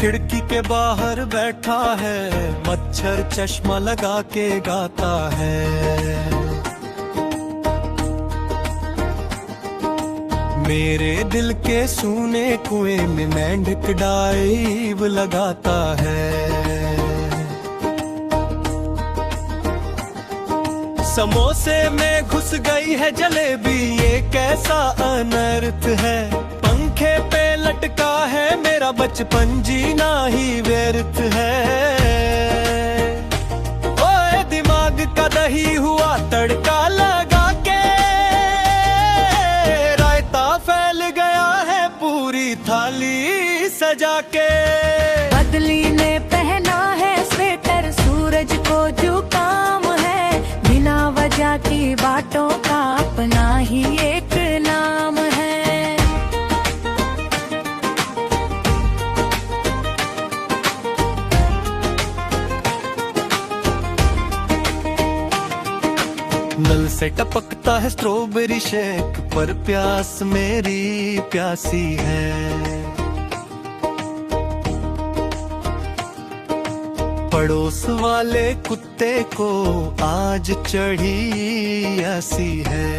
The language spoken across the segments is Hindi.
खिड़की के बाहर बैठा है, मच्छर चश्मा लगा के गाता है। मेरे दिल के सूने कुएं में मेंढक डाइव लगाता है। समोसे में घुस गई है जलेबी, ये कैसा अनर्थ है। पंखे पे लटका है मेरा बचपन, जीना ही व्यर्थ है। ओए दिमाग का दही हुआ तड़का लगा के, रायता फैल गया है पूरी थाली सजा के। बदली ने पहना है स्वेटर, सूरज को जुकाम है। बिना वजह की बातों का अपना ही एक नाम है। नल से टपकता है स्ट्रॉबेरी शेक, पर प्यास मेरी प्यासी है। पड़ोस वाले कुत्ते को आज चढ़ी ऐसी है।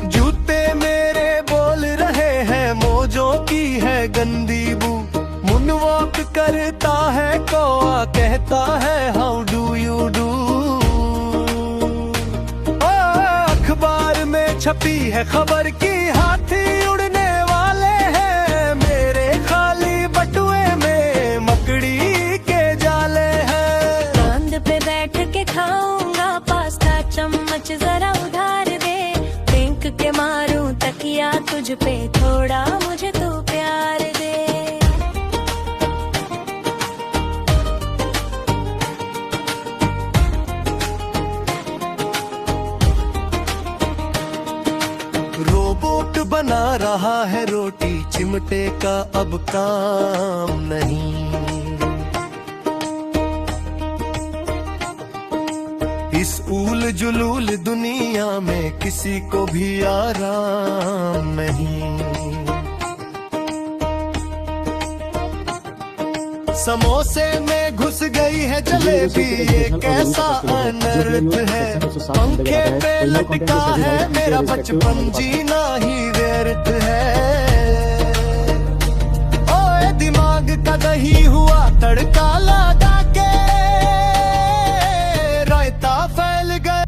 जूते मेरे बोल रहे हैं, मोजों की है गंदी बू। मुनवॉक करता है कौआ, कहता है हाउ डू यू डू। अखबार में छपी है खबर की, हाथी उड़ने वाले हैं। मेरे खाली बटुए में मकड़ी के जाले हैं। चांद पे बैठ के खाऊंगा पास्ता, चम्मच जरा उधार दे। फेंक के मारूं तकिया तुझ पे, थोड़ा मुझे तू प्यार दे। रोबोट बना रहा है रोटी, चिमटे का अब काम नहीं। इस ऊल जुलूल दुनिया में किसी को भी आराम नहीं। समोसे में घुस गई है जलेबी, ये कैसा अनर्थ है। पंखे पे लटका है मेरा बचपन, जीना ही व्यर्थ है। ओए दिमाग का दही हुआ तड़का लगा के, रायता फैल गया।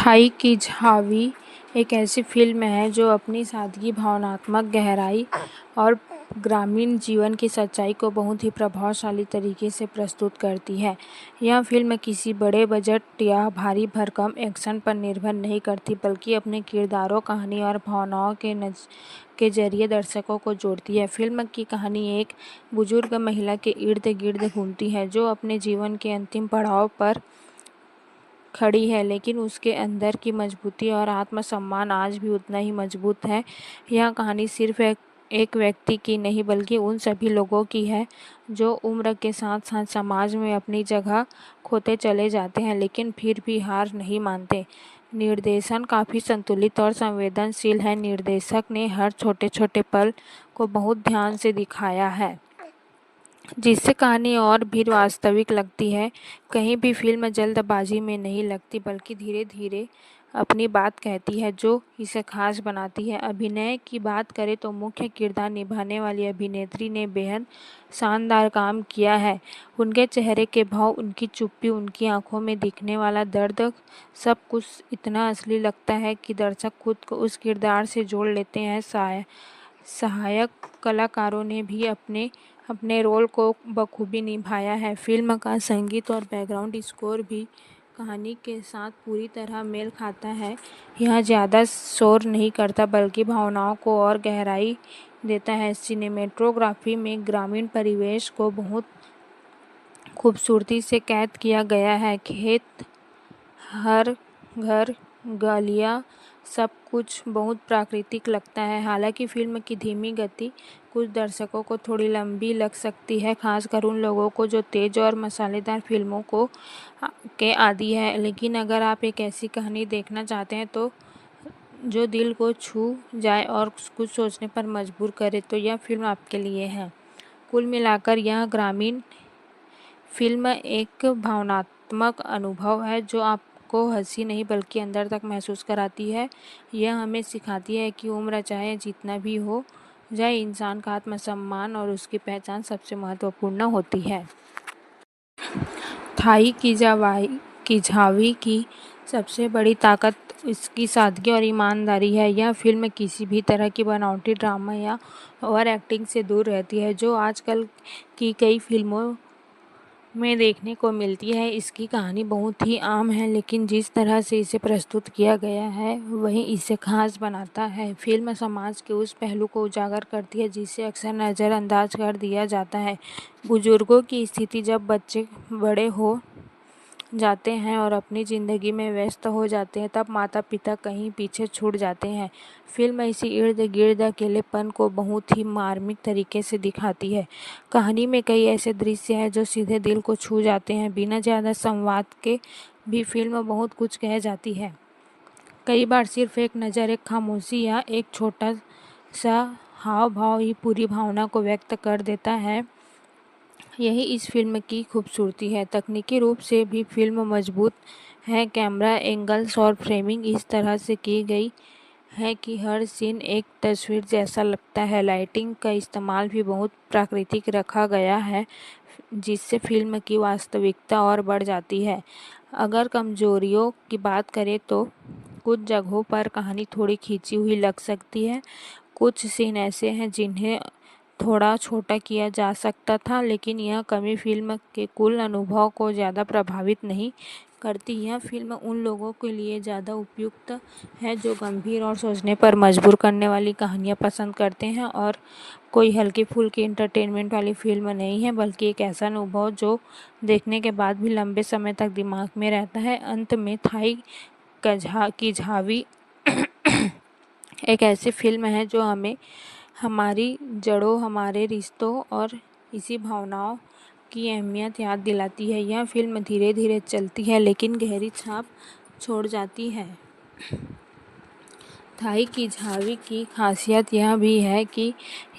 थाई की झावी एक ऐसी फिल्म है जो अपनी सादगी, भावनात्मक गहराई और ग्रामीण जीवन की सच्चाई को बहुत ही प्रभावशाली तरीके से प्रस्तुत करती है। यह फिल्म किसी बड़े बजट या भारी भरकम एक्शन पर निर्भर नहीं करती, बल्कि अपने किरदारों, कहानी और भावनाओं के जरिए दर्शकों को जोड़ती है। फिल्म की कहानी एक बुजुर्ग महिला के इर्द-गिर्द घूमती है, जो अपने जीवन के अंतिम पड़ाव पर खड़ी है, लेकिन उसके अंदर की मजबूती और आत्मसम्मान आज भी उतना ही मजबूत है। यह कहानी सिर्फ एक व्यक्ति की नहीं, बल्कि उन सभी लोगों की है जो उम्र के साथ साथ समाज में अपनी जगह खोते चले जाते हैं, लेकिन फिर भी हार नहीं मानते। निर्देशन काफ़ी संतुलित और संवेदनशील है। निर्देशक ने हर छोटे छोटे पल को बहुत ध्यान से दिखाया है, जिससे कहानी और भी वास्तविक लगती है। कहीं भी फिल्म जल्दबाजी में नहीं लगती, बल्कि धीरे धीरे अपनी बात कहती है, जो इसे खास बनाती है। अभिनय की बात करें तो मुख्य किरदार निभाने वाली अभिनेत्री ने बेहद शानदार काम किया है। उनके चेहरे के भाव, उनकी चुप्पी, उनकी आंखों में दिखने वाला दर्द, सब कुछ इतना असली लगता है कि दर्शक खुद को उस किरदार से जोड़ लेते हैं। सहायक कलाकारों ने भी अपने अपने रोल को बखूबी निभाया है। फिल्म का संगीत और बैकग्राउंड स्कोर भी कहानी के साथ पूरी तरह मेल खाता है। यह ज़्यादा शोर नहीं करता, बल्कि भावनाओं को और गहराई देता है। सिनेमेटोग्राफी में ग्रामीण परिवेश को बहुत खूबसूरती से कैद किया गया है। खेत, हर घर, गलियां, सब कुछ बहुत प्राकृतिक लगता है। हालांकि फिल्म की धीमी गति कुछ दर्शकों को थोड़ी लंबी लग सकती है, खासकर उन लोगों को जो तेज और मसालेदार फिल्मों के आदी है। लेकिन अगर आप एक ऐसी कहानी देखना चाहते हैं तो जो दिल को छू जाए और कुछ सोचने पर मजबूर करे, तो यह फिल्म आपके लिए है। कुल मिलाकर यह ग्रामीण फिल्म एक भावनात्मक अनुभव है, जो आपको हंसी नहीं बल्कि अंदर तक महसूस कराती है। यह हमें सिखाती है कि उम्र चाहे जितना भी हो जाए, इंसान का आत्मसम्मान और उसकी पहचान सबसे महत्वपूर्ण होती है। थाई की झावी की सबसे बड़ी ताकत इसकी सादगी और ईमानदारी है। यह फिल्म किसी भी तरह की बनावटी ड्रामा या ओवर एक्टिंग से दूर रहती है, जो आजकल की कई फिल्मों में देखने को मिलती है। इसकी कहानी बहुत ही आम है, लेकिन जिस तरह से इसे प्रस्तुत किया गया है वही इसे खास बनाता है। फिल्म समाज के उस पहलू को उजागर करती है जिसे अक्सर नज़रअंदाज कर दिया जाता है। बुजुर्गों की स्थिति। जब बच्चे बड़े हो जाते हैं और अपनी ज़िंदगी में व्यस्त हो जाते हैं, तब माता पिता कहीं पीछे छूट जाते हैं। फिल्म इसी इर्द गिर्द अकेलेपन को बहुत ही मार्मिक तरीके से दिखाती है। कहानी में कई ऐसे दृश्य हैं जो सीधे दिल को छू जाते हैं। बिना ज़्यादा संवाद के भी फिल्म बहुत कुछ कह जाती है। कई बार सिर्फ एक नज़र, एक खामोशी या एक छोटा सा हाव भाव ही पूरी भावना को व्यक्त कर देता है। यही इस फिल्म की खूबसूरती है। तकनीकी रूप से भी फिल्म मजबूत है। कैमरा एंगल्स और फ्रेमिंग इस तरह से की गई है कि हर सीन एक तस्वीर जैसा लगता है। लाइटिंग का इस्तेमाल भी बहुत प्राकृतिक रखा गया है, जिससे फिल्म की वास्तविकता और बढ़ जाती है। अगर कमजोरियों की बात करें तो कुछ जगहों पर कहानी थोड़ी खींची हुई लग सकती है। कुछ सीन ऐसे हैं जिन्हें थोड़ा छोटा किया जा सकता था, लेकिन यह कमी फिल्म के कुल अनुभव को ज़्यादा प्रभावित नहीं करती। यह फिल्म उन लोगों के लिए ज़्यादा उपयुक्त है जो गंभीर और सोचने पर मजबूर करने वाली कहानियाँ पसंद करते हैं, और कोई हल्की फुल्की एंटरटेनमेंट वाली फिल्म नहीं है, बल्कि एक ऐसा अनुभव जो देखने के बाद भी लंबे समय तक दिमाग में रहता है। अंत में थाई की झावी एक ऐसी फिल्म है जो हमें हमारी जड़ों, हमारे रिश्तों और इसी भावनाओं की अहमियत याद दिलाती है। यह फिल्म धीरे धीरे चलती है, लेकिन गहरी छाप छोड़ जाती है। थाई की झावी की खासियत यह भी है कि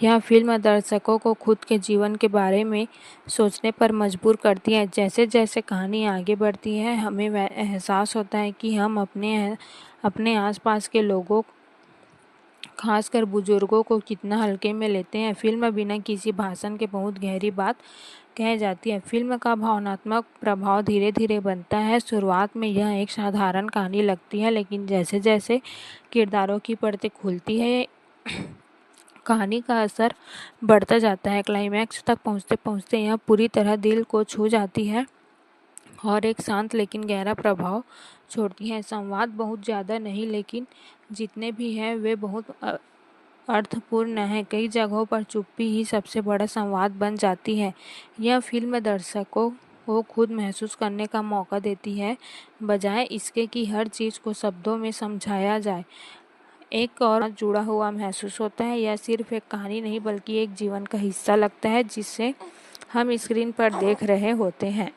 यह फिल्म दर्शकों को खुद के जीवन के बारे में सोचने पर मजबूर करती है। जैसे जैसे कहानी आगे बढ़ती है, हमें एहसास होता है कि हम अपने आसपास के लोगों, खासकर बुजुर्गों को कितना हल्के में लेते हैं। फिल्म बिना किसी भाषण के बहुत गहरी बात कह जाती है। फिल्म का भावनात्मक प्रभाव धीरे धीरे बनता है। शुरुआत में यह एक साधारण कहानी लगती है, लेकिन जैसे जैसे किरदारों की परतें खुलती है कहानी का असर बढ़ता जाता है। क्लाइमैक्स तक पहुँचते पहुँचते यह पूरी तरह दिल को छू जाती है और एक शांत लेकिन गहरा प्रभाव छोड़ती है। संवाद बहुत ज़्यादा नहीं, लेकिन जितने भी हैं वे बहुत अर्थपूर्ण है। कई जगहों पर चुप्पी ही सबसे बड़ा संवाद बन जाती है। यह फिल्म दर्शकों को खुद महसूस करने का मौका देती है, बजाय इसके कि हर चीज़ को शब्दों में समझाया जाए। एक और जुड़ा हुआ महसूस होता है। यह सिर्फ एक कहानी नहीं, बल्कि एक जीवन का हिस्सा लगता है जिसे हम स्क्रीन पर देख रहे होते हैं।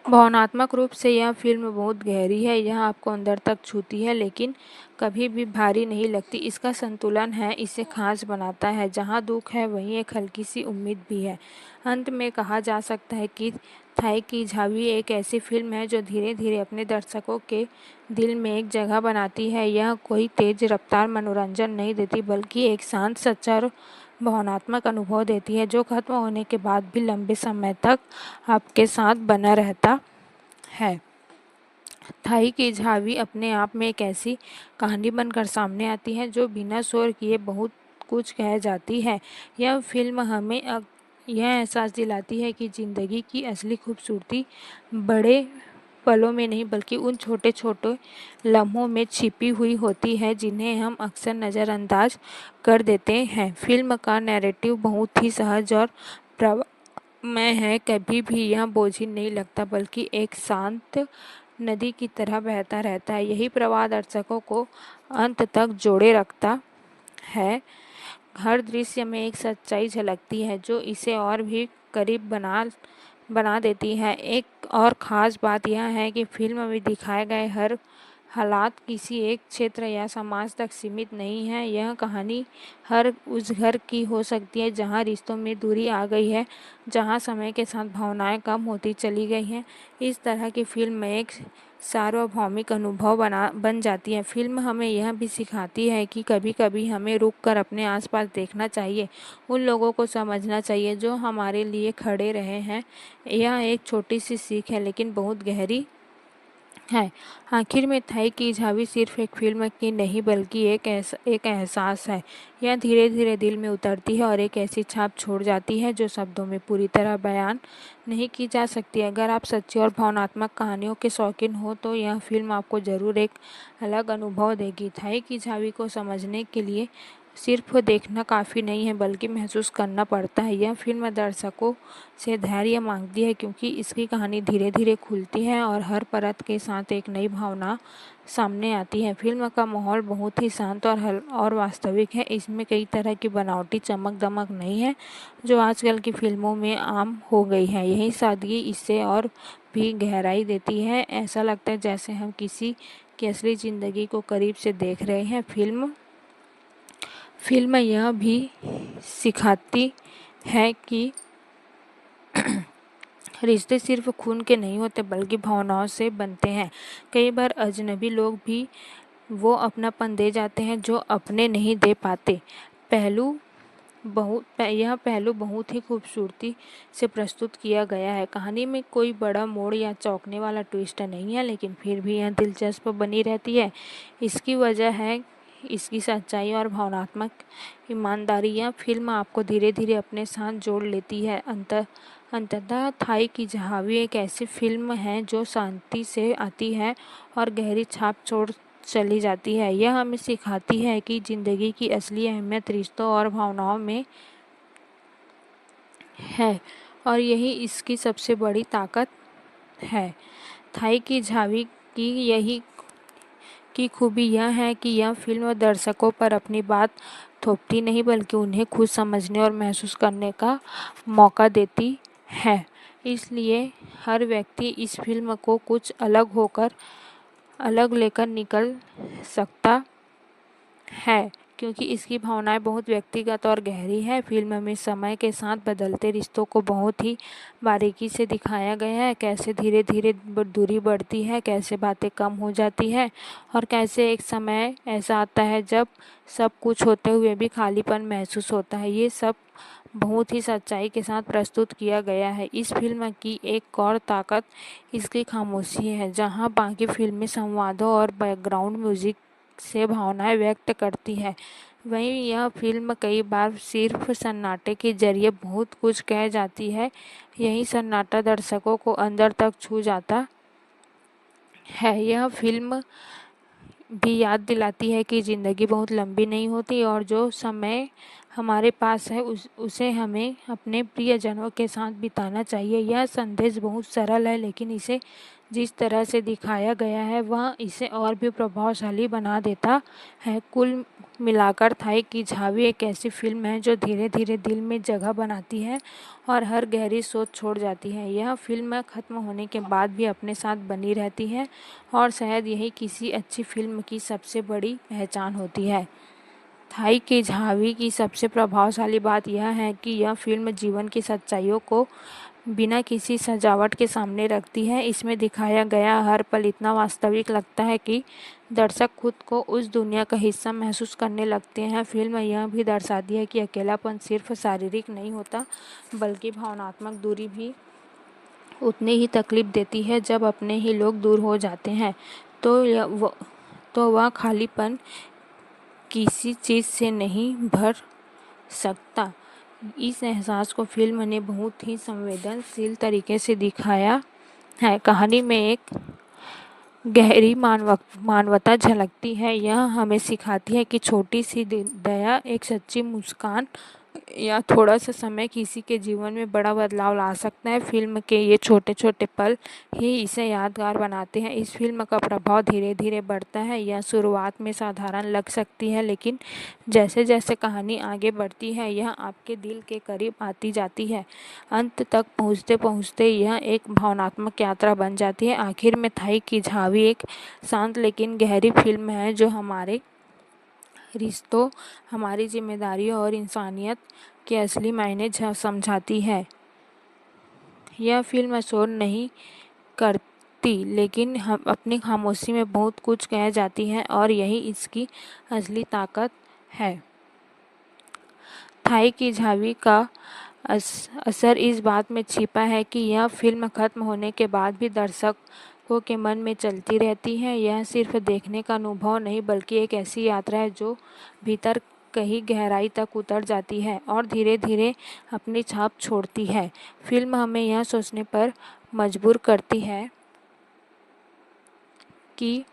भावनात्मक रूप से यह फिल्म बहुत गहरी है। यह आपको अंदर तक छूती है, लेकिन कभी भी भारी नहीं लगती। इसका संतुलन है इसे खास बनाता है। जहाँ दुख है वहीं एक हल्की सी उम्मीद भी है। अंत में कहा जा सकता है कि थाई की झावी एक ऐसी फिल्म है जो धीरे धीरे अपने दर्शकों के दिल में एक जगह बनाती है। यह कोई तेज रफ्तार मनोरंजन नहीं देती, बल्कि एक शांत, सच्चा और भावनात्मक अनुभव देती है, जो खत्म होने के बाद भी लंबे समय तक आपके साथ बना रहता है। थाई की झावी अपने आप में एक ऐसी कहानी बनकर सामने आती है जो बिना शोर किए बहुत कुछ कह जाती है। यह फिल्म हमें यह एहसास दिलाती है कि ज़िंदगी की असली खूबसूरती बड़े पलों में नहीं, बल्कि उन छोटे छोटे लम्हों में छिपी हुई होती है जिन्हें हम अक्सर नज़रअंदाज कर देते हैं। फिल्म का नैरेटिव बहुत ही सहज और प्रवाहमय है। कभी भी यह बोझिल नहीं लगता, बल्कि एक शांत नदी की तरह बहता रहता है। यही प्रवाह दर्शकों को अंत तक जोड़े रखता है। हर दृश्य में एक सच्चाई झलकती है जो इसे और भी करीब बना देती है। एक और ख़ास बात यह है कि फिल्म में दिखाए गए हर हालात किसी एक क्षेत्र या समाज तक सीमित नहीं है। यह कहानी हर उस घर की हो सकती है जहाँ रिश्तों में दूरी आ गई है, जहाँ समय के साथ भावनाएं कम होती चली गई हैं। इस तरह की फिल्म एक सार्वभौमिक अनुभव बन जाती है। फिल्म हमें यह भी सिखाती है कि कभी कभी हमें रुक कर अपने आसपास देखना चाहिए, उन लोगों को समझना चाहिए जो हमारे लिए खड़े रहे हैं। यह एक छोटी सी सीख है, लेकिन बहुत गहरी है। आखिर में थाई की झावी सिर्फ एक फिल्म की नहीं, बल्कि एक एहसास है। यह धीरे धीरे दिल में उतरती है और एक ऐसी छाप छोड़ जाती है जो शब्दों में पूरी तरह बयान नहीं की जा सकती। अगर आप सच्ची और भावनात्मक कहानियों के शौकीन हो तो यह फिल्म आपको ज़रूर एक अलग अनुभव देगी। थाई की झावी को समझने के लिए सिर्फ देखना काफ़ी नहीं है, बल्कि महसूस करना पड़ता है। यह फिल्म दर्शकों से धैर्य मांगती है, क्योंकि इसकी कहानी धीरे धीरे खुलती है और हर परत के साथ एक नई भावना सामने आती है। फिल्म का माहौल बहुत ही शांत और वास्तविक है। इसमें कई तरह की बनावटी चमक दमक नहीं है जो आजकल की फिल्मों में आम हो गई है। यही सादगी इसे और भी गहराई देती है। ऐसा लगता है जैसे हम किसी की असली ज़िंदगी को करीब से देख रहे हैं। फिल्म यह भी सिखाती है कि रिश्ते सिर्फ खून के नहीं होते, बल्कि भावनाओं से बनते हैं। कई बार अजनबी लोग भी वो अपनापन दे जाते हैं जो अपने नहीं दे पाते। यह पहलू बहुत ही खूबसूरती से प्रस्तुत किया गया है। कहानी में कोई बड़ा मोड़ या चौंकने वाला ट्विस्ट नहीं है, लेकिन फिर भी यह दिलचस्प बनी रहती है। इसकी वजह है इसकी सच्चाई और भावनात्मक ईमानदारी। यह फिल्म आपको धीरे धीरे अपने साथ जोड़ लेती है। अंततः थाई की झावी एक ऐसी फिल्म है जो शांति से आती है और गहरी छाप छोड़ चली जाती है। यह हमें सिखाती है कि ज़िंदगी की असली अहमियत रिश्तों और भावनाओं में है, और यही इसकी सबसे बड़ी ताकत है। थाई की झावी की खूबी यह है कि यह फिल्म दर्शकों पर अपनी बात थोपती नहीं, बल्कि उन्हें खुद समझने और महसूस करने का मौका देती है। इसलिए हर व्यक्ति इस फिल्म को कुछ अलग लेकर निकल सकता है, क्योंकि इसकी भावनाएं बहुत व्यक्तिगत और गहरी है। फिल्म में समय के साथ बदलते रिश्तों को बहुत ही बारीकी से दिखाया गया है। कैसे धीरे धीरे दूरी बढ़ती है, कैसे बातें कम हो जाती है, और कैसे एक समय ऐसा आता है जब सब कुछ होते हुए भी खालीपन महसूस होता है। ये सब बहुत ही सच्चाई के साथ प्रस्तुत किया गया है। इस फिल्म की एक और ताकत इसकी खामोशी है, जहां बाकी फिल्में संवादों और बैकग्राउंड म्यूजिक से भावनाएं व्यक्त करती है, वहीं यह फिल्म कई बार सिर्फ सन्नाटे के जरिए बहुत कुछ कह जाती है। यही सन्नाटा दर्शकों को अंदर तक छू जाता है। यह फिल्म भी याद दिलाती है कि ज़िंदगी बहुत लंबी नहीं होती और जो समय हमारे पास है उसे हमें अपने प्रियजनों के साथ बिताना चाहिए। यह संदेश बहुत सरल है, लेकिन इसे जिस तरह से दिखाया गया है वह इसे और भी प्रभावशाली बना देता है। कुल मिलाकर थाई की झावी एक ऐसी फिल्म है जो धीरे धीरे दिल में जगह बनाती है और हर गहरी सोच छोड़ जाती है। यह फिल्म खत्म होने के बाद भी अपने साथ बनी रहती है और शायद यही किसी अच्छी फिल्म की सबसे बड़ी पहचान होती है। थाई की झावी की सबसे प्रभावशाली बात यह है कि यह फिल्म जीवन की सच्चाइयों को बिना किसी सजावट के सामने रखती है। इसमें दिखाया गया हर पल इतना वास्तविक लगता है कि दर्शक खुद को उस दुनिया का हिस्सा महसूस करने लगते हैं। फिल्म यह भी दर्शाती है कि अकेलापन सिर्फ शारीरिक नहीं होता, बल्कि भावनात्मक दूरी भी उतनी ही तकलीफ देती है। जब अपने ही लोग दूर हो जाते हैं तो वह खालीपन किसी चीज़ से नहीं भर सकता। इस एहसास को फिल्म ने बहुत ही संवेदनशील तरीके से दिखाया है। कहानी में एक गहरी मानवता झलकती है। यह हमें सिखाती है कि छोटी सी दया, एक सच्ची मुस्कान या थोड़ा सा समय किसी के जीवन में बड़ा बदलाव ला सकता है। फिल्म के ये छोटे छोटे पल ही इसे यादगार बनाते हैं। इस फिल्म का प्रभाव धीरे धीरे बढ़ता है। यह शुरुआत में साधारण लग सकती है, लेकिन जैसे जैसे कहानी आगे बढ़ती है यह आपके दिल के करीब आती जाती है। अंत तक पहुँचते पहुँचते यह एक भावनात्मक यात्रा बन जाती है। आखिर में थाई की झावी एक शांत लेकिन गहरी फिल्म है जो हमारे रिश्तों, हमारी जिम्मेदारियों और इंसानियत के असली मायने समझाती है। यह फिल्म शोर नहीं करती, लेकिन हम अपनी खामोशी में बहुत कुछ कह जाती है और यही इसकी असली ताकत है। थाई की झावी का असर इस बात में छिपा है कि यह फिल्म खत्म होने के बाद भी दर्शकों के मन में चलती रहती है। यह सिर्फ देखने का अनुभव नहीं, बल्कि एक ऐसी यात्रा है जो भीतर कहीं गहराई तक उतर जाती है और धीरे धीरे अपनी छाप छोड़ती है। फिल्म हमें यह सोचने पर मजबूर करती है कि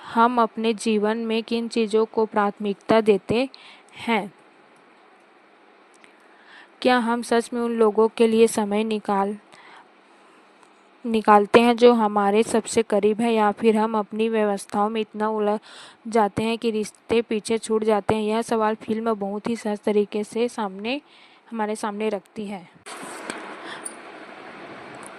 हम अपने जीवन में किन चीज़ों को प्राथमिकता देते हैं। क्या हम सच में उन लोगों के लिए समय निकालते हैं जो हमारे सबसे करीब है, या फिर हम अपनी व्यवस्थाओं में इतना उलझ जाते हैं कि रिश्ते पीछे छूट जाते हैं। यह सवाल फिल्म बहुत ही सहज तरीके से हमारे सामने रखती है।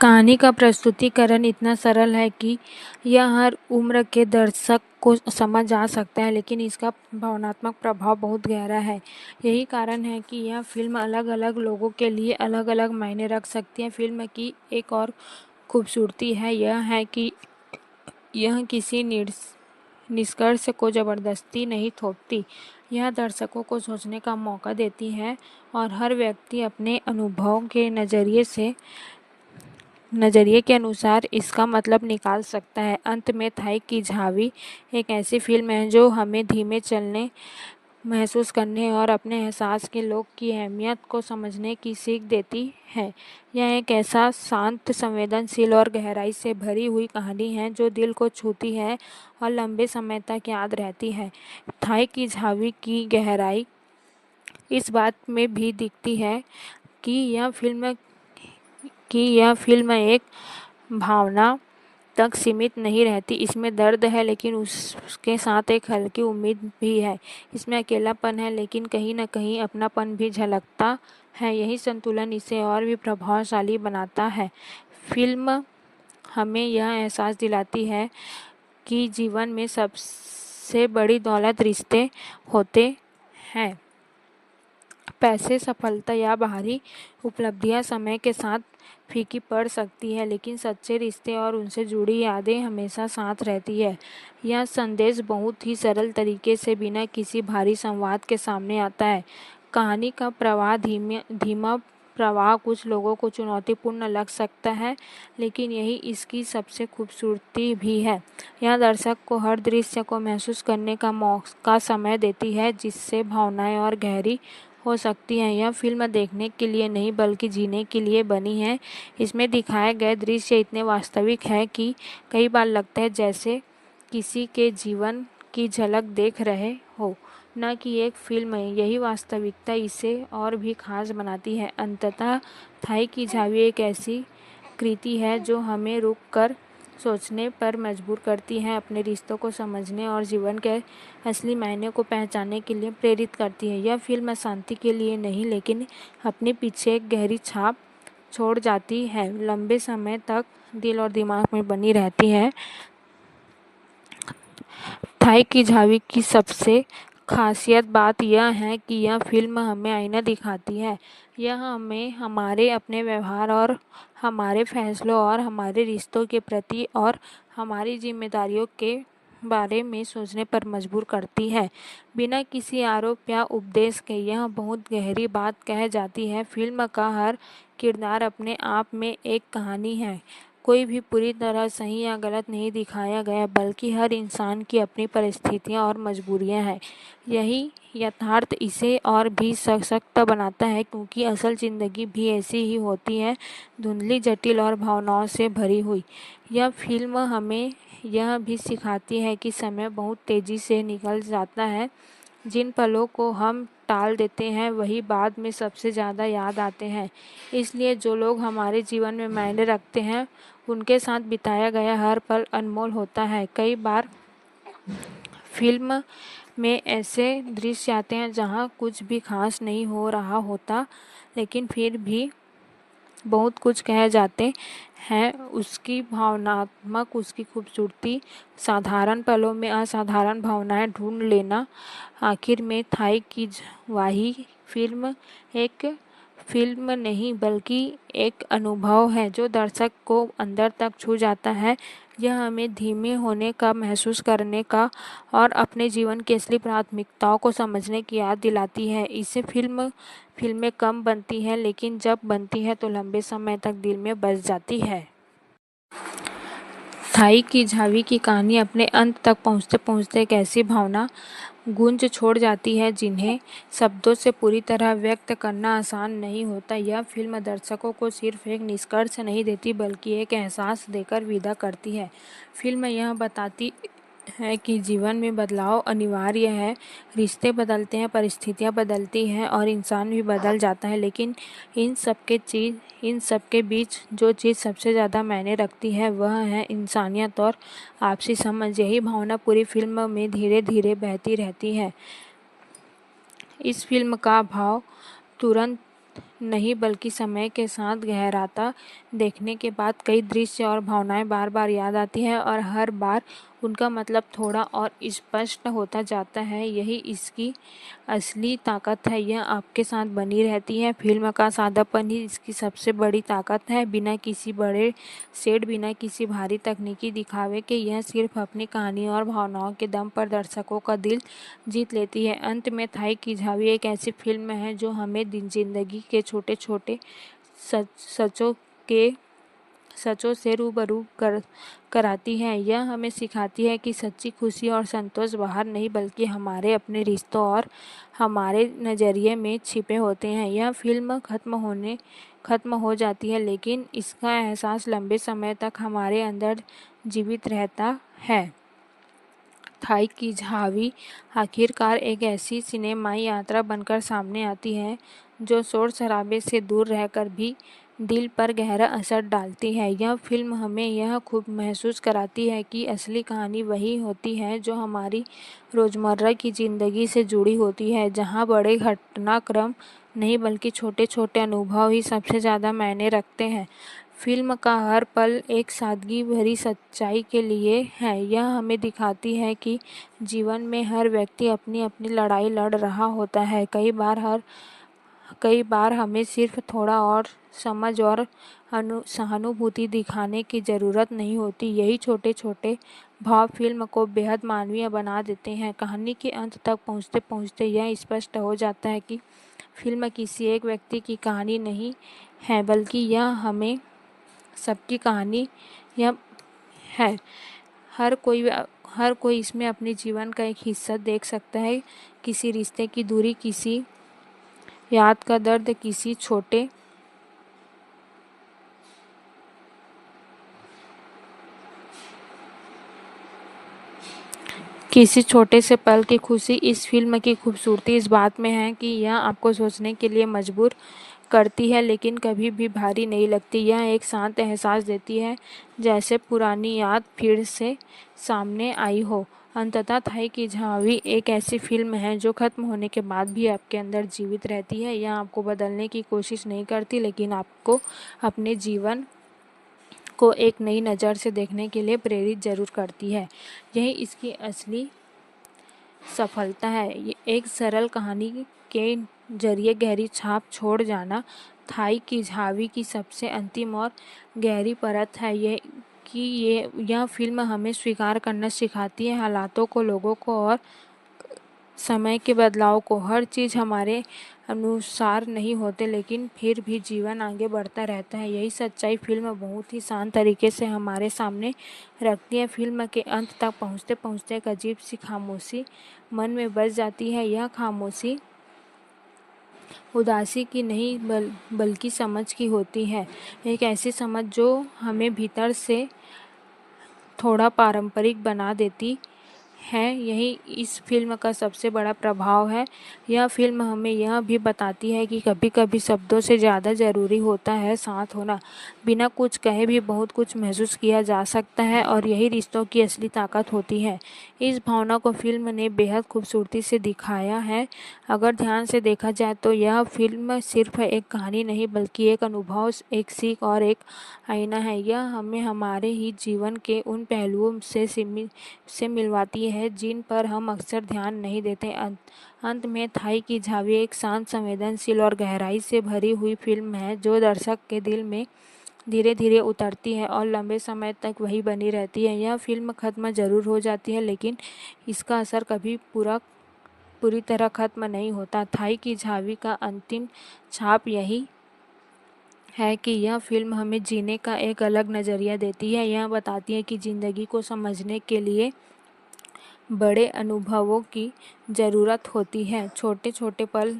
कहानी का प्रस्तुतिकरण इतना सरल है कि यह हर उम्र के दर्शक को समझ आ सकता है, लेकिन इसका भावनात्मक प्रभाव बहुत गहरा है। यही कारण है कि यह फिल्म अलग अलग लोगों के लिए अलग अलग मायने रख सकती है। फिल्म की एक और खूबसूरती यह है कि यह किसी निष्कर्ष को ज़बरदस्ती नहीं थोपती। यह दर्शकों को सोचने का मौका देती है और हर व्यक्ति अपने अनुभव के नज़रिए के अनुसार इसका मतलब निकाल सकता है। अंत में थाई की झावी एक ऐसी फिल्म है जो हमें धीमे चलने, महसूस करने और अपने एहसास के लोग की अहमियत को समझने की सीख देती है। यह एक ऐसा शांत, संवेदनशील और गहराई से भरी हुई कहानी है जो दिल को छूती है और लंबे समय तक याद रहती है। थाई की झावी की गहराई इस बात में भी दिखती है कि यह फिल्म एक भावना तक सीमित नहीं रहती। इसमें दर्द है, लेकिन उसके साथ एक हल्की उम्मीद भी है। इसमें अकेलापन है, लेकिन कहीं न कहीं अपनापन भी झलकता है। यही संतुलन इसे और भी प्रभावशाली बनाता है। फिल्म हमें यह एहसास दिलाती है कि जीवन में सबसे बड़ी दौलत रिश्ते होते हैं। पैसे, सफलता या बाहरी उपलब्धियां समय के साथ फीकी पड़ सकती है, लेकिन सच्चे रिश्ते और उनसे जुड़ी यादें हमेशा साथ रहती है। यह संदेश बहुत ही सरल तरीके से बिना किसी भारी संवाद के सामने आता है। कहानी का प्रवाह धीमा प्रवाह कुछ लोगों को चुनौतीपूर्ण लग सकता है, लेकिन यही इसकी सबसे खूबसूरती भी है। यह दर्शक को हर दृश्य को महसूस करने का मौका समय देती है, जिससे भावनाएं और गहरी हो सकती हैं। यह फिल्म देखने के लिए नहीं बल्कि जीने के लिए बनी है। इसमें दिखाए गए दृश्य इतने वास्तविक हैं कि कई बार लगता है जैसे किसी के जीवन की झलक देख रहे हो, न कि एक फिल्म है। यही वास्तविकता इसे और भी खास बनाती है। अंततः थाई की झावी एक ऐसी कृति है जो हमें रुक कर सोचने पर मजबूर करती है, अपने रिश्तों को समझने और जीवन के असली मायने को पहचानने के लिए प्रेरित करती है। यह फिल्म शांति के लिए नहीं, लेकिन अपने पीछे एक गहरी छाप छोड़ जाती है, लंबे समय तक दिल और दिमाग में बनी रहती है। थाई की झावी की सबसे खासियत बात यह है कि यह फिल्म हमें आईना दिखाती है। यह हमें हमारे अपने व्यवहार और हमारे फैसलों और हमारे रिश्तों के प्रति और हमारी जिम्मेदारियों के बारे में सोचने पर मजबूर करती है। बिना किसी आरोप या उपदेश के यह बहुत गहरी बात कह जाती है। फिल्म का हर किरदार अपने आप में एक कहानी है। कोई भी पूरी तरह सही या गलत नहीं दिखाया गया, बल्कि हर इंसान की अपनी परिस्थितियां और मजबूरियां हैं। यही यथार्थ इसे और भी सशक्त बनाता है, क्योंकि असल ज़िंदगी भी ऐसी ही होती है, धुंधली, जटिल और भावनाओं से भरी हुई। यह फिल्म हमें यह भी सिखाती है कि समय बहुत तेज़ी से निकल जाता है। जिन पलों को हम टाल देते हैं वही बाद में सबसे ज़्यादा याद आते हैं। इसलिए जो लोग हमारे जीवन में मायने रखते हैं, उनके साथ बिताया गया हर पल अनमोल होता है। कई बार फिल्म में ऐसे दृश्य आते हैं जहाँ कुछ भी खास नहीं हो रहा होता, लेकिन फिर भी बहुत कुछ कह जाते हैं। उसकी भावनात्मक, उसकी खूबसूरती, साधारण पलों में असाधारण भावनाएं ढूंढ लेना। आखिर में थाई की वाही फिल्म एक फिल्म नहीं बल्कि एक अनुभव है जो दर्शक को अंदर तक छू जाता है। यह हमें धीमे होने का, महसूस करने का और अपने जीवन की असली प्राथमिकताओं को समझने की याद दिलाती है। इससे फिल्में कम बनती हैं, लेकिन जब बनती है तो लंबे समय तक दिल में बस जाती है। थाई की झावी की कहानी अपने अंत तक पहुंचते पहुंचते एक ऐसी भावना गूंज छोड़ जाती है जिन्हें शब्दों से पूरी तरह व्यक्त करना आसान नहीं होता। यह फिल्म दर्शकों को सिर्फ एक निष्कर्ष नहीं देती, बल्कि एक एहसास देकर विदा करती है। फिल्म यह बताती है कि जीवन में बदलाव अनिवार्य है, रिश्ते बदलते हैं, परिस्थितियां बदलती हैं और इंसान भी बदल जाता है, लेकिन इन सब के बीच जो चीज़ सबसे ज़्यादा मायने रखती है वह है इंसानियत और आपसी समझ। यही भावना पूरी फिल्म में धीरे धीरे बहती रहती है। इस फिल्म का भाव तुरंत नहीं बल्कि समय के साथ गहराता। देखने के बाद कई दृश्य और भावनाएं बार बार याद आती हैं और हर बार उनका मतलब थोड़ा और स्पष्ट होता जाता है। यही इसकी असली ताकत है, यह आपके साथ बनी रहती है। फिल्म का सादापन ही इसकी सबसे बड़ी ताकत है। बिना किसी बड़े सेट, बिना किसी भारी तकनीकी दिखावे के यह सिर्फ अपनी कहानी और भावनाओं के दम पर दर्शकों का दिल जीत लेती है। अंत में थाई की झावी एक ऐसी फिल्म है जो हमें जिंदगी के छोटे छोटे सचों से रूबरू कराती है। यह हमें सिखाती है कि सच्ची खुशी और संतोष बाहर नहीं बल्कि हमारे अपने रिश्तों और हमारे नज़रिए में छिपे होते हैं। यह फिल्म खत्म हो जाती है, लेकिन इसका एहसास लंबे समय तक हमारे अंदर जीवित रहता है। थाई की झावी आखिरकार एक ऐसी सिनेमाई यात्रा बनकर सामने आती है जो शोर शराबे से दूर रहकर भी दिल पर गहरा असर डालती है। यह फिल्म हमें यह खूब महसूस कराती है कि असली कहानी वही होती है जो हमारी रोज़मर्रा की ज़िंदगी से जुड़ी होती है, जहाँ बड़े घटनाक्रम नहीं बल्कि छोटे छोटे अनुभव ही सबसे ज़्यादा मायने रखते हैं। फिल्म का हर पल एक सादगी भरी सच्चाई के लिए है। यह हमें दिखाती है कि जीवन में हर व्यक्ति अपनी अपनी लड़ाई लड़ रहा होता है। कई बार हमें सिर्फ थोड़ा और समझ और सहानुभूति दिखाने की ज़रूरत नहीं होती। यही छोटे छोटे भाव फिल्म को बेहद मानवीय बना देते हैं। कहानी के अंत तक पहुँचते पहुँचते यह स्पष्ट हो जाता है कि फिल्म किसी एक व्यक्ति की कहानी नहीं है, बल्कि यह हमें सबकी कहानी यह है। हर कोई इसमें अपने जीवन का एक हिस्सा देख सकता है। किसी रिश्ते की दूरी, किसी याद का दर्द, किसी छोटे से पल की खुशी। इस फिल्म की खूबसूरती इस बात में है कि यह आपको सोचने के लिए मजबूर करती है, लेकिन कभी भी भारी नहीं लगती। यह एक शांत एहसास देती है, जैसे पुरानी याद फिर से सामने आई हो। अंततः थाई की झांवी एक ऐसी फिल्म है जो खत्म होने के बाद भी आपके अंदर जीवित रहती है। यह आपको बदलने की कोशिश नहीं करती, लेकिन आपको अपने जीवन को एक नई नज़र से देखने के लिए प्रेरित जरूर करती है। यही इसकी असली सफलता है। ये एक सरल कहानी के जरिए गहरी छाप छोड़ जाना थाई की झावी की सबसे अंतिम और गहरी परत है। यह फिल्म हमें स्वीकार करना सिखाती है, हालातों को, लोगों को और समय के बदलाव को। हर चीज़ हमारे अनुसार नहीं होते, लेकिन फिर भी जीवन आगे बढ़ता रहता है। यही सच्चाई फिल्म बहुत ही शांत तरीके से हमारे सामने रखती है। फिल्म के अंत तक पहुँचते पहुँचते एक अजीब सी खामोशी मन में बस जाती है। यह खामोशी उदासी की नहीं बल्कि समझ की होती है। एक ऐसी समझ जो हमें भीतर से थोड़ा पारंपरिक बना देती है। यही इस फिल्म का सबसे बड़ा प्रभाव है। यह फिल्म हमें यह भी बताती है कि कभी कभी शब्दों से ज़्यादा ज़रूरी होता है साथ होना। बिना कुछ कहे भी बहुत कुछ महसूस किया जा सकता है, और यही रिश्तों की असली ताकत होती है। इस भावना को फिल्म ने बेहद खूबसूरती से दिखाया है। अगर ध्यान से देखा जाए तो यह फिल्म सिर्फ एक कहानी नहीं, बल्कि एक अनुभव, एक सीख और एक आईना है। यह हमें हमारे ही जीवन के उन पहलुओं से मिलवाती है जिन पर हम अक्सर ध्यान नहीं देते। अंत में थाई की झावी एक शांत, संवेदनशील और गहराई से भरी हुई फिल्म है, जो दर्शक के दिल में धीरे धीरे उतरती है और लंबे समय तक वही बनी रहती है। यह फिल्म खत्म जरूर हो जाती है, लेकिन इसका असर कभी पूरी तरह खत्म नहीं होता। थाई की झावी का अंतिम छाप यही है कि यह फिल्म हमें जीने का एक अलग नज़रिया देती है। यह बताती है कि ज़िंदगी को समझने के लिए बड़े अनुभवों की ज़रूरत होती है। छोटे छोटे पल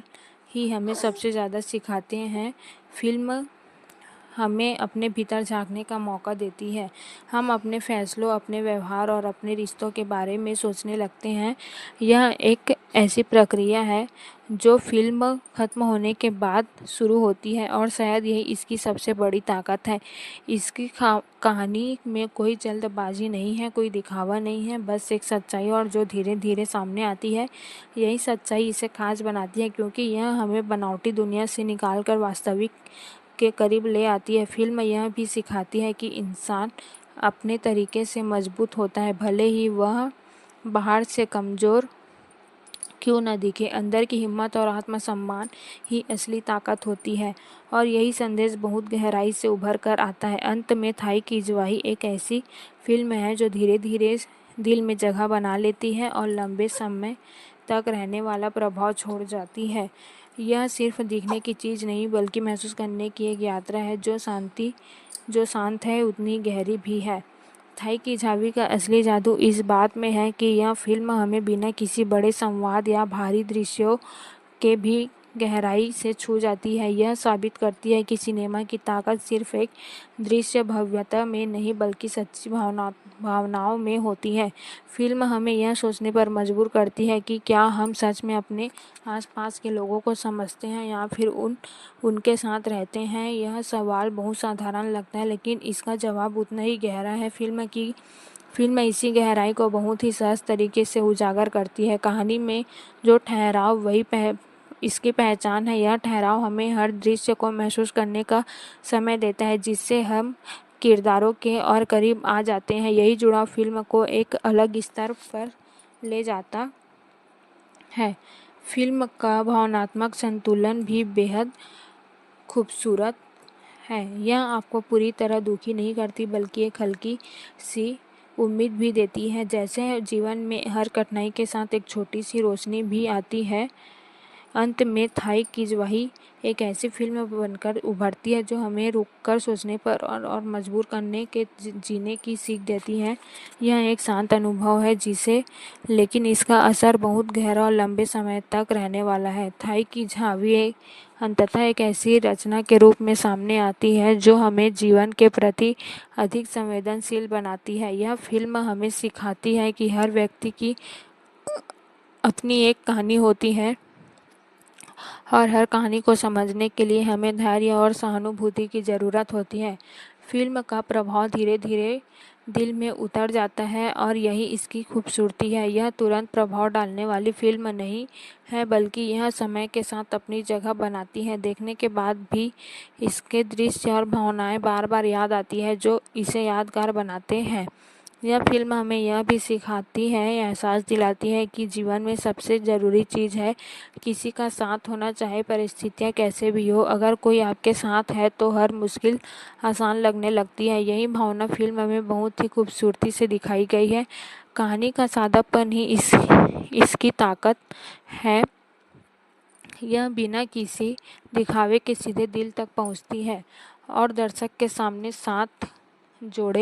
ही हमें सबसे ज़्यादा सिखाते हैं। फिल्म हमें अपने भीतर झांकने का मौका देती है। हम अपने फैसलों, अपने व्यवहार और अपने रिश्तों के बारे में सोचने लगते हैं। यह एक ऐसी प्रक्रिया है जो फिल्म खत्म होने के बाद शुरू होती है, और शायद यही इसकी सबसे बड़ी ताकत है। इसकी कहानी में कोई जल्दबाजी नहीं है, कोई दिखावा नहीं है, बस एक सच्चाई और जो धीरे धीरे सामने आती है। यही सच्चाई इसे खास बनाती है, क्योंकि यह हमें बनावटी दुनिया से निकालकर वास्तविक के करीब ले आती है। फिल्म यह भी सिखाती है कि इंसान अपने तरीके से मजबूत होता है, भले ही वह बाहर से कमज़ोर क्यों न दिखे। अंदर की हिम्मत और आत्मसम्मान ही असली ताकत होती है, और यही संदेश बहुत गहराई से उभर कर आता है। अंत में थाई की झावी एक ऐसी फिल्म है जो धीरे धीरे दिल में जगह बना लेती है और लंबे समय तक रहने वाला प्रभाव छोड़ जाती है। यह सिर्फ दिखने की चीज़ नहीं, बल्कि महसूस करने की एक यात्रा है जो शांत है, उतनी गहरी भी है। थाई की झावी का असली जादू इस बात में है कि यह फिल्म हमें बिना किसी बड़े संवाद या भारी दृश्यों के भी गहराई से छू जाती है। यह साबित करती है कि सिनेमा की ताकत सिर्फ एक दृश्य भव्यता में नहीं, बल्कि सच्ची भावनाओं में होती है। फिल्म हमें यह सोचने पर मजबूर करती है कि क्या हम सच में अपने आसपास के लोगों को समझते हैं या फिर उनके साथ रहते हैं। यह सवाल बहुत साधारण लगता है, लेकिन इसका जवाब उतना ही गहरा है। फिल्म इसी गहराई को बहुत ही सहज तरीके से उजागर करती है। कहानी में जो ठहराव, वही इसकी पहचान है। यह ठहराव हमें हर दृश्य को महसूस करने का समय देता है, जिससे हम किरदारों के और करीब आ जाते हैं। यही जुड़ाव फिल्म को एक अलग स्तर पर ले जाता है। फिल्म का भावनात्मक संतुलन भी बेहद खूबसूरत है। यह आपको पूरी तरह दुखी नहीं करती, बल्कि एक हल्की सी उम्मीद भी देती है, जैसे जीवन में हर कठिनाई के साथ एक छोटी सी रोशनी भी आती है। अंत में थाई किजवाही एक ऐसी फिल्म बनकर उभरती है जो हमें रुककर सोचने पर और मजबूर करने के जीने की सीख देती है। यह एक शांत अनुभव है जिसे लेकिन इसका असर बहुत गहरा और लंबे समय तक रहने वाला है। थाई किजहावी अंततः एक ऐसी रचना के रूप में सामने आती है जो हमें जीवन के प्रति अधिक संवेदनशील बनाती है। यह फिल्म हमें सिखाती है कि हर व्यक्ति की अपनी एक कहानी होती है और हर कहानी को समझने के लिए हमें धैर्य और सहानुभूति की ज़रूरत होती है। फिल्म का प्रभाव धीरे धीरे दिल में उतर जाता है और यही इसकी खूबसूरती है। यह तुरंत प्रभाव डालने वाली फिल्म नहीं है, बल्कि यह समय के साथ अपनी जगह बनाती है। देखने के बाद भी इसके दृश्य और भावनाएं बार बार याद आती है जो इसे यादगार बनाते हैं। यह फिल्म हमें यह भी सिखाती है, एहसास दिलाती है कि जीवन में सबसे ज़रूरी चीज़ है किसी का साथ होना, चाहे परिस्थितियाँ कैसे भी हो। अगर कोई आपके साथ है तो हर मुश्किल आसान लगने लगती है। यही भावना फिल्म में बहुत ही खूबसूरती से दिखाई गई है। कहानी का सादापन ही इसकी ताकत है। यह बिना किसी दिखावे के सीधे दिल तक पहुंचती है और दर्शक के सामने साथ जोड़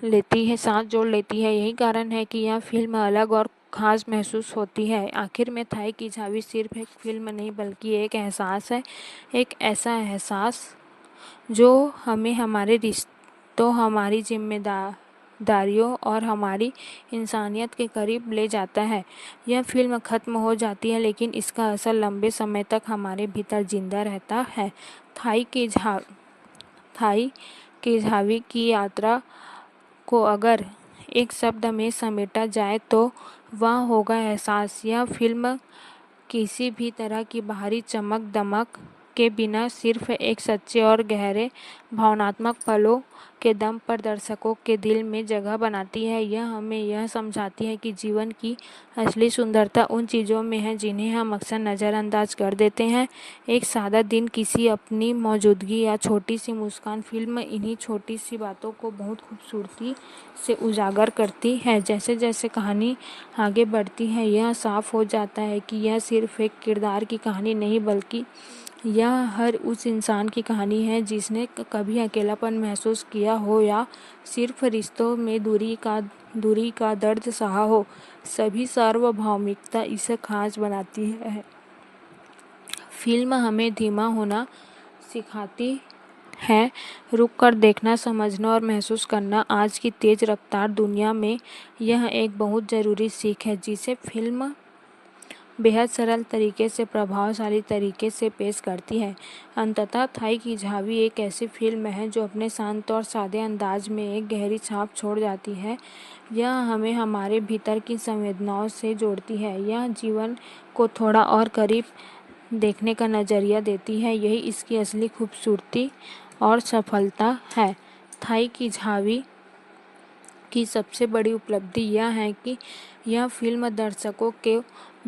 लेती है। यही कारण है कि यह फिल्म अलग और खास महसूस होती है। आखिर में थाई किजहावी सिर्फ एक फिल्म नहीं बल्कि एक एहसास है, एक ऐसा एहसास जो हमें हमारे रिश्तों, हमारी जिम्मेदारियों और हमारी इंसानियत के करीब ले जाता है। यह फिल्म ख़त्म हो जाती है लेकिन इसका असर लंबे समय तक हमारे भीतर जिंदा रहता है। थाई किजहावी की यात्रा को अगर एक शब्द में समेटा जाए तो वह होगा एहसास। यह फिल्म किसी भी तरह की बाहरी चमक दमक के बिना सिर्फ एक सच्चे और गहरे भावनात्मक पलों के दम पर दर्शकों के दिल में जगह बनाती है। यह हमें यह समझाती है कि जीवन की असली सुंदरता उन चीज़ों में है जिन्हें हम अक्सर नज़रअंदाज कर देते हैं। एक सादा दिन, किसी अपनी मौजूदगी या छोटी सी मुस्कान, फिल्म इन्हीं छोटी सी बातों को बहुत खूबसूरती से उजागर करती है। जैसे जैसे कहानी आगे बढ़ती है यह साफ हो जाता है कि यह सिर्फ एक किरदार की कहानी नहीं बल्कि यह हर उस इंसान की कहानी है जिसने कभी अकेलापन महसूस किया हो या सिर्फ रिश्तों में दूरी का दर्द सहा हो। सभी सार्वभौमिकता इसे खास बनाती है। फिल्म हमें धीमा होना सिखाती है, रुक कर देखना, समझना और महसूस करना। आज की तेज रफ्तार दुनिया में यह एक बहुत ज़रूरी सीख है जिसे फिल्म बेहद सरल तरीके से, प्रभावशाली तरीके से पेश करती है। अंततः थाई किजहावी एक ऐसी फिल्म है जो अपने शांत और सादे अंदाज में एक गहरी छाप छोड़ जाती है। यह हमें हमारे भीतर की संवेदनाओं से जोड़ती है। यह जीवन को थोड़ा और करीब देखने का नज़रिया देती है। यही इसकी असली खूबसूरती और सफलता है। थाई किजहावी की सबसे बड़ी उपलब्धि यह है कि यह फिल्म दर्शकों के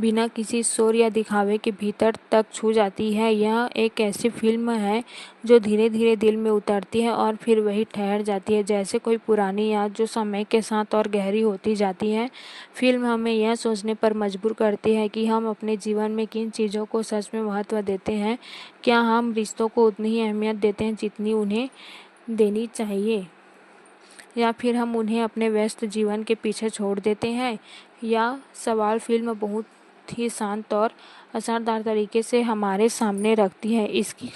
बिना किसी शोर या दिखावे के भीतर तक छू जाती है। यह एक ऐसी फिल्म है जो धीरे धीरे दिल में उतरती है और फिर वही ठहर जाती है, जैसे कोई पुरानी याद जो समय के साथ और गहरी होती जाती है। फिल्म हमें यह सोचने पर मजबूर करती है कि हम अपने जीवन में किन चीज़ों को सच में महत्व देते हैं। क्या हम रिश्तों को उतनी ही अहमियत देते हैं जितनी उन्हें देनी चाहिए, या फिर हम उन्हें अपने व्यस्त जीवन के पीछे छोड़ देते हैं। यह सवाल फिल्म बहुत ही शांत और असरदार तरीके से हमारे सामने रखती है। इसकी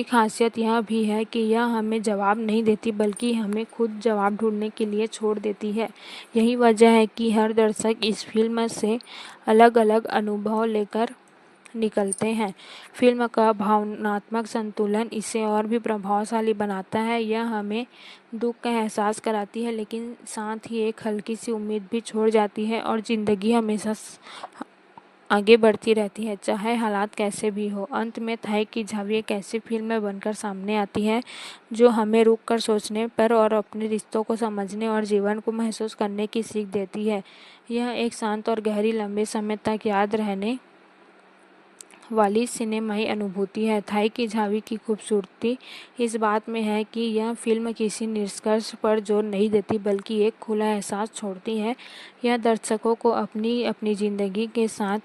खासियत यह भी है कि यह हमें जवाब नहीं देती बल्कि हमें खुद जवाब ढूंढने के लिए छोड़ देती है। यही वजह है कि हर दर्शक इस फिल्म से अलग अलग अनुभव लेकर निकलते हैं। फिल्म का भावनात्मक संतुलन इसे और भी प्रभावशाली बनाता है। यह हमें दुख का एहसास कराती है लेकिन साथ ही एक हल्की सी उम्मीद भी छोड़ जाती है और ज़िंदगी हमेशा आगे बढ़ती रहती है, चाहे हालात कैसे भी हो। अंत में थाई किजहावी एक ऐसी फिल्म बनकर सामने आती है जो हमें रुक कर सोचने पर और अपने रिश्तों को समझने और जीवन को महसूस करने की सीख देती है। यह एक शांत और गहरी, लंबे समय तक याद रहने वाली सिनेमाई अनुभूति है। थाई की झावी की खूबसूरती इस बात में है कि यह फिल्म किसी निष्कर्ष पर जोर नहीं देती बल्कि एक खुला एहसास छोड़ती है। यह दर्शकों को अपनी अपनी ज़िंदगी के साथ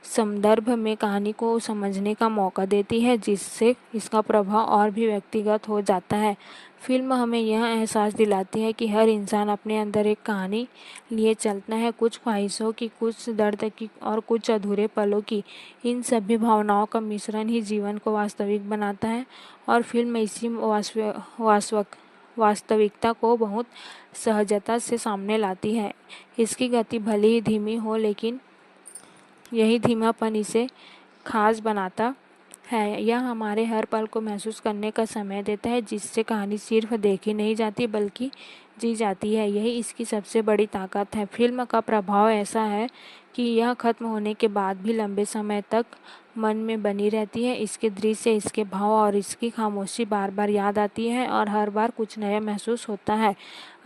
संदर्भ में कहानी को समझने का मौका देती है, जिससे इसका प्रभाव और भी व्यक्तिगत हो जाता है। फिल्म हमें यह एहसास दिलाती है कि हर इंसान अपने अंदर एक कहानी लिए चलता है, कुछ ख्वाहिशों की, कुछ दर्द की और कुछ अधूरे पलों की। इन सभी भावनाओं का मिश्रण ही जीवन को वास्तविक बनाता है और फिल्म इसी वास्तविकता को बहुत सहजता से सामने लाती है। इसकी गति भले ही धीमी हो, लेकिन यही धीमापन इसे खास बनाता है। यह हमारे हर पल को महसूस करने का समय देता है, जिससे कहानी सिर्फ देखी नहीं जाती बल्कि जी जाती है। यही इसकी सबसे बड़ी ताकत है। फिल्म का प्रभाव ऐसा है कि यह खत्म होने के बाद भी लंबे समय तक मन में बनी रहती है। इसके दृश्य, इसके भाव और इसकी खामोशी बार बार याद आती है और हर बार कुछ नया महसूस होता है।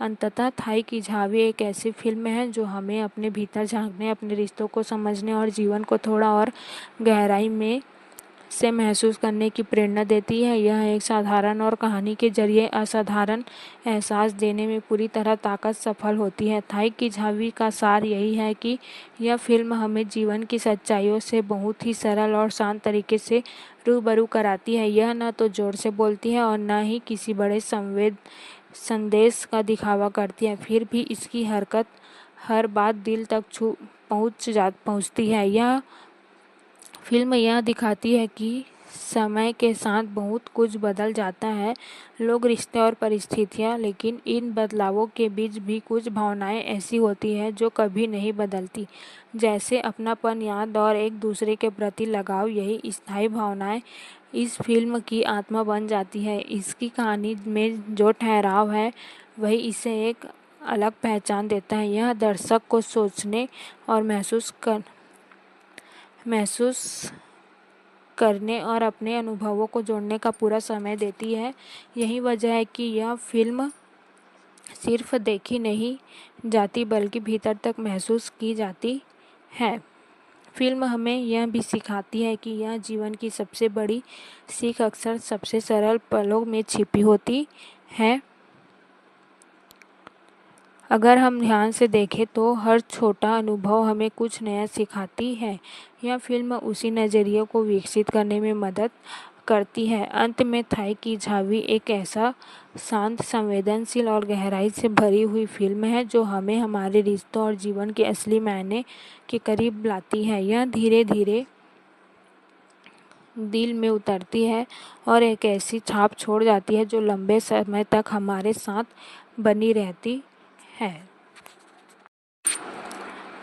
अंततः थाई की झावी एक ऐसी फिल्म है जो हमें अपने भीतर झांकने, अपने रिश्तों को समझने और जीवन को थोड़ा और गहराई में से महसूस करने की प्रेरणा देती है। यह एक साधारण और कहानी के जरिए असाधारण एहसास देने में पूरी तरह ताकत सफल होती है। थाई की झावी का सार यही है कि यह फिल्म हमें जीवन की सच्चाइयों से बहुत ही सरल और शांत तरीके से रूबरू कराती है। यह न तो जोर से बोलती है और न ही किसी बड़े संदेश का दिखावा करती है, फिर भी इसकी हरकत, हर बात दिल तक पहुँचती है। यह फिल्म यह दिखाती है कि समय के साथ बहुत कुछ बदल जाता है, लोग, रिश्ते और परिस्थितियाँ, लेकिन इन बदलावों के बीच भी कुछ भावनाएं ऐसी होती हैं जो कभी नहीं बदलती, जैसे अपनापन, याद और एक दूसरे के प्रति लगाव। यही स्थायी भावनाएं इस फिल्म की आत्मा बन जाती है। इसकी कहानी में जो ठहराव है वही इसे एक अलग पहचान देता है। यह दर्शक को सोचने और महसूस करने और अपने अनुभवों को जोड़ने का पूरा समय देती है। यही वजह है कि यह फिल्म सिर्फ देखी नहीं जाती बल्कि भीतर तक महसूस की जाती है। फिल्म हमें यह भी सिखाती है कि यह जीवन की सबसे बड़ी सीख अक्सर सबसे सरल पलों में छिपी होती है। अगर हम ध्यान से देखें तो हर छोटा अनुभव हमें कुछ नया सिखाती है। यह फिल्म उसी नज़रिए को विकसित करने में मदद करती है। अंत में थाई की झावी एक ऐसा शांत, संवेदनशील और गहराई से भरी हुई फिल्म है जो हमें हमारे रिश्तों और जीवन के असली मायने के करीब लाती है। यह धीरे धीरे दिल में उतरती है और एक ऐसी छाप छोड़ जाती है जो लंबे समय तक हमारे साथ बनी रहती है।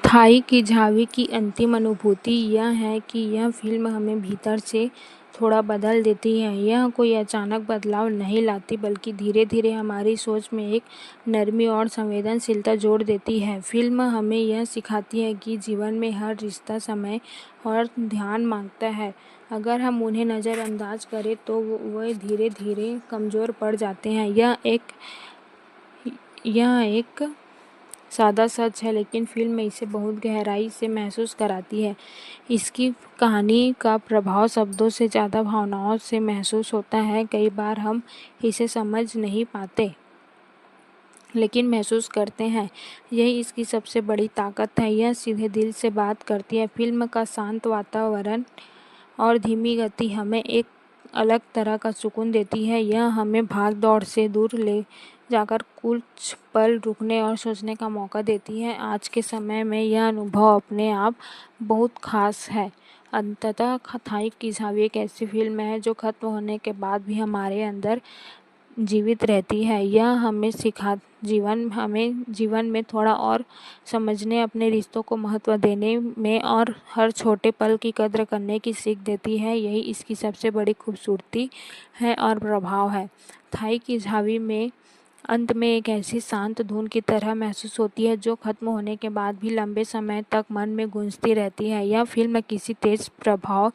थाई की झावी की अंतिम अनुभूति यह है कि यह फिल्म हमें भीतर से थोड़ा बदल देती है। यह कोई अचानक बदलाव नहीं लाती बल्कि धीरे धीरे हमारी सोच में एक नरमी और संवेदनशीलता जोड़ देती है। फिल्म हमें यह सिखाती है कि जीवन में हर रिश्ता समय और ध्यान मांगता है। अगर हम उन्हें नज़रअंदाज करें तो वह धीरे धीरे कमज़ोर पड़ जाते हैं। यह एक सादा सच है, लेकिन फिल्म इसे बहुत गहराई से महसूस कराती है। इसकी कहानी का प्रभाव शब्दों से ज़्यादा भावनाओं से महसूस होता है। कई बार हम इसे समझ नहीं पाते, लेकिन महसूस करते हैं। यही इसकी सबसे बड़ी ताकत है। यह सीधे दिल से बात करती है। फिल्म का शांत वातावरण और धीमी गति हमें एक अलग तरह का सुकून देती है। यह हमें भाग दौड़ से दूर ले जाकर कुछ पल रुकने और सोचने का मौका देती है। आज के समय में यह अनुभव अपने आप बहुत खास है। अंततः थाई की झावी एक ऐसी फिल्म है जो खत्म होने के बाद भी हमारे अंदर जीवित रहती है। यह हमें जीवन में थोड़ा और समझने, अपने रिश्तों को महत्व देने में और हर छोटे पल की कद्र करने की सीख देती है। यही इसकी सबसे बड़ी खूबसूरती है और प्रभाव है। थाई की झावी में अंत में एक ऐसी शांत धुन की तरह महसूस होती है जो खत्म होने के बाद भी लंबे समय तक मन में गूंजती रहती है। यह फिल्म किसी तेज प्रभाव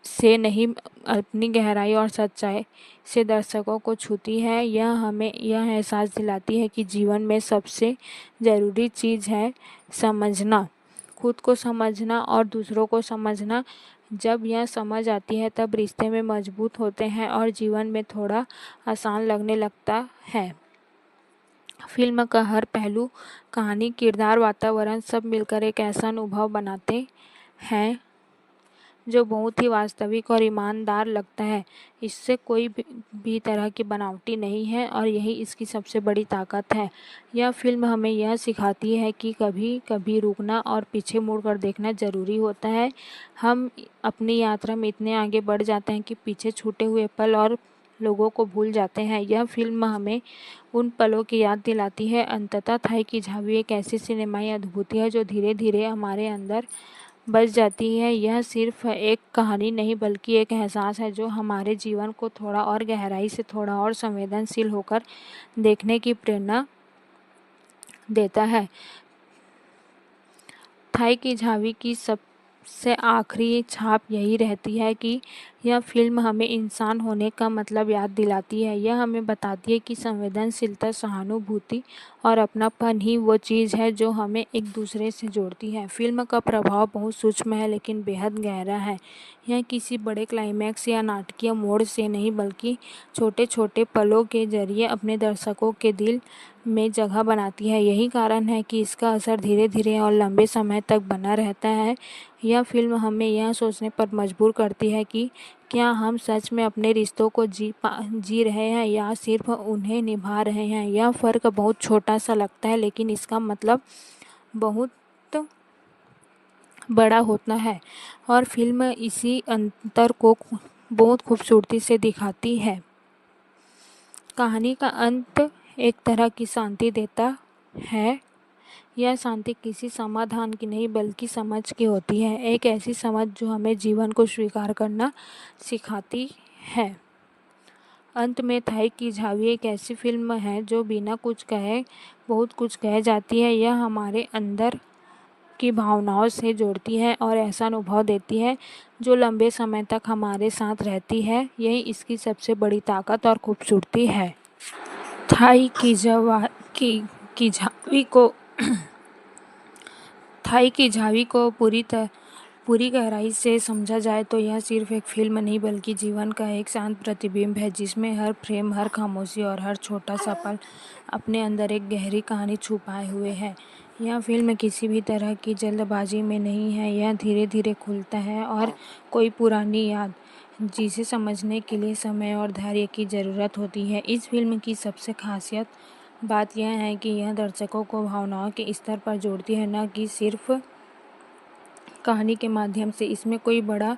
से नहीं, अपनी गहराई और सच्चाई से दर्शकों को छूती है। यह हमें यह एहसास दिलाती है कि जीवन में सबसे ज़रूरी चीज़ है समझना, खुद को समझना और दूसरों को समझना। जब यह समझ आती है तब रिश्ते में मजबूत होते हैं और जीवन में थोड़ा आसान लगने लगता है। फिल्म का हर पहलू, कहानी, किरदार, वातावरण सब मिलकर एक ऐसा अनुभव बनाते हैं जो बहुत ही वास्तविक और ईमानदार लगता है। इससे कोई भी तरह की बनावटी नहीं है और यही इसकी सबसे बड़ी ताकत है। यह फिल्म हमें यह सिखाती है कि कभी कभी रुकना और पीछे मुड़कर देखना ज़रूरी होता है। हम अपनी यात्रा में इतने आगे बढ़ जाते हैं कि पीछे छूटे हुए पल और लोगों को भूल जाते हैं। यह फिल्म हमें उन पलों की याद दिलाती है। अंततः थाई की झावी एक ऐसी सिनेमाई अद्भुति है जो धीरे धीरे हमारे अंदर बस जाती है। यह सिर्फ एक कहानी नहीं बल्कि एक एहसास है जो हमारे जीवन को थोड़ा और गहराई से, थोड़ा और संवेदनशील होकर देखने की प्रेरणा देता है। थाई की झावी की सबसे आखिरी छाप यही रहती है कि यह फिल्म हमें इंसान होने का मतलब याद दिलाती है। यह हमें बताती है कि संवेदनशीलता, सहानुभूति और अपनापन ही वो चीज़ है जो हमें एक दूसरे से जोड़ती है। फिल्म का प्रभाव बहुत सूक्ष्म है लेकिन बेहद गहरा है। यह किसी बड़े क्लाइमैक्स या नाटकीय मोड़ से नहीं बल्कि छोटे छोटे पलों के जरिए अपने दर्शकों के दिल में जगह बनाती है। यही कारण है कि इसका असर धीरे धीरे और लंबे समय तक बना रहता है। यह फिल्म हमें यह सोचने पर मजबूर करती है कि क्या हम सच में अपने रिश्तों को जी रहे हैं या सिर्फ उन्हें निभा रहे हैं। यह फ़र्क बहुत छोटा सा लगता है लेकिन इसका मतलब बहुत बड़ा होता है और फिल्म इसी अंतर को बहुत खूबसूरती से दिखाती है। कहानी का अंत एक तरह की शांति देता है। यह शांति किसी समाधान की नहीं बल्कि समझ की होती है। एक ऐसी समझ जो हमें जीवन को स्वीकार करना सिखाती है। अंत में थाई की झावी एक ऐसी फिल्म है जो बिना कुछ कहे बहुत कुछ कह जाती है। यह हमारे अंदर की भावनाओं से जोड़ती है और ऐसा अनुभव देती है जो लंबे समय तक हमारे साथ रहती है। यही इसकी सबसे बड़ी ताकत और खूबसूरती है। थाई की झावी को थाई की झावी को पूरी गहराई से समझा जाए तो यह सिर्फ एक फिल्म नहीं बल्कि जीवन का एक शांत प्रतिबिंब है जिसमें हर फ्रेम, हर खामोशी और हर छोटा सा पल अपने अंदर एक गहरी कहानी छुपाए हुए है। यह फिल्म किसी भी तरह की जल्दबाजी में नहीं है। यह धीरे धीरे खुलता है और कोई पुरानी याद जिसे समझने के लिए समय और धैर्य की ज़रूरत होती है। इस फिल्म की सबसे खासियत बात यह है कि यह दर्शकों को भावनाओं के स्तर पर जोड़ती है, न कि सिर्फ कहानी के माध्यम से। इसमें कोई बड़ा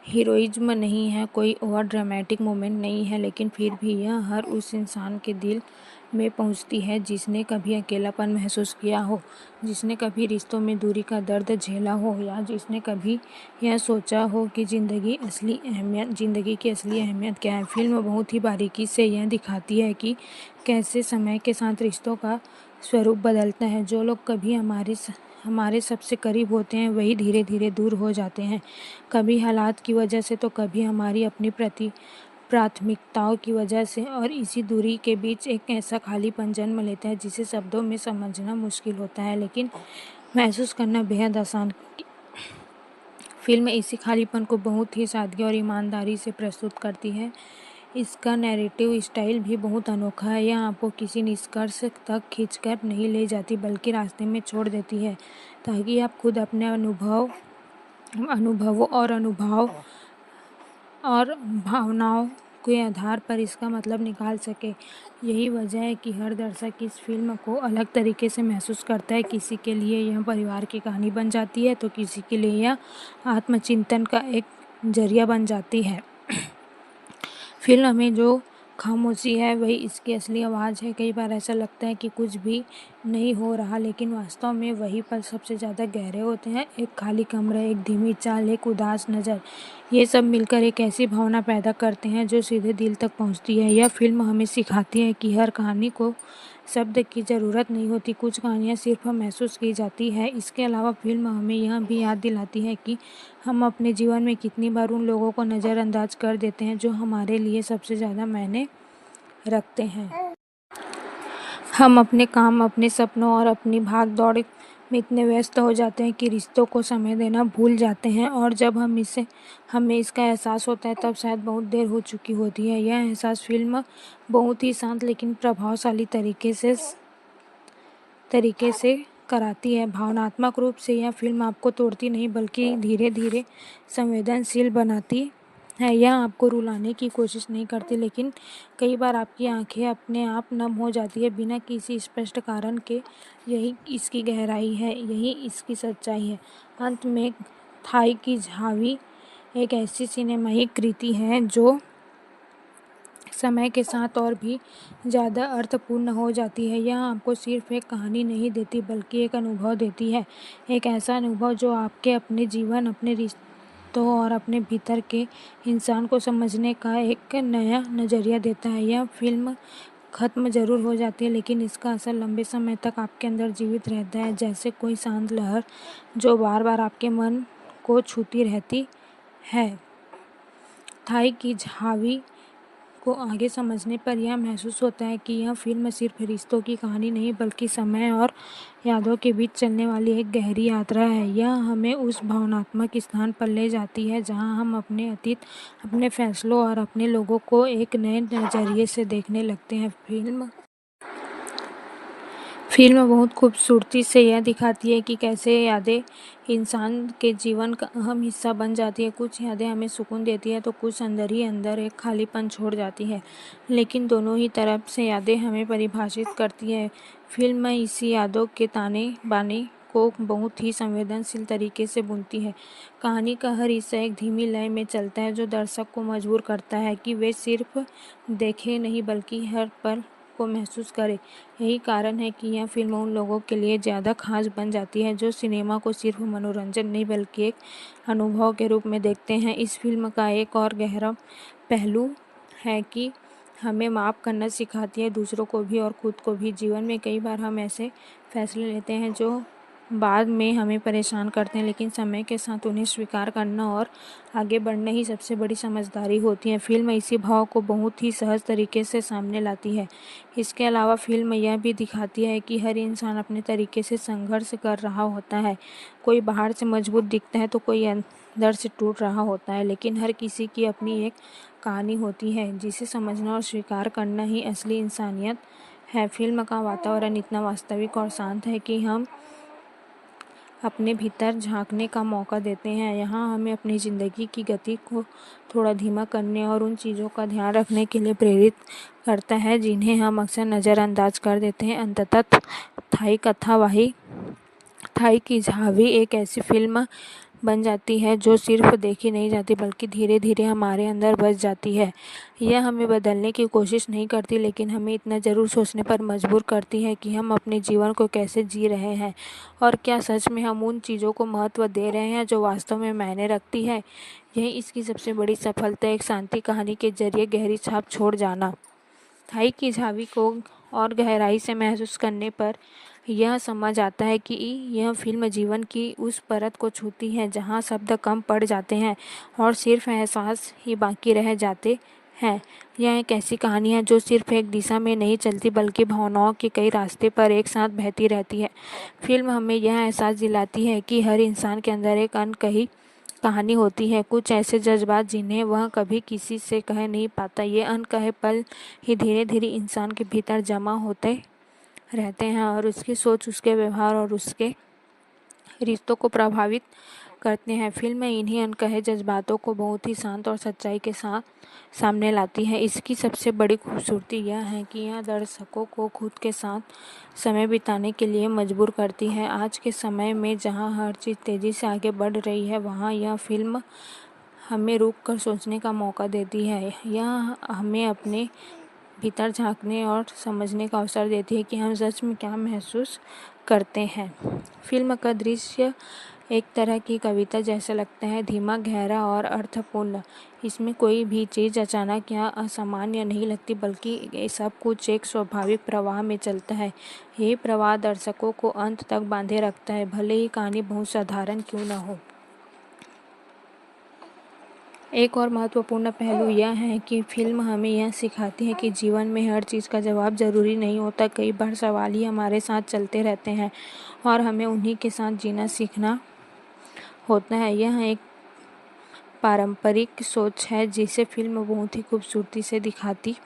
हीरोइज्म नहीं है, कोई ओवर ड्रामेटिक मोमेंट नहीं है, लेकिन फिर भी यह हर उस इंसान के दिल में पहुंचती है जिसने कभी अकेलापन महसूस किया हो, जिसने कभी रिश्तों में दूरी का दर्द झेला हो या जिसने कभी यह सोचा हो कि ज़िंदगी की असली अहमियत क्या है। फिल्म बहुत ही बारीकी से यह दिखाती है कि कैसे समय के साथ रिश्तों का स्वरूप बदलता है। जो लोग कभी हमारे सबसे करीब होते हैं वही धीरे धीरे दूर हो जाते हैं, कभी हालात की वजह से तो कभी हमारी अपनी प्राथमिकताओं की वजह से। और इसी दूरी के बीच एक ऐसा खालीपन जन्म लेता है जिसे शब्दों में समझना मुश्किल होता है लेकिन महसूस करना बेहद आसान। फिल्म इसी खालीपन को बहुत ही सादगी और ईमानदारी से प्रस्तुत करती है। इसका नैरेटिव स्टाइल भी बहुत अनोखा है। यह आपको किसी निष्कर्ष तक खींचकर नहीं ले जाती बल्कि रास्ते में छोड़ देती है ताकि आप खुद अपने अनुभवों और भावनाओं के आधार पर इसका मतलब निकाल सके। यही वजह है कि हर दर्शक इस फिल्म को अलग तरीके से महसूस करता है। किसी के लिए यह परिवार की कहानी बन जाती है तो किसी के लिए यह आत्मचिंतन का एक जरिया बन जाती है। फिल्म में जो खामोशी है वही इसकी असली आवाज़ है। कई बार ऐसा लगता है कि कुछ भी नहीं हो रहा लेकिन वास्तव में वही पल सबसे ज़्यादा गहरे होते हैं। एक खाली कमरा, एक धीमी चाल, एक उदास नज़र, ये सब मिलकर एक ऐसी भावना पैदा करते हैं जो सीधे दिल तक पहुंचती है। यह फिल्म हमें सिखाती है कि हर कहानी को शब्द की ज़रूरत नहीं होती, कुछ कहानियाँ सिर्फ महसूस की जाती है। इसके अलावा फिल्म हमें यह भी याद दिलाती है कि हम अपने जीवन में कितनी बार उन लोगों को नज़रअंदाज कर देते हैं जो हमारे लिए सबसे ज़्यादा मायने रखते हैं। हम अपने काम, अपने सपनों और अपनी भाग दौड़ में इतने व्यस्त हो जाते हैं कि रिश्तों को समय देना भूल जाते हैं, और जब हमें इसका एहसास होता है तब शायद बहुत देर हो चुकी होती है। यह एहसास फिल्म बहुत ही शांत लेकिन प्रभावशाली तरीके से कराती है। भावनात्मक रूप से यह फिल्म आपको तोड़ती नहीं बल्कि धीरे धीरे संवेदनशील बनाती है। यह आपको रुलाने की कोशिश नहीं करती, लेकिन कई बार आपकी आंखें अपने आप नम हो जाती है बिना किसी स्पष्ट कारण के। यही इसकी गहराई है, यही इसकी सच्चाई है। अंत में थाई की झावी एक ऐसी सिनेमाई कृति है जो समय के साथ और भी ज़्यादा अर्थपूर्ण हो जाती है। यह आपको सिर्फ एक कहानी नहीं देती बल्कि एक अनुभव देती है, एक ऐसा अनुभव जो आपके अपने जीवन, अपने रिश्तों और अपने भीतर के इंसान को समझने का एक नया नज़रिया देता है। यह फिल्म ख़त्म ज़रूर हो जाती है, लेकिन इसका असर लंबे समय तक आपके अंदर जीवित रहता है, जैसे कोई शांत लहर जो बार बार आपके मन को छूती रहती है। थाई की झावी को आगे समझने पर यह महसूस होता है कि यह फिल्म सिर्फ रिश्तों की कहानी नहीं बल्कि समय और यादों के बीच चलने वाली एक गहरी यात्रा है। यह हमें उस भावनात्मक स्थान पर ले जाती है जहां हम अपने अतीत, अपने फैसलों और अपने लोगों को एक नए नज़रिए से देखने लगते हैं। फिल्म बहुत खूबसूरती से यह दिखाती है कि कैसे यादें इंसान के जीवन का अहम हिस्सा बन जाती है। कुछ यादें हमें सुकून देती है तो कुछ अंदर ही अंदर एक खालीपन छोड़ जाती है, लेकिन दोनों ही तरफ से यादें हमें परिभाषित करती है। फिल्म इसी यादों के ताने बाने को बहुत ही संवेदनशील तरीके से बुनती है। कहानी का हर हिस्सा एक धीमी लय में चलता है जो दर्शक को मजबूर करता है कि वे सिर्फ देखें नहीं बल्कि हर पल को महसूस करें। यही कारण है कि यह फिल्म उन लोगों के लिए ज़्यादा खास बन जाती है जो सिनेमा को सिर्फ मनोरंजन नहीं बल्कि एक अनुभव के रूप में देखते हैं। इस फिल्म का एक और गहरा पहलू है कि हमें माफ़ करना सिखाती है, दूसरों को भी और खुद को भी। जीवन में कई बार हम ऐसे फैसले लेते हैं जो बाद में हमें परेशान करते हैं, लेकिन समय के साथ उन्हें स्वीकार करना और आगे बढ़ना ही सबसे बड़ी समझदारी होती है। फिल्म इसी भाव को बहुत ही सहज तरीके से सामने लाती है। इसके अलावा फिल्म यह भी दिखाती है कि हर इंसान अपने तरीके से संघर्ष कर रहा होता है। कोई बाहर से मजबूत दिखता है तो कोई अंदर से टूट रहा होता है, लेकिन हर किसी की अपनी एक कहानी होती है जिसे समझना और स्वीकार करना ही असली इंसानियत है। फिल्म का वातावरण इतना वास्तविक और शांत है कि हम अपने भीतर झांकने का मौका देते हैं। यहाँ हमें अपनी ज़िंदगी की गति को थोड़ा धीमा करने और उन चीज़ों का ध्यान रखने के लिए प्रेरित करता है जिन्हें हम अक्सर नज़रअंदाज कर देते हैं। अंततः थाई की झावी एक ऐसी फिल्म बन जाती है जो सिर्फ देखी नहीं जाती बल्कि धीरे धीरे हमारे अंदर बस जाती है। यह हमें बदलने की कोशिश नहीं करती, लेकिन हमें इतना ज़रूर सोचने पर मजबूर करती है कि हम अपने जीवन को कैसे जी रहे हैं और क्या सच में हम उन चीज़ों को महत्व दे रहे हैं जो वास्तव में मायने रखती है। यही इसकी सबसे बड़ी सफलता, एक शांति कहानी के जरिए गहरी छाप छोड़ जाना। थाई की झावी को और गहराई से महसूस करने पर यह समझ आता है कि यह फिल्म जीवन की उस परत को छूती है जहां शब्द कम पड़ जाते हैं और सिर्फ एहसास ही बाकी रह जाते हैं। यह एक ऐसी कहानी है जो सिर्फ एक दिशा में नहीं चलती बल्कि भावनाओं के कई रास्ते पर एक साथ बहती रहती है। फिल्म हमें यह एहसास दिलाती है कि हर इंसान के अंदर एक अनकही कहानी होती है, कुछ ऐसे जज्बात जिन्हें वह कभी किसी से कह नहीं पाता। ये अनकहे पल ही धीरे धीरे इंसान के भीतर जमा होते रहते हैं और उसकी सोच, उसके व्यवहार और उसके रिश्तों को प्रभावित करते हैं। फिल्म इन्हीं अनकहे जज्बातों को बहुत ही शांत और सच्चाई के साथ सामने लाती है। इसकी सबसे बड़ी खूबसूरती यह है कि यह दर्शकों को खुद के साथ समय बिताने के लिए मजबूर करती है। आज के समय में जहां हर चीज़ तेज़ी से आगे बढ़ रही है, वहां यह फिल्म हमें रुक कर सोचने का मौका देती है। यह हमें अपने भीतर झांकने और समझने का अवसर देती है कि हम सच में क्या महसूस करते हैं। फिल्म का दृश्य एक तरह की कविता जैसा लगता है, धीमा, गहरा और अर्थपूर्ण। इसमें कोई भी चीज़ अचानक या असामान्य नहीं लगती बल्कि ये सब कुछ एक स्वाभाविक प्रवाह में चलता है। यही प्रवाह दर्शकों को अंत तक बांधे रखता है, भले ही कहानी बहुत साधारण क्यों न हो। एक और महत्वपूर्ण पहलू यह है कि फिल्म हमें यह सिखाती है कि जीवन में हर चीज़ का जवाब ज़रूरी नहीं होता। कई बार सवाल ही हमारे साथ चलते रहते हैं और हमें उन्हीं के साथ जीना सीखना होता है। यह एक पारंपरिक सोच है जिसे फिल्म बहुत ही खूबसूरती से दिखाती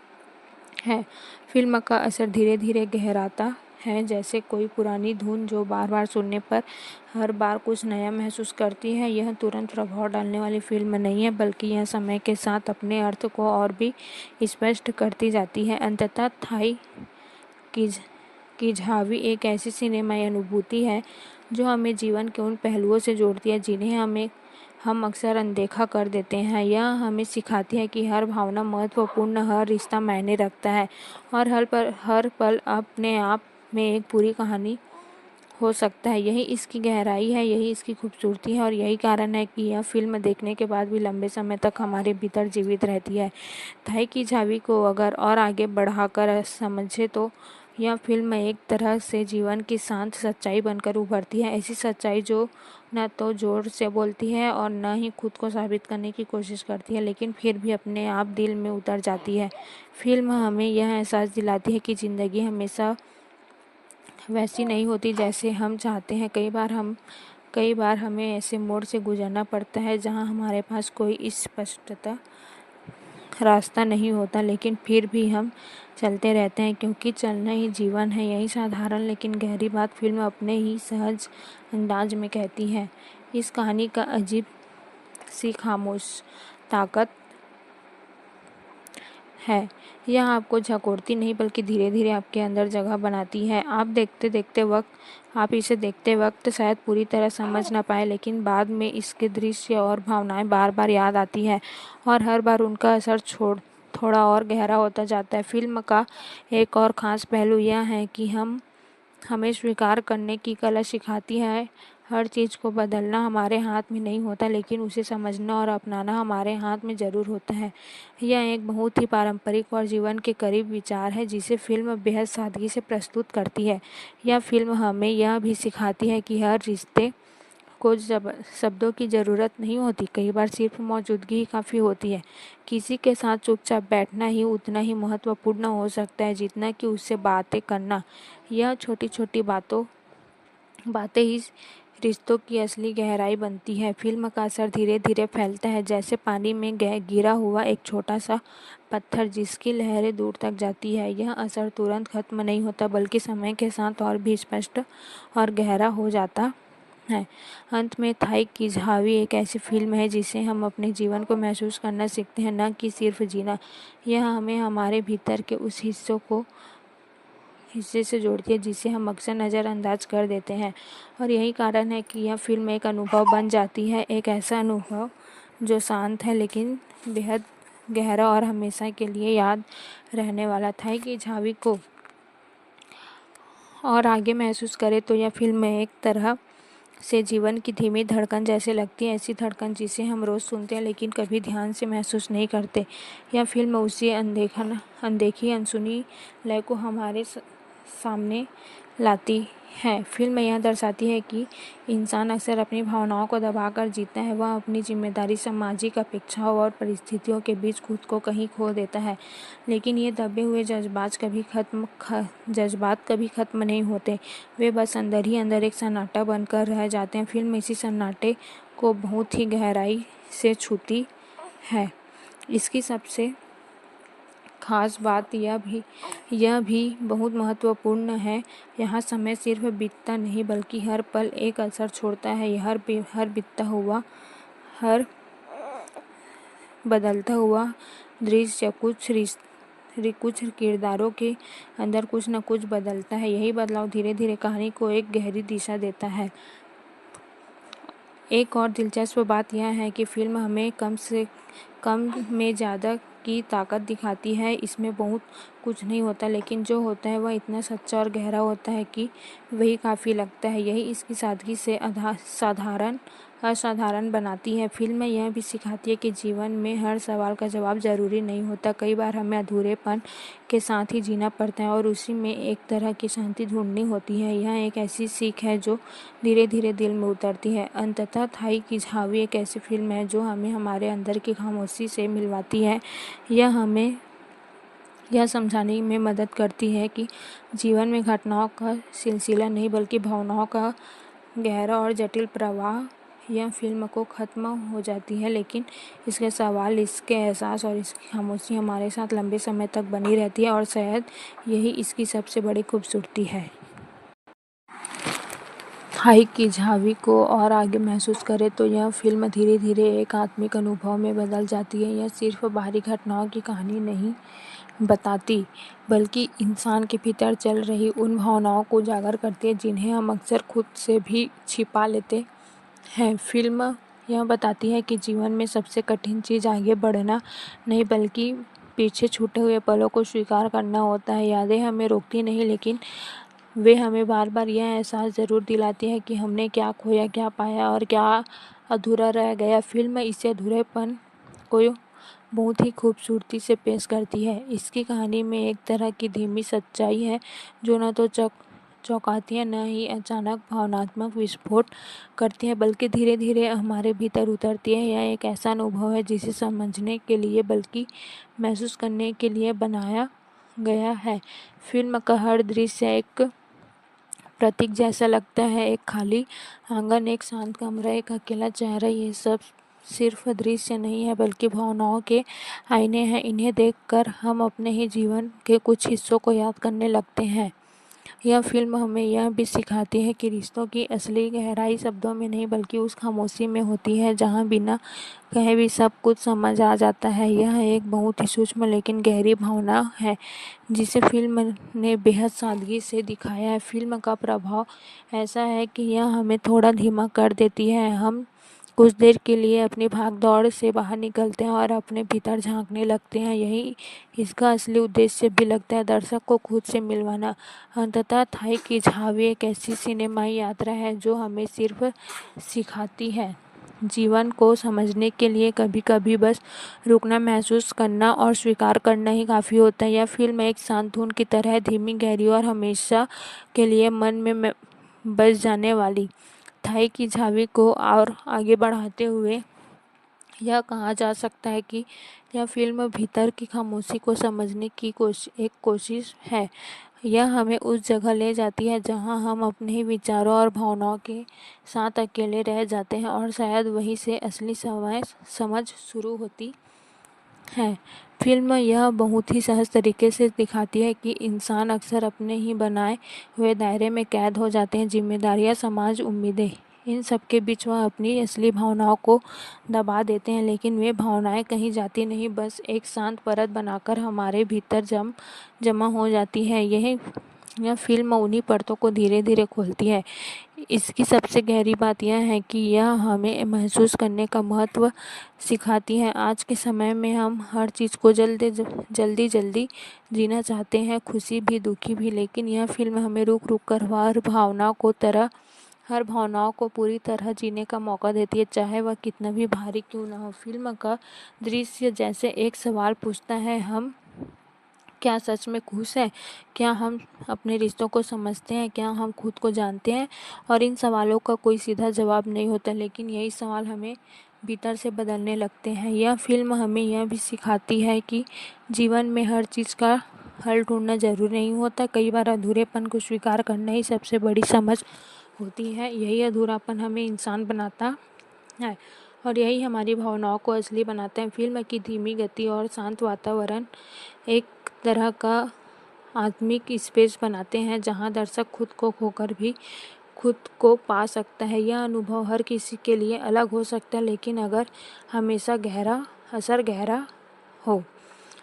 है। फिल्म का असर धीरे धीरे गहराता है, जैसे कोई पुरानी धुन जो बार बार सुनने पर हर बार कुछ नया महसूस करती है। यह तुरंत प्रभाव डालने वाली फिल्म नहीं है, बल्कि यह समय के साथ अपने अर्थ को और भी स्पष्ट करती जाती है। अंततः थाई की झावी एक ऐसी सिनेमाई अनुभूति है जो हमें जीवन के उन पहलुओं से जोड़ती है जिन्हें हम अक्सर अनदेखा कर देते हैं। यह हमें सिखाती है कि हर भावना महत्वपूर्ण, हर रिश्ता मायने रखता है और हर पल अपने आप में एक पूरी कहानी हो सकता है। यही इसकी गहराई है, यही इसकी खूबसूरती है और यही कारण है कि यह फिल्म देखने के बाद भी लंबे समय तक हमारे भीतर जीवित रहती है। थाई की झावी को अगर और आगे बढ़ाकर समझे तो यह फिल्म एक तरह से जीवन की शांत सच्चाई बनकर उभरती है। ऐसी सच्चाई जो न तो जोर से बोलती है और न ही खुद को साबित करने की कोशिश करती है, लेकिन फिर भी अपने आप दिल में उतर जाती है। फिल्म हमें यह एहसास दिलाती है कि ज़िंदगी हमेशा वैसी नहीं होती जैसे हम चाहते हैं। कई बार हमें ऐसे मोड़ से गुजरना पड़ता है जहां हमारे पास कोई स्पष्टता रास्ता नहीं होता, लेकिन फिर भी हम चलते रहते हैं क्योंकि चलना ही जीवन है। यही साधारण लेकिन गहरी बात फिल्म अपने ही सहज अंदाज में कहती है। इस कहानी का अजीब सी खामोश ताकत है। यह आपको झकोरती नहीं बल्कि धीरे धीरे आपके अंदर जगह बनाती है। आप इसे देखते वक्त शायद पूरी तरह समझ ना पाए, लेकिन बाद में इसके दृश्य और भावनाएं बार बार याद आती है और हर बार उनका असर थोड़ा और गहरा होता जाता है। फिल्म का एक और ख़ास पहलू यह है कि हमें स्वीकार करने की कला सिखाती है। हर चीज़ को बदलना हमारे हाथ में नहीं होता, लेकिन उसे समझना और अपनाना हमारे हाथ में ज़रूर होता है। यह एक बहुत ही पारंपरिक और जीवन के करीब विचार है जिसे फिल्म बेहद सादगी से प्रस्तुत करती है। यह फिल्म हमें यह भी सिखाती है कि हर रिश्ते को शब्दों की ज़रूरत नहीं होती, कई बार सिर्फ मौजूदगी ही काफ़ी होती है। किसी के साथ चुपचाप बैठना ही उतना ही महत्वपूर्ण हो सकता है जितना कि उससे बातें करना। यह छोटी छोटी बातें ही रिश्तों की असली गहराई बनती है। फिल्म का असर धीरे धीरे फैलता है, जैसे पानी में गिरा हुआ एक छोटा सा पत्थर जिसकी लहरें दूर तक जाती है। यह असर तुरंत खत्म नहीं होता, बल्कि समय के साथ और भी स्पष्ट और गहरा हो जाता है। अंत में थाई की झावी एक ऐसी फिल्म है जिसे हम अपने जीवन को महसूस करना सीखते हैं, न कि सिर्फ जीना। यह हमें हमारे भीतर के उस हिस्से से जोड़ती है जिसे हम अक्सर नज़रअंदाज कर देते हैं और यही कारण है कि यह फिल्म एक अनुभव बन जाती है, एक ऐसा अनुभव जो शांत है लेकिन बेहद गहरा और हमेशा के लिए याद रहने वाला। थाई की झावी को और आगे महसूस करें तो यह फिल्म एक तरह से जीवन की धीमी धड़कन जैसे लगती है, ऐसी धड़कन जिसे हम रोज़ सुनते हैं लेकिन कभी ध्यान से महसूस नहीं करते। यह फिल्म उसी अनदेखी अनसुनी लय को हमारे सामने लाती है। फिल्म यह दर्शाती है कि इंसान अक्सर अपनी भावनाओं को दबाकर जीता है। वह अपनी जिम्मेदारी, सामाजिक अपेक्षाओं और परिस्थितियों के बीच खुद को कहीं खो देता है, लेकिन ये दबे हुए जज्बात कभी खत्म नहीं होते। वे बस अंदर ही अंदर एक सन्नाटा बनकर रह जाते हैं। फिल्म इसी सन्नाटे को बहुत ही गहराई से छूती है। इसकी सबसे खास बात यह भी बहुत महत्वपूर्ण है। यहाँ समय सिर्फ बीतता नहीं बल्कि हर पल एक असर छोड़ता है। हर बीतता हुआ, हर बदलता हुआ दृश्य कुछ किरदारों के अंदर कुछ न कुछ बदलता है। यही बदलाव धीरे धीरे कहानी को एक गहरी दिशा देता है। एक और दिलचस्प बात यह है कि फिल्म हमें कम से कम में ज़्यादा की ताकत दिखाती है। इसमें बहुत कुछ नहीं होता, लेकिन जो होता है वह इतना सच्चा और गहरा होता है कि वही काफ़ी लगता है। यही इसकी सादगी से साधारण असाधारण बनाती है। फिल्म यह भी सिखाती है कि जीवन में हर सवाल का जवाब ज़रूरी नहीं होता। कई बार हमें अधूरेपन के साथ ही जीना पड़ता है और उसी में एक तरह की शांति ढूंढनी होती है। यह एक ऐसी सीख है जो धीरे धीरे दिल में उतरती है। अंततः थाई की झावी एक ऐसी फिल्म है जो हमें हमारे अंदर की खामोशी से मिलवाती है। यह हमें यह समझाने में मदद करती है कि जीवन में घटनाओं का सिलसिला नहीं बल्कि भावनाओं का गहरा और जटिल प्रवाह। यह फिल्म को ख़त्म हो जाती है लेकिन इसके सवाल, इसके एहसास और इसकी खामोशी हमारे साथ लंबे समय तक बनी रहती है और शायद यही इसकी सबसे बड़ी खूबसूरती है। थाई की झावी को और आगे महसूस करें तो यह फिल्म धीरे धीरे एक आत्मिक अनुभव में बदल जाती है। यह सिर्फ बाहरी घटनाओं की कहानी नहीं बताती बल्कि इंसान के भीतर चल रही उन भावनाओं को उजागर करती है जिन्हें हम अक्सर खुद से भी छिपा लेते हैं। फिल्म यह बताती है कि जीवन में सबसे कठिन चीज़ आगे बढ़ना नहीं बल्कि पीछे छूटे हुए पलों को स्वीकार करना होता है। यादें हमें रोकती नहीं लेकिन वे हमें बार बार यह एहसास ज़रूर दिलाती है कि हमने क्या खोया, क्या पाया और क्या अधूरा रह गया। फिल्म इस अधूरेपन को बहुत ही खूबसूरती से पेश करती है। इसकी कहानी में एक तरह की धीमी सच्चाई है जो न तो चौंकाती है न ही अचानक भावनात्मक विस्फोट करती है बल्कि धीरे धीरे हमारे भीतर उतरती है। यह एक ऐसा अनुभव है जिसे समझने के लिए बल्कि महसूस करने के लिए बनाया गया है। फिल्म का हर दृश्य एक प्रतीक जैसा लगता है। एक खाली आंगन, एक शांत कमरा, एक अकेला चेहरा, ये सब सिर्फ दृश्य नहीं है बल्कि भावनाओं के आईने हैं। इन्हें देखकर हम अपने ही जीवन के कुछ हिस्सों को याद करने लगते हैं। यह फिल्म हमें यह भी सिखाती है कि रिश्तों की असली गहराई शब्दों में नहीं बल्कि उस खामोशी में होती है जहाँ बिना कहे भी सब कुछ समझ आ जाता है। यह एक बहुत ही सूक्ष्म लेकिन गहरी भावना है जिसे फिल्म ने बेहद सादगी से दिखाया है। फिल्म का प्रभाव ऐसा है कि यह हमें थोड़ा धीमा कर देती है। हम कुछ देर के लिए अपनी भाग-दौड़ से बाहर निकलते हैं और अपने भीतर झांकने लगते हैं। यही इसका असली उद्देश्य भी लगता है, दर्शक को खुद से मिलवाना। अंततः थाई की झावी एक ऐसी सिनेमाई यात्रा है जो हमें सिर्फ सिखाती है जीवन को समझने के लिए कभी कभी बस रुकना, महसूस करना और स्वीकार करना ही काफ़ी होता है। यह फिल्म एक शांत धुन की तरह धीमी, गहरी और हमेशा के लिए मन में बस जाने वाली। थाई की झावी को और आगे बढ़ाते हुए यह कहा जा सकता है कि यह फिल्म भीतर की खामोशी को समझने की एक कोशिश है। यह हमें उस जगह ले जाती है जहां हम अपने ही विचारों और भावनाओं के साथ अकेले रह जाते हैं और शायद वहीं से असली समझ शुरू होती है। फिल्म यह बहुत ही सहज तरीके से दिखाती है कि इंसान अक्सर अपने ही बनाए हुए दायरे में कैद हो जाते हैं। जिम्मेदारियां, समाज, उम्मीदें, इन सब के बीच वह अपनी असली भावनाओं को दबा देते हैं लेकिन वे भावनाएं कहीं जाती नहीं, बस एक शांत परत बनाकर हमारे भीतर जमा हो जाती है। यह फिल्म उन्हीं परतों को धीरे धीरे खोलती है। इसकी सबसे गहरी बात यह है कि यह हमें महसूस करने का महत्व सिखाती है। आज के समय में हम हर चीज़ को जल्दी जीना चाहते हैं, खुशी भी, दुखी भी, लेकिन यह फिल्म हमें रुक रुक कर हर भावनाओं को पूरी तरह जीने का मौका देती है, चाहे वह कितना भी भारी क्यों ना हो। फिल्म का दृश्य जैसे एक सवाल पूछता है, हम क्या सच में खुश हैं? क्या हम अपने रिश्तों को समझते हैं? क्या हम खुद को जानते हैं? और इन सवालों का कोई सीधा जवाब नहीं होता लेकिन यही सवाल हमें भीतर से बदलने लगते हैं। यह फिल्म हमें यह भी सिखाती है कि जीवन में हर चीज़ का हल ढूंढना जरूरी नहीं होता। कई बार अधूरेपन को स्वीकार करना ही सबसे बड़ी समझ होती है। यही अधूरापन हमें इंसान बनाता है और यही हमारी भावनाओं को असली बनाता है। फिल्म की धीमी गति और शांत वातावरण एक तरह का आत्मिक स्पेस बनाते हैं जहां दर्शक खुद को खोकर भी खुद को पा सकता है। यह अनुभव हर किसी के लिए अलग हो सकता है लेकिन अगर हमेशा गहरा हो।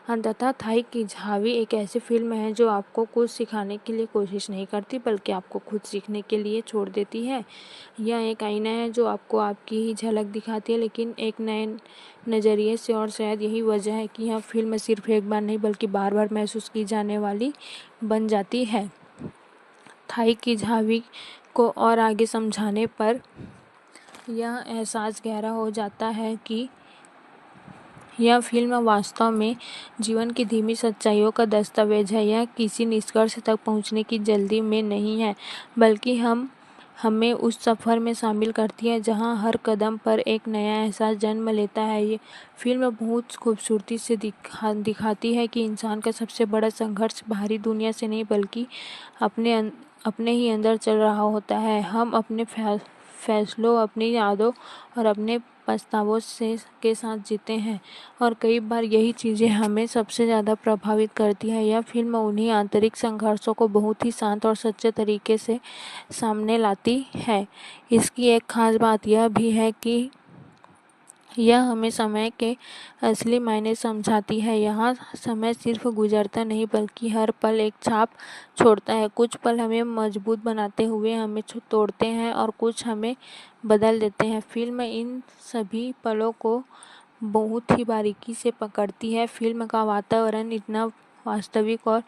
अंततः थाई की झावी एक ऐसी फिल्म है जो आपको कुछ सिखाने के लिए कोशिश नहीं करती बल्कि आपको खुद सीखने के लिए छोड़ देती है। यह एक आईना है जो आपको आपकी ही झलक दिखाती है लेकिन एक नए नज़रिए से, और शायद यही वजह है कि यह फिल्म सिर्फ एक बार नहीं बल्कि बार बार महसूस की जाने वाली बन जाती है। थाई की झावी को और आगे समझाने पर यह एहसास गहरा हो जाता है कि यह फिल्म वास्तव में जीवन की धीमी सच्चाइयों का दस्तावेज है। यह किसी निष्कर्ष तक पहुंचने की जल्दी में नहीं है, बल्कि हमें उस सफ़र में शामिल करती है जहां हर कदम पर एक नया एहसास जन्म लेता है। ये फिल्म बहुत खूबसूरती से दिखाती है कि इंसान का सबसे बड़ा संघर्ष बाहरी दुनिया से नहीं, बल्कि अपने ही अंदर चल रहा होता है। हम अपने फैसलों, अपनी यादों और अपने पछतावों के साथ जीते हैं, और कई बार यही चीज़ें हमें सबसे ज़्यादा प्रभावित करती हैं। यह फिल्म उन्हीं आंतरिक संघर्षों को बहुत ही शांत और सच्चे तरीके से सामने लाती है। इसकी एक खास बात यह भी है कि यह हमें समय के असली मायने समझाती है। यहाँ समय सिर्फ गुजरता नहीं, बल्कि हर पल एक छाप छोड़ता है। कुछ पल हमें मजबूत बनाते हुए हमें तोड़ते हैं, और कुछ हमें बदल देते हैं। फिल्म इन सभी पलों को बहुत ही बारीकी से पकड़ती है। फिल्म का वातावरण इतना वास्तविक और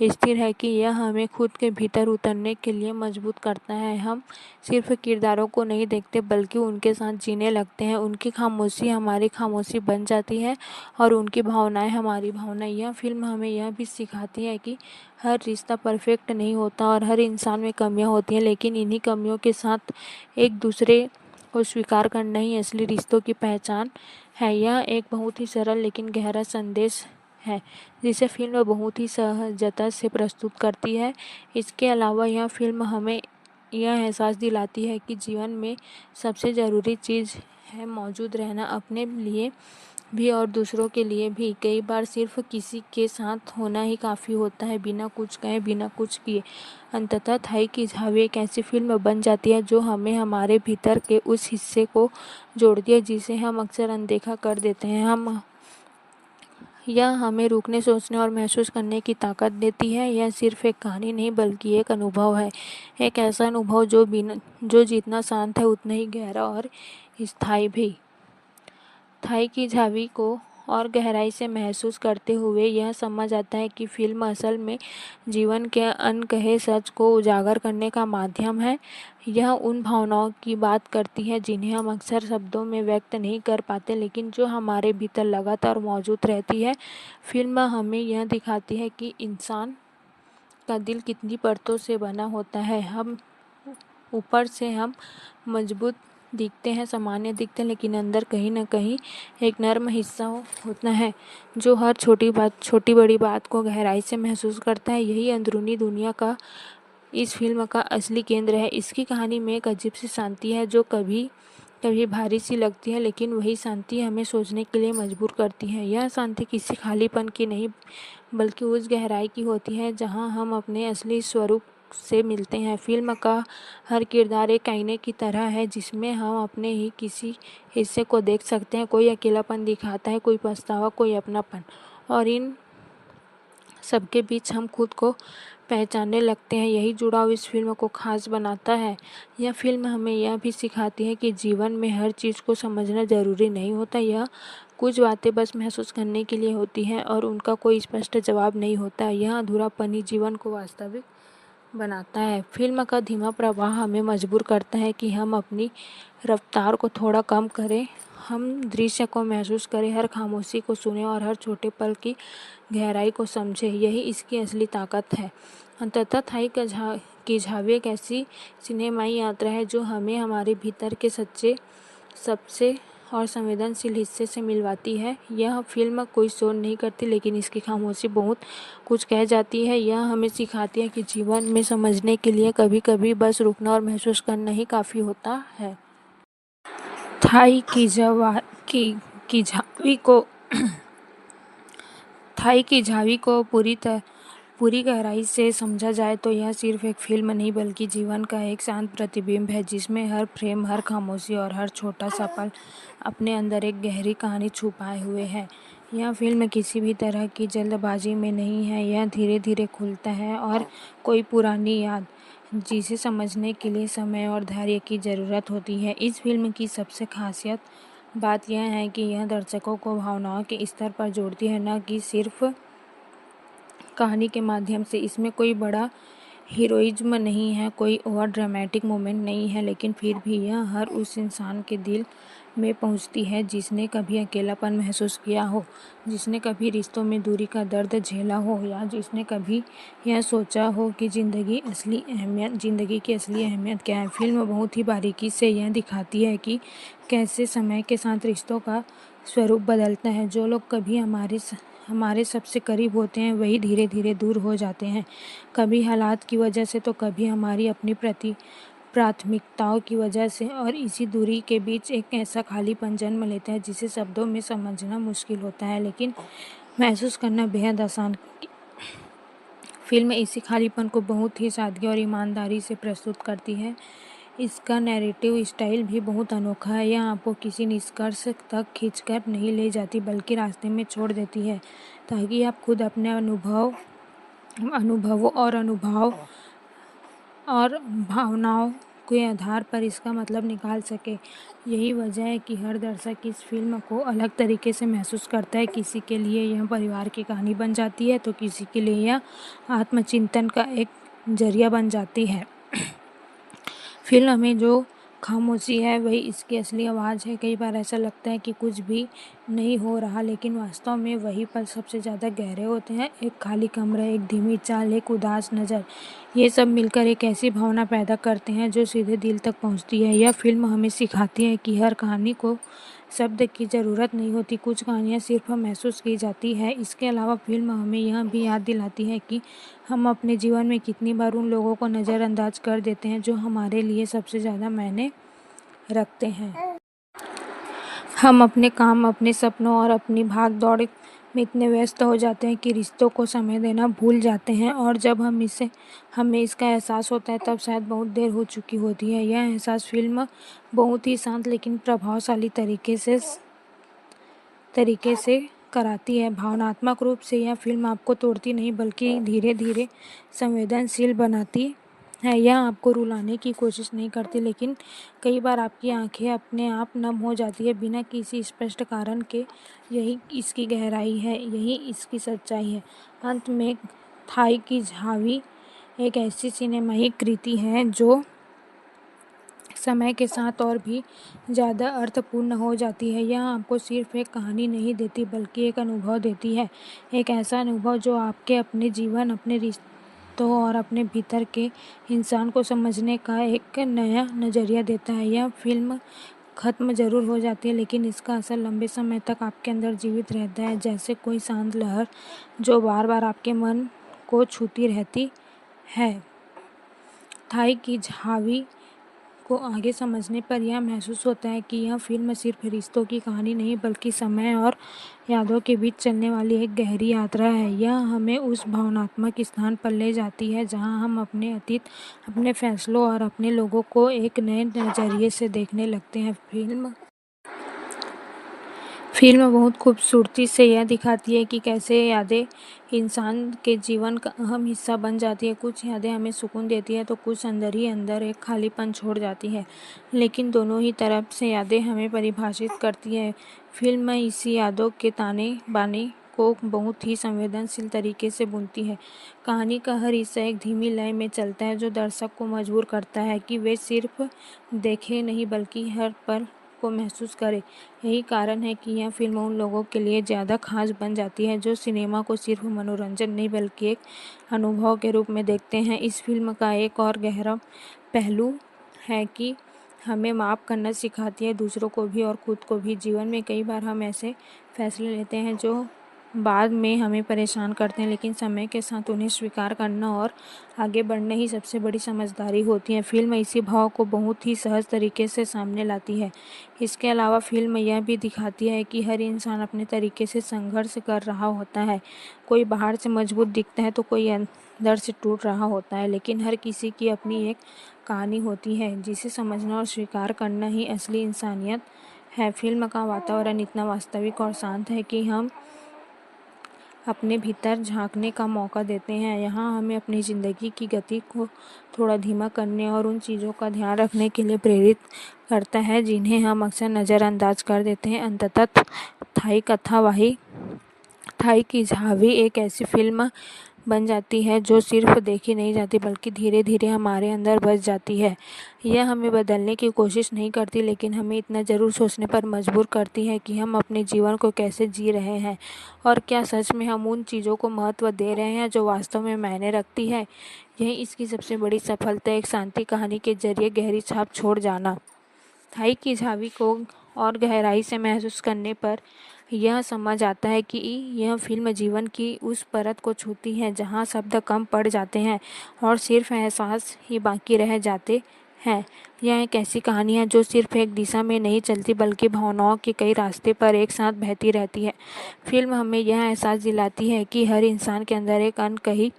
स्थिर है कि यह हमें खुद के भीतर उतरने के लिए मजबूर करता है। हम सिर्फ किरदारों को नहीं देखते, बल्कि उनके साथ जीने लगते हैं। उनकी खामोशी हमारी खामोशी बन जाती है, और उनकी भावनाएं हमारी भावनाएं। यह फिल्म हमें यह भी सिखाती है कि हर रिश्ता परफेक्ट नहीं होता, और हर इंसान में कमियां होती हैं, लेकिन इन्हीं कमियों के साथ एक दूसरे को स्वीकार करना ही असली रिश्तों की पहचान है। यह एक बहुत ही सरल लेकिन गहरा संदेश है, जिसे फिल्म बहुत ही सहजता से प्रस्तुत करती है। इसके अलावा यह फिल्म हमें यह एहसास दिलाती है कि जीवन में सबसे ज़रूरी चीज़ है मौजूद रहना, अपने लिए भी और दूसरों के लिए भी। कई बार सिर्फ किसी के साथ होना ही काफ़ी होता है, बिना कुछ कहे, बिना कुछ किए। अंततः थाई की झावी एक ऐसी फिल्म बन जाती है जो हमें हमारे भीतर के उस हिस्से को जोड़ती है जिसे हम अक्सर अनदेखा कर देते हैं। यह हमें रुकने, सोचने और महसूस करने की ताकत देती है। यह सिर्फ एक कहानी नहीं, बल्कि एक अनुभव है। एक ऐसा अनुभव जो जितना शांत है, उतना ही गहरा और स्थायी भी। थाई की झावी को और गहराई से महसूस करते हुए यह समझ आता है कि फिल्म असल में जीवन के अनकहे सच को उजागर करने का माध्यम है। यह उन भावनाओं की बात करती है जिन्हें हम अक्सर शब्दों में व्यक्त नहीं कर पाते, लेकिन जो हमारे भीतर लगातार मौजूद रहती है। फिल्म हमें यह दिखाती है कि इंसान का दिल कितनी परतों से बना होता है। ऊपर से हम मजबूत दिखते हैं, सामान्य दिखते हैं, लेकिन अंदर कहीं न कहीं एक नर्म हिस्सा होता है जो हर छोटी बड़ी बात को गहराई से महसूस करता है। यही अंदरूनी दुनिया का इस फिल्म का असली केंद्र है। इसकी कहानी में एक अजीब सी शांति है जो कभी कभी भारी सी लगती है, लेकिन वही शांति हमें सोचने के लिए मजबूर करती है। यह शांति किसी खालीपन की नहीं, बल्कि उस गहराई की होती है जहां हम अपने असली स्वरूप से मिलते हैं। फिल्म का हर किरदार एक आईने की तरह है, जिसमें हम अपने ही किसी हिस्से को देख सकते हैं। कोई अकेलापन दिखाता है, कोई पछतावा, कोई अपनापन, और इन सबके बीच हम खुद को पहचानने लगते हैं। यही जुड़ाव इस फिल्म को खास बनाता है। यह फिल्म हमें यह भी सिखाती है कि जीवन में हर चीज़ को समझना ज़रूरी नहीं होता। यह कुछ बातें बस महसूस करने के लिए होती हैं, और उनका कोई स्पष्ट जवाब नहीं होता। यह अधूरापन ही जीवन को वास्तविक बनाता है। फिल्म का धीमा प्रवाह हमें मजबूर करता है कि हम अपनी रफ्तार को थोड़ा कम करें, हम दृश्य को महसूस करें, हर खामोशी को सुने और हर छोटे पल की गहराई को समझें। यही इसकी असली ताकत है। अंततः थाई की झावी एक ऐसी सिनेमाई यात्रा है जो हमें हमारे भीतर के सबसे और संवेदनशील हिस्से से मिलवाती है। यह फिल्म कोई शोर नहीं करती, लेकिन इसकी खामोशी बहुत कुछ कह जाती है। यह हमें सिखाती है कि जीवन में समझने के लिए कभी कभी बस रुकना और महसूस करना ही काफ़ी होता है। थाई की झावी को थाई की झावी को पूरी गहराई से समझा जाए तो यह सिर्फ एक फिल्म नहीं, बल्कि जीवन का एक शांत प्रतिबिंब है, जिसमें हर फ्रेम, हर खामोशी और हर छोटा सा पल अपने अंदर एक गहरी कहानी छुपाए हुए है। यह फिल्म किसी भी तरह की जल्दबाजी में नहीं है। यह धीरे धीरे खुलता है, और कोई पुरानी याद जिसे समझने के लिए समय और धैर्य की ज़रूरत होती है। इस फिल्म की सबसे खासियत बात यह है कि यह दर्शकों को भावनाओं के स्तर पर जोड़ती है, न कि सिर्फ कहानी के माध्यम से। इसमें कोई बड़ा हीरोइज्म नहीं है, कोई और ड्रामेटिक मोमेंट नहीं है, लेकिन फिर भी यह हर उस इंसान के दिल में पहुंचती है जिसने कभी अकेलापन महसूस किया हो, जिसने कभी रिश्तों में दूरी का दर्द झेला हो, या जिसने कभी यह सोचा हो कि ज़िंदगी की असली अहमियत क्या है। फिल्म बहुत ही बारीकी से यह दिखाती है कि कैसे समय के साथ रिश्तों का स्वरूप बदलता है। जो लोग कभी हमारे सबसे करीब होते हैं वही धीरे धीरे दूर हो जाते हैं, कभी हालात की वजह से तो कभी हमारी अपनी प्राथमिकताओं की वजह से, और इसी दूरी के बीच एक ऐसा खालीपन जन्म लेता है जिसे शब्दों में समझना मुश्किल होता है, लेकिन महसूस करना बेहद आसान। फिल्म इसी खालीपन को बहुत ही सादगी और ईमानदारी से प्रस्तुत करती है। इसका नैरेटिव स्टाइल भी बहुत अनोखा है। यह आपको किसी निष्कर्ष तक खींचकर नहीं ले जाती, बल्कि रास्ते में छोड़ देती है ताकि आप खुद अपने अनुभवों और भावनाओं के आधार पर इसका मतलब निकाल सके। यही वजह है कि हर दर्शक इस फिल्म को अलग तरीके से महसूस करता है। किसी के लिए यह परिवार की कहानी बन जाती है तो किसी के लिए यह आत्मचिंतन का एक जरिया बन जाती है। फिल्म में जो खामोशी है वही इसकी असली आवाज़ है। कई बार ऐसा लगता है कि कुछ भी नहीं हो रहा, लेकिन वास्तव में वही पल सबसे ज़्यादा गहरे होते हैं। एक खाली कमरा, एक धीमी चाल, एक उदास नज़र, ये सब मिलकर एक ऐसी भावना पैदा करते हैं जो सीधे दिल तक पहुंचती है। यह फिल्म हमें सिखाती है कि हर कहानी को शब्द की ज़रूरत नहीं होती, कुछ कहानियाँ सिर्फ महसूस की जाती है। इसके अलावा फिल्म हमें यह भी याद दिलाती है कि हम अपने जीवन में कितनी बार उन लोगों को नज़रअंदाज कर देते हैं जो हमारे लिए सबसे ज़्यादा मायने रखते हैं। हम अपने काम, अपने सपनों और अपनी भाग दौड़ में इतने व्यस्त हो जाते हैं कि रिश्तों को समय देना भूल जाते हैं, और जब हमें इसका एहसास होता है तब शायद बहुत देर हो चुकी होती है। यह एहसास फिल्म बहुत ही शांत लेकिन प्रभावशाली तरीके से कराती है। भावनात्मक रूप से यह फिल्म आपको तोड़ती नहीं बल्कि धीरे धीरे संवेदनशील बनाती है। यह आपको रुलाने की कोशिश नहीं करती, लेकिन कई बार आपकी आंखें अपने आप नम हो जाती है बिना किसी स्पष्ट कारण के। यही इसकी गहराई है, यही इसकी सच्चाई है। अंत में थाई की झावी एक ऐसी सिनेमाई कृति है जो समय के साथ और भी ज़्यादा अर्थपूर्ण हो जाती है। यह आपको सिर्फ एक कहानी नहीं देती बल्कि एक अनुभव देती है, एक ऐसा अनुभव जो आपके अपने जीवन, अपने रिश्तों और अपने भीतर के इंसान को समझने का एक नया नज़रिया देता है। यह फिल्म ख़त्म ज़रूर हो जाती है, लेकिन इसका असर लंबे समय तक आपके अंदर जीवित रहता है, जैसे कोई शांत लहर जो बार बार आपके मन को छूती रहती है। थाई की झावी को आगे समझने पर यह महसूस होता है कि यह फिल्म सिर्फ रिश्तों की कहानी नहीं बल्कि समय और यादों के बीच चलने वाली एक गहरी यात्रा है। यह हमें उस भावनात्मक स्थान पर ले जाती है जहां हम अपने अतीत, अपने फैसलों और अपने लोगों को एक नए नज़रिए से देखने लगते हैं। फिल्म बहुत खूबसूरती से यह दिखाती है कि कैसे यादें इंसान के जीवन का अहम हिस्सा बन जाती है। कुछ यादें हमें सुकून देती है तो कुछ अंदर ही अंदर एक खालीपन छोड़ जाती है, लेकिन दोनों ही तरफ से यादें हमें परिभाषित करती है। फिल्म इसी यादों के ताने बाने को बहुत ही संवेदनशील तरीके से बुनती है। कहानी का हर हिस्सा एक धीमी लय में चलता है जो दर्शक को मजबूर करता है कि वे सिर्फ देखें नहीं बल्कि हर पल को महसूस करें। यही कारण है कि यह फिल्म उन लोगों के लिए ज़्यादा खास बन जाती है जो सिनेमा को सिर्फ मनोरंजन नहीं बल्कि एक अनुभव के रूप में देखते हैं। इस फिल्म का एक और गहरा पहलू है कि हमें माफ़ करना सिखाती है, दूसरों को भी और खुद को भी। जीवन में कई बार हम ऐसे फैसले लेते हैं जो बाद में हमें परेशान करते हैं, लेकिन समय के साथ उन्हें स्वीकार करना और आगे बढ़ना ही सबसे बड़ी समझदारी होती है। फिल्म इसी भाव को बहुत ही सहज तरीके से सामने लाती है। इसके अलावा फिल्म यह भी दिखाती है कि हर इंसान अपने तरीके से संघर्ष कर रहा होता है। कोई बाहर से मजबूत दिखता है तो कोई अंदर से टूट रहा होता है, लेकिन हर किसी की अपनी एक कहानी होती है जिसे समझना और स्वीकार करना ही असली इंसानियत है। फिल्म का वातावरण इतना वास्तविक और शांत है कि हम अपने भीतर झांकने का मौका देते हैं। यहाँ हमें अपनी ज़िंदगी की गति को थोड़ा धीमा करने और उन चीज़ों का ध्यान रखने के लिए प्रेरित करता है जिन्हें हम अक्सर नज़रअंदाज कर देते हैं। अंततः थाई की झावी एक ऐसी फिल्म बन जाती है जो सिर्फ देखी नहीं जाती बल्कि धीरे धीरे हमारे अंदर बस जाती है। यह हमें बदलने की कोशिश नहीं करती लेकिन हमें इतना ज़रूर सोचने पर मजबूर करती है कि हम अपने जीवन को कैसे जी रहे हैं और क्या सच में हम उन चीज़ों को महत्व दे रहे हैं जो वास्तव में मायने रखती है। यही इसकी सबसे बड़ी सफलता, एक शांति कहानी के जरिए गहरी छाप छोड़ जाना। थाई की झावी को और गहराई से महसूस करने पर यह समझ आता है कि यह फिल्म जीवन की उस परत को छूती है जहाँ शब्द कम पड़ जाते हैं और सिर्फ एहसास ही बाकी रह जाते हैं। यह एक ऐसी कहानी है जो सिर्फ एक दिशा में नहीं चलती बल्कि भावनाओं के कई रास्ते पर एक साथ बहती रहती है। फिल्म हमें यह एहसास दिलाती है कि हर इंसान के अंदर एक अनकही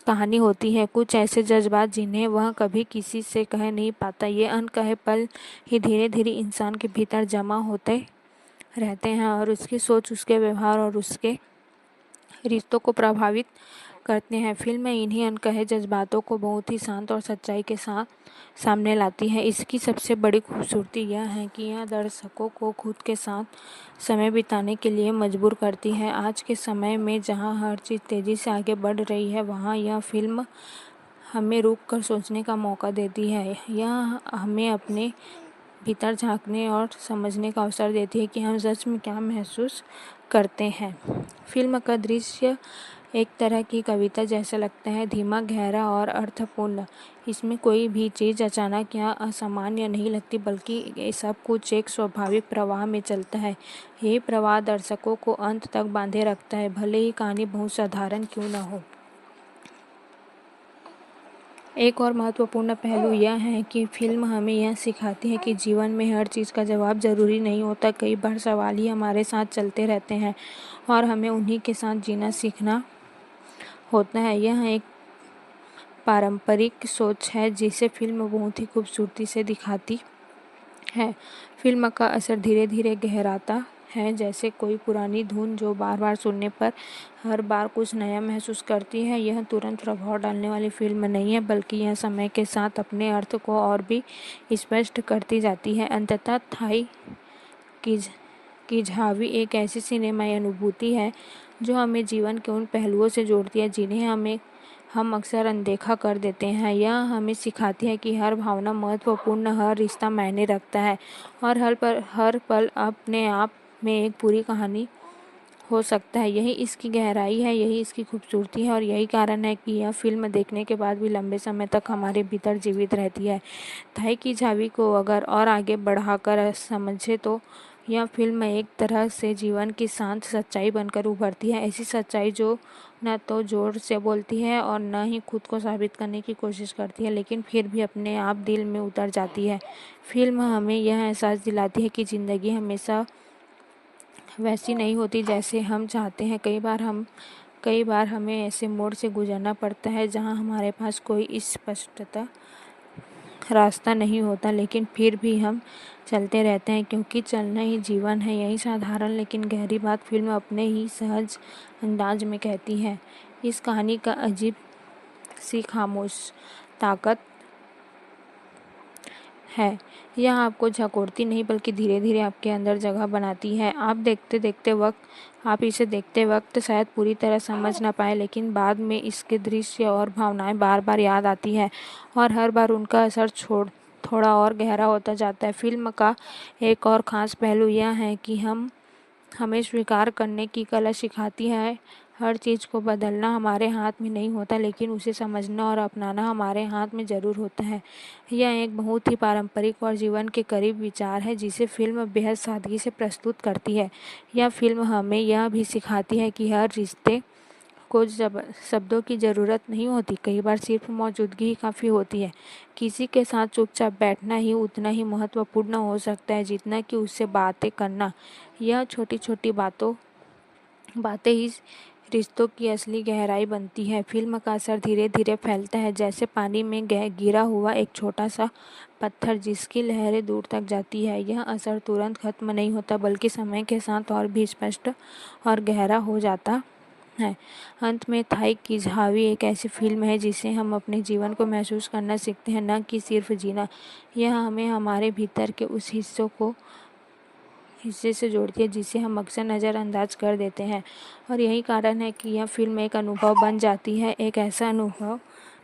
कहानी होती है, कुछ ऐसे जज्बात जिन्हें वह कभी किसी से कह नहीं पाता। ये अनकहे पल ही धीरे धीरे इंसान के भीतर जमा होते रहते हैं और उसकी सोच, उसके व्यवहार और उसके रिश्तों को प्रभावित करते हैं। फिल्म में इन्हीं अनकहे जज्बातों को बहुत ही शांत और सच्चाई के साथ सामने लाती है। इसकी सबसे बड़ी खूबसूरती यह है कि यह दर्शकों को खुद के साथ समय बिताने के लिए मजबूर करती है। आज के समय में जहां हर चीज़ तेज़ी से आगे बढ़ रही है, वहां यह फिल्म हमें रुक कर सोचने का मौका देती है। यह हमें अपने भीतर झांकने और समझने का अवसर देती है कि हम सच में क्या महसूस करते हैं। फिल्म का दृश्य एक तरह की कविता जैसा लगता है, धीमा, गहरा और अर्थपूर्ण। इसमें कोई भी चीज़ अचानक या असामान्य नहीं लगती बल्कि ये सब कुछ एक स्वाभाविक प्रवाह में चलता है। यही प्रवाह दर्शकों को अंत तक बांधे रखता है, भले ही कहानी बहुत साधारण क्यों न हो। एक और महत्वपूर्ण पहलू यह है कि फिल्म हमें यह सिखाती है कि जीवन में हर चीज़ का जवाब ज़रूरी नहीं होता। कई बार सवाल ही हमारे साथ चलते रहते हैं और हमें उन्हीं के साथ जीना सीखना होता है। यह एक पारंपरिक सोच है जिसे फिल्म बहुत ही खूबसूरती से दिखाती है। फिल्म का असर धीरे धीरे गहराता है, जैसे कोई पुरानी धुन जो बार बार सुनने पर हर बार कुछ नया महसूस करती है। यह तुरंत प्रभाव डालने वाली फिल्म नहीं है बल्कि यह समय के साथ अपने अर्थ को और भी स्पष्ट करती जाती है। अंततः थाई की झावी एक ऐसी सिनेमाई अनुभूति है जो हमें जीवन के उन पहलुओं से जोड़ती है जिन्हें हम अक्सर अनदेखा कर देते हैं। यह हमें सिखाती है कि हर भावना महत्वपूर्ण, हर रिश्ता मायने रखता है और हर पल अपने आप में एक पूरी कहानी हो सकता है। यही इसकी गहराई है, यही इसकी खूबसूरती है और यही कारण है कि यह फिल्म देखने के बाद भी लंबे समय तक हमारे भीतर जीवित रहती है। थाई की झावी को अगर और आगे बढ़ाकर समझे तो यह फिल्म एक तरह से जीवन की शांत सच्चाई बनकर उभरती है। ऐसी सच्चाई जो न तो जोर से बोलती है और न ही खुद को साबित करने की कोशिश करती है, लेकिन फिर भी अपने आप दिल में उतर जाती है। फिल्म हमें यह एहसास दिलाती है कि ज़िंदगी हमेशा वैसी नहीं होती जैसे हम चाहते हैं। कई बार हमें ऐसे मोड़ से गुजरना पड़ता है जहां हमारे पास कोई स्पष्टता रास्ता नहीं होता, लेकिन फिर भी हम चलते रहते हैं क्योंकि चलना ही जीवन है। यही साधारण लेकिन गहरी बात फिल्म अपने ही सहज अंदाज में कहती है। इस कहानी का अजीब सी खामोश ताकत है। यह आपको झकोरती नहीं बल्कि धीरे धीरे आपके अंदर जगह बनाती है। आप इसे देखते वक्त शायद पूरी तरह समझ ना पाए, लेकिन बाद में इसके दृश्य और भावनाएं बार बार याद आती है और हर बार उनका असर थोड़ा और गहरा होता जाता है। फिल्म का एक और ख़ास पहलू यह है कि हमें स्वीकार करने की कला सिखाती है। हर चीज़ को बदलना हमारे हाथ में नहीं होता, लेकिन उसे समझना और अपनाना हमारे हाथ में ज़रूर होता है। यह एक बहुत ही पारंपरिक और जीवन के करीब विचार है जिसे फिल्म बेहद सादगी से प्रस्तुत करती है। यह फिल्म हमें यह भी सिखाती है कि हर रिश्ते को शब्दों की ज़रूरत नहीं होती, कई बार सिर्फ मौजूदगी ही काफ़ी होती है। किसी के साथ चुपचाप बैठना ही उतना ही महत्वपूर्ण हो सकता है जितना कि उससे बातें करना। यह छोटी छोटी बातें ही रिश्तों की असली गहराई बनती है। फिल्म का असर धीरे धीरे फैलता है, जैसे पानी में गिरा हुआ एक छोटा सा पत्थर जिसकी लहरें दूर तक जाती है। यह असर तुरंत खत्म नहीं होता बल्कि समय के साथ और भी स्पष्ट और गहरा हो जाता है। अंत में थाई की झावी एक ऐसी फिल्म है जिसे हम अपने जीवन को महसूस करना सीखते हैं, न कि सिर्फ जीना। यह हमें हमारे भीतर के उस हिस्सों को हिस्से से जोड़ती है जिसे हम अक्सर नज़रअंदाज कर देते हैं। और यही कारण है कि यह फिल्म एक अनुभव बन जाती है, एक ऐसा अनुभव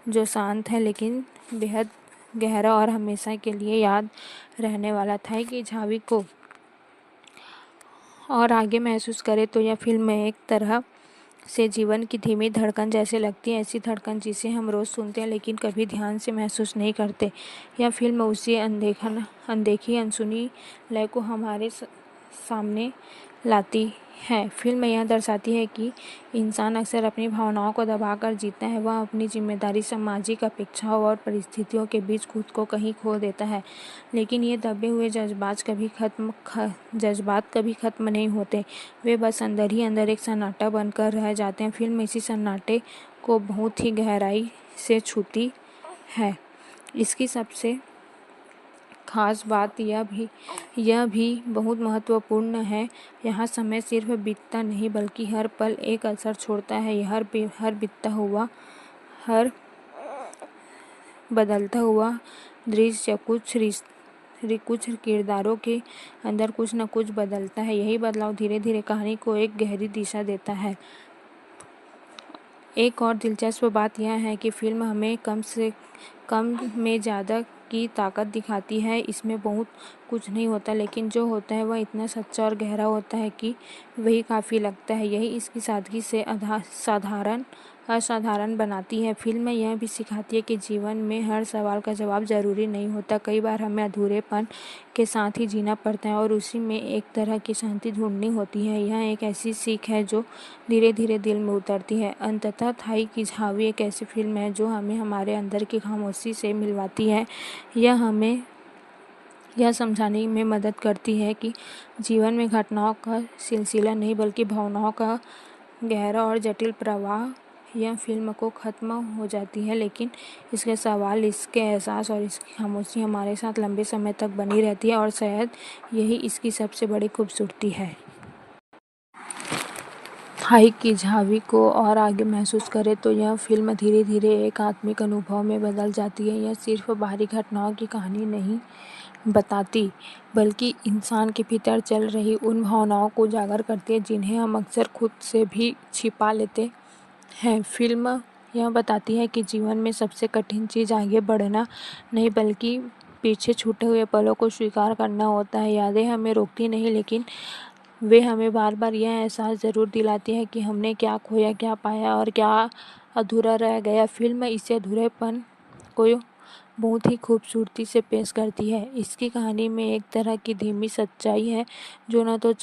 जो शांत है लेकिन बेहद गहरा और हमेशा के लिए याद रहने वाला था। कि झावी को और आगे महसूस करें तो यह फिल्म एक तरह से जीवन की धीमी धड़कन जैसे लगती है, ऐसी धड़कन जिसे हम रोज़ सुनते हैं लेकिन कभी ध्यान से महसूस नहीं करते। यह फिल्म उसी अनदेखी अनसुनी लय को हमारे सामने लाती है। फिल्म यह दर्शाती है कि इंसान अक्सर अपनी भावनाओं को दबाकर जीता है। वह अपनी जिम्मेदारी, सामाजिक अपेक्षाओं और परिस्थितियों के बीच खुद को कहीं खो देता है। लेकिन ये दबे हुए जज्बात कभी खत्म नहीं होते। वे बस अंदर ही अंदर एक सन्नाटा बनकर रह जाते हैं। फिल्म इसी सन्नाटे को बहुत ही गहराई से छूती है। इसकी सबसे खास बात यह भी बहुत महत्वपूर्ण है। यहाँ समय सिर्फ बीतता नहीं बल्कि हर पल एक असर छोड़ता है। हर बीतता हुआ, हर बदलता हुआ दृश्य कुछ किरदारों के अंदर कुछ न कुछ बदलता है। यही बदलाव धीरे धीरे कहानी को एक गहरी दिशा देता है। एक और दिलचस्प बात यह है कि फिल्म हमें कम से कम में ज़्यादा की ताकत दिखाती है। इसमें बहुत कुछ नहीं होता लेकिन जो होता है वह इतना सच्चा और गहरा होता है कि वही काफ़ी लगता है। यही इसकी सादगी से असाधारण बनाती है। फिल्म यह भी सिखाती है कि जीवन में हर सवाल का जवाब ज़रूरी नहीं होता। कई बार हमें अधूरेपन के साथ ही जीना पड़ता है और उसी में एक तरह की शांति ढूंढनी होती है। यह एक ऐसी सीख है जो धीरे धीरे दिल में उतरती है। अंततः थाई की झावी एक ऐसी फिल्म है जो हमें हमारे अंदर की खामोशी से मिलवाती है। यह हमें यह समझाने में मदद करती है कि जीवन में घटनाओं का सिलसिला नहीं बल्कि भावनाओं का गहरा और जटिल प्रवाह। यह फिल्म को ख़त्म हो जाती है लेकिन इसके सवाल, इसके एहसास और इसकी खामोशी हमारे साथ लंबे समय तक बनी रहती है और शायद यही इसकी सबसे बड़ी खूबसूरती है। थाई की झावी को और आगे महसूस करें तो यह फिल्म धीरे धीरे एक आत्मिक अनुभव में बदल जाती है। यह सिर्फ बाहरी घटनाओं की कहानी नहीं बताती बल्कि इंसान के भीतर चल रही उन भावनाओं को उजागर करती है जिन्हें हम अक्सर खुद से भी छिपा लेते हैं। फिल्म यह बताती है कि जीवन में सबसे कठिन चीज़ आगे बढ़ना नहीं बल्कि पीछे छूटे हुए पलों को स्वीकार करना होता है। यादें हमें रोकती नहीं लेकिन वे हमें बार बार यह एहसास ज़रूर दिलाती है कि हमने क्या खोया, क्या पाया और क्या अधूरा रह गया। फिल्म इसे अधूरेपन को बहुत ही खूबसूरती से पेश करती है। इसकी कहानी में एक तरह की धीमी सच्चाई है जो न तो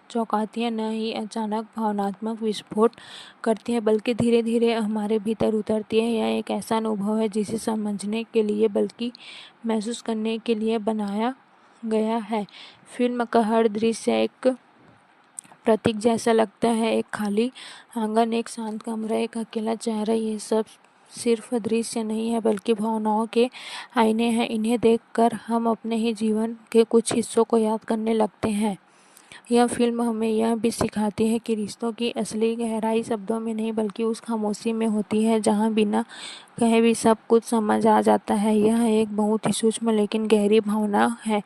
चौंकाती है न ही अचानक भावनात्मक विस्फोट करती है बल्कि धीरे धीरे हमारे भीतर उतरती है। यह एक ऐसा अनुभव है जिसे समझने के लिए बल्कि महसूस करने के लिए बनाया गया है। फिल्म का हर दृश्य एक प्रतीक जैसा लगता है। एक खाली आंगन, एक शांत कमरा, एक अकेला चेहरा, ये सब सिर्फ दृश्य नहीं है बल्कि भावनाओं के आईने हैं। इन्हें देखकर हम अपने ही जीवन के कुछ हिस्सों को याद करने लगते हैं। यह फिल्म हमें यह भी सिखाती है कि रिश्तों की असली गहराई शब्दों में नहीं बल्कि उस खामोशी में होती है जहाँ बिना कहे भी सब कुछ समझ आ जाता है। यह एक बहुत ही सूक्ष्म लेकिन गहरी भावना है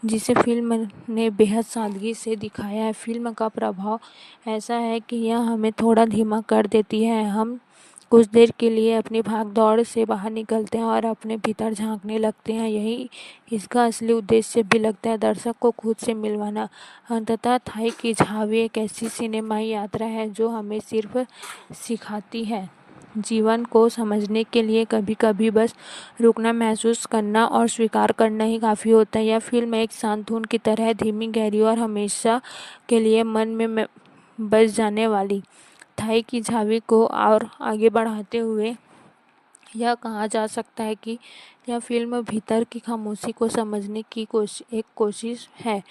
जिसे फिल्म ने बेहद सादगी से दिखाया है। फिल्म का प्रभाव ऐसा है कि यह हमें थोड़ा धीमा कर देती है। हम कुछ देर के लिए अपनी भागदौड़ से बाहर निकलते हैं और अपने भीतर झांकने लगते हैं। यही इसका असली उद्देश्य भी लगता है, दर्शक को खुद से मिलवाना। अंततः थाई की झावी एक ऐसी सिनेमाई यात्रा है जो हमें सिर्फ सिखाती है जीवन को समझने के लिए कभी कभी बस रुकना, महसूस करना और स्वीकार करना ही काफ़ी होता है। यह फिल्म एक शांत धुन की तरह धीमी, गहरी और हमेशा के लिए मन में बस जाने वाली। थाई की झावी को और आगे बढ़ाते हुए यह कहा जा सकता है कि यह फिल्म भीतर की खामोशी को समझने की एक कोशिश है।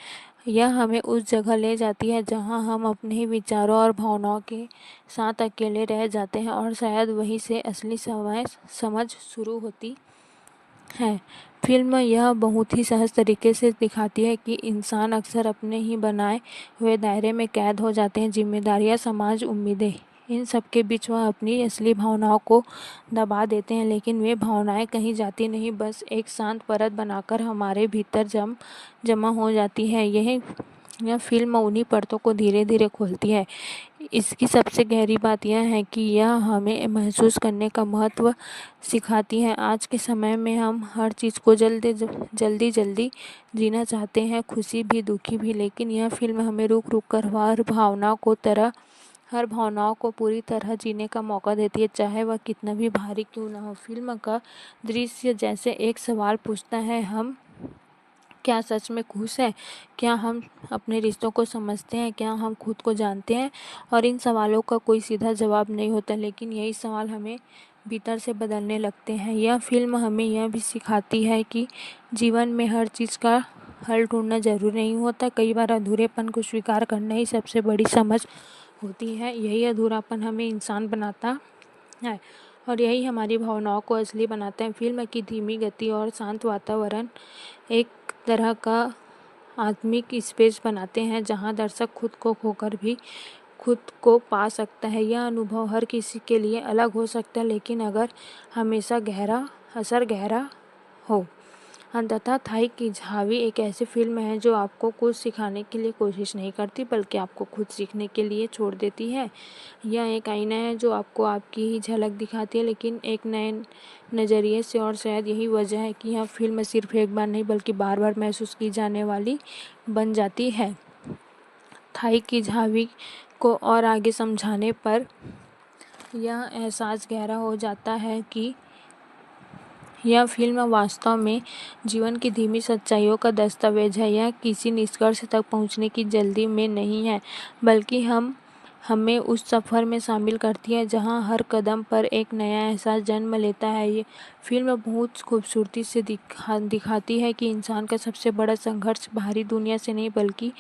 यह हमें उस जगह ले जाती है जहां हम अपने ही विचारों और भावनाओं के साथ अकेले रह जाते हैं और शायद वहीं से असली समझ शुरू होती है। फिल्म यह बहुत ही सहज तरीके से दिखाती है कि इंसान अक्सर अपने ही बनाए हुए दायरे में कैद हो जाते हैं। जिम्मेदारियां, समाज, उम्मीदें, इन सब के बीच वह अपनी असली भावनाओं को दबा देते हैं लेकिन वे भावनाएं कहीं जाती नहीं, बस एक शांत परत बनाकर हमारे भीतर जमा हो जाती है। यह फिल्म उन्हीं परतों को धीरे धीरे खोलती है। इसकी सबसे गहरी बात यह है कि यह हमें महसूस करने का महत्व सिखाती है। आज के समय में हम हर चीज़ को जल्दी जीना चाहते हैं, खुशी भी दुखी भी, लेकिन यह फिल्म हमें रुक रुक कर हर भावनाओं को पूरी तरह जीने का मौका देती है, चाहे वह कितना भी भारी क्यों ना हो। फिल्म का दृश्य जैसे एक सवाल पूछता है, हम क्या सच में खुश हैं? क्या हम अपने रिश्तों को समझते हैं? क्या हम खुद को जानते हैं? और इन सवालों का कोई सीधा जवाब नहीं होता, लेकिन यही सवाल हमें भीतर से बदलने लगते हैं। यह फिल्म हमें यह भी सिखाती है कि जीवन में हर चीज़ का हल ढूंढना जरूरी नहीं होता। कई बार अधूरेपन को स्वीकार करना ही सबसे बड़ी समझ होती है। यही अधूरापन हमें इंसान बनाता है और यही हमारी भावनाओं को असली बनाता है। फिल्म की धीमी गति और शांत वातावरण एक तरह का आत्मिक स्पेस बनाते हैं जहां दर्शक खुद को खोकर भी खुद को पा सकता है। यह अनुभव हर किसी के लिए अलग हो सकता है, लेकिन अगर हमेशा असर गहरा हो। अंततः थाई की झावी एक ऐसी फिल्म है जो आपको कुछ सिखाने के लिए कोशिश नहीं करती, बल्कि आपको खुद सीखने के लिए छोड़ देती है। यह एक आईना है जो आपको आपकी ही झलक दिखाती है, लेकिन एक नए नज़रिए से, और शायद यही वजह है कि यह फिल्म सिर्फ एक बार नहीं बल्कि बार बार महसूस की जाने वाली बन जाती है। थाई की झावी को और आगे समझाने पर यह एहसास गहरा हो जाता है कि यह फिल्म वास्तव में जीवन की धीमी सच्चाइयों का दस्तावेज है। यह किसी निष्कर्ष तक पहुंचने की जल्दी में नहीं है, बल्कि हमें उस सफ़र में शामिल करती है जहां हर कदम पर एक नया एहसास जन्म लेता है। ये फिल्म बहुत खूबसूरती से दिखाती है कि इंसान का सबसे बड़ा संघर्ष बाहरी दुनिया से नहीं बल्कि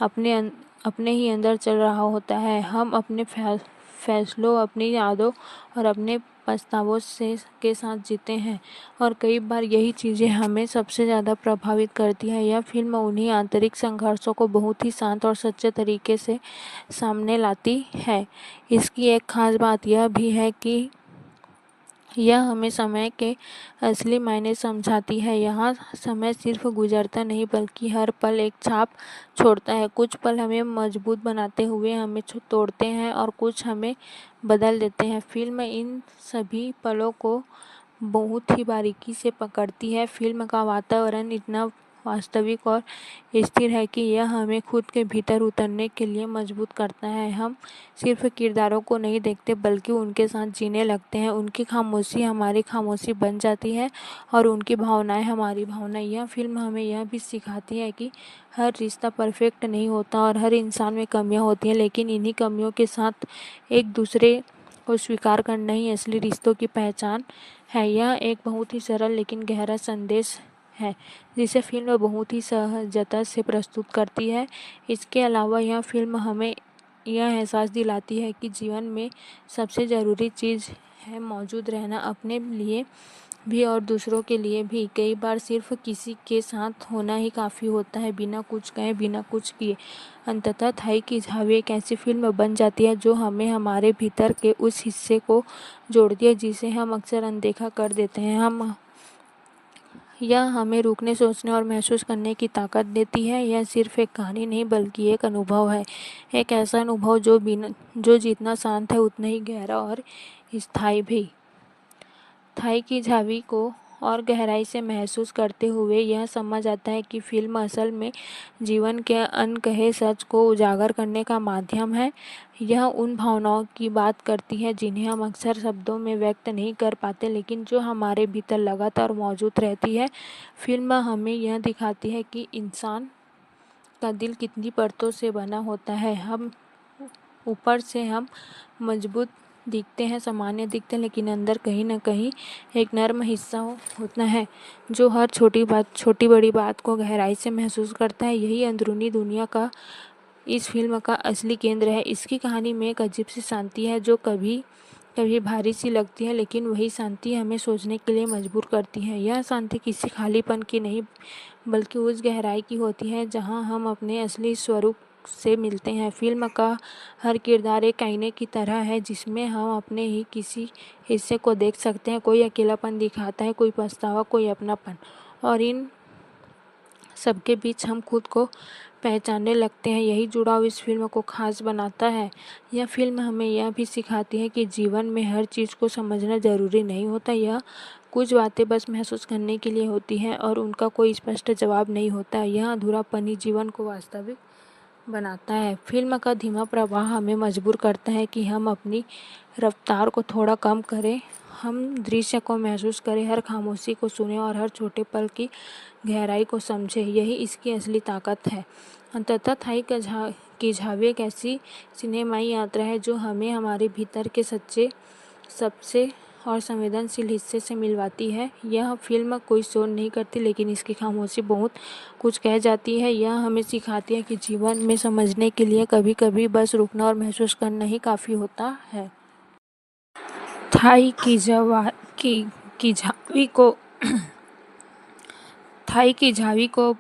अपने ही अंदर चल रहा होता है। हम अपने फैसलों, अपनी यादों और अपने पछतावों के साथ जीते हैं, और कई बार यही चीज़ें हमें सबसे ज़्यादा प्रभावित करती है। यह फिल्म उन्हीं आंतरिक संघर्षों को बहुत ही शांत और सच्चे तरीके से सामने लाती है। इसकी एक खास बात यह भी है कि यह हमें समय के असली मायने समझाती है। यहाँ समय सिर्फ गुजरता नहीं बल्कि हर पल एक छाप छोड़ता है। कुछ पल हमें मजबूत बनाते हुए हमें तोड़ते हैं और कुछ हमें बदल देते हैं। फिल्म इन सभी पलों को बहुत ही बारीकी से पकड़ती है। फिल्म का वातावरण इतना वास्तविक और स्थिर है कि यह हमें खुद के भीतर उतरने के लिए मजबूत करता है। हम सिर्फ किरदारों को नहीं देखते बल्कि उनके साथ जीने लगते हैं। उनकी खामोशी हमारी खामोशी बन जाती है और उनकी भावनाएं हमारी भावनाएं। यह फिल्म हमें यह भी सिखाती है कि हर रिश्ता परफेक्ट नहीं होता और हर इंसान में कमियां होती हैं, लेकिन इन्हीं कमियों के साथ एक दूसरे को स्वीकार करना ही असली रिश्तों की पहचान है। यह एक बहुत ही सरल लेकिन गहरा संदेश है जिसे फिल्म बहुत ही सहजता से प्रस्तुत करती है। इसके अलावा यह फिल्म हमें यह एहसास दिलाती है कि जीवन में सबसे ज़रूरी चीज़ है मौजूद रहना, अपने लिए भी और दूसरों के लिए भी। कई बार सिर्फ किसी के साथ होना ही काफ़ी होता है, बिना कुछ कहे, बिना कुछ किए। अंततः थाई की झावी एक ऐसी फिल्म बन जाती है जो हमें हमारे भीतर के उस हिस्से को जोड़ती है जिसे हम अक्सर अनदेखा कर देते हैं। यह हमें रुकने, सोचने और महसूस करने की ताकत देती है। यह सिर्फ एक कहानी नहीं बल्कि एक अनुभव है, एक ऐसा अनुभव जो जितना शांत है उतना ही गहरा और स्थायी भी। थाई की झावी को और गहराई से महसूस करते हुए यह समझ आता है कि फिल्म असल में जीवन के अनकहे सच को उजागर करने का माध्यम है। यह उन भावनाओं की बात करती है जिन्हें हम अक्सर शब्दों में व्यक्त नहीं कर पाते, लेकिन जो हमारे भीतर लगातार मौजूद रहती है। फिल्म हमें यह दिखाती है कि इंसान का दिल कितनी परतों से बना होता है। हम ऊपर से हम मजबूत दिखते हैं, सामान्य दिखते हैं, लेकिन अंदर कहीं ना कहीं एक नर्म हिस्सा होता है जो हर छोटी बड़ी बात को गहराई से महसूस करता है। यही अंदरूनी दुनिया का इस फिल्म का असली केंद्र है। इसकी कहानी में एक अजीब सी शांति है जो कभी कभी भारी सी लगती है, लेकिन वही शांति हमें सोचने के लिए मजबूर करती है। यह शांति किसी खालीपन की नहीं बल्कि उस गहराई की होती है जहां हम अपने असली स्वरूप से मिलते हैं। फिल्म का हर किरदार एक आईने की तरह है जिसमें हम अपने ही किसी हिस्से को देख सकते हैं। कोई अकेलापन दिखाता है, कोई पछतावा, कोई अपनापन, और इन सबके बीच हम खुद को पहचानने लगते हैं। यही जुड़ाव इस फिल्म को खास बनाता है। यह फिल्म हमें यह भी सिखाती है कि जीवन में हर चीज़ को समझना ज़रूरी नहीं होता। यह कुछ बातें बस महसूस करने के लिए होती हैं और उनका कोई स्पष्ट जवाब नहीं होता। यह अधूरापन ही जीवन को वास्तविक बनाता है। फिल्म का धीमा प्रवाह हमें मजबूर करता है कि हम अपनी रफ्तार को थोड़ा कम करें, हम दृश्य को महसूस करें, हर खामोशी को सुनें और हर छोटे पल की गहराई को समझें। यही इसकी असली ताकत है। अंततः थाई की झावी एक ऐसी सिनेमाई यात्रा है जो हमें हमारे भीतर के सच्चे, सबसे और संवेदनशील हिस्से से मिलवाती है। यह फिल्म कोई शोर नहीं करती, लेकिन इसकी खामोशी बहुत कुछ कह जाती है। यह हमें सिखाती है कि जीवन में समझने के लिए कभी कभी बस रुकना और महसूस करना ही काफ़ी होता है। थाई की झावी को थाई की झावी को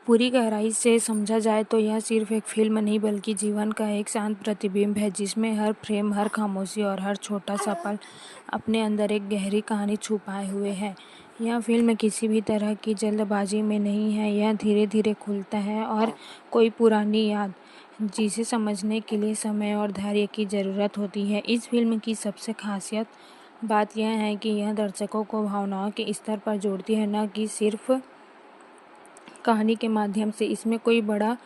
पूरी गहराई से समझा जाए तो यह सिर्फ एक फिल्म नहीं बल्कि जीवन का एक शांत प्रतिबिंब है, जिसमें हर फ्रेम, हर खामोशी और हर छोटा सा पल अपने अंदर एक गहरी कहानी छुपाए हुए है। यह फिल्म किसी भी तरह की जल्दबाजी में नहीं है। यह धीरे धीरे खुलता है और कोई पुरानी याद जिसे समझने के लिए समय और धैर्य की ज़रूरत होती है। इस फिल्म की सबसे खासियत बात यह है कि यह दर्शकों को भावनाओं के स्तर पर जोड़ती है, न कि सिर्फ कहानी के माध्यम से। इसमें कोई बड़ा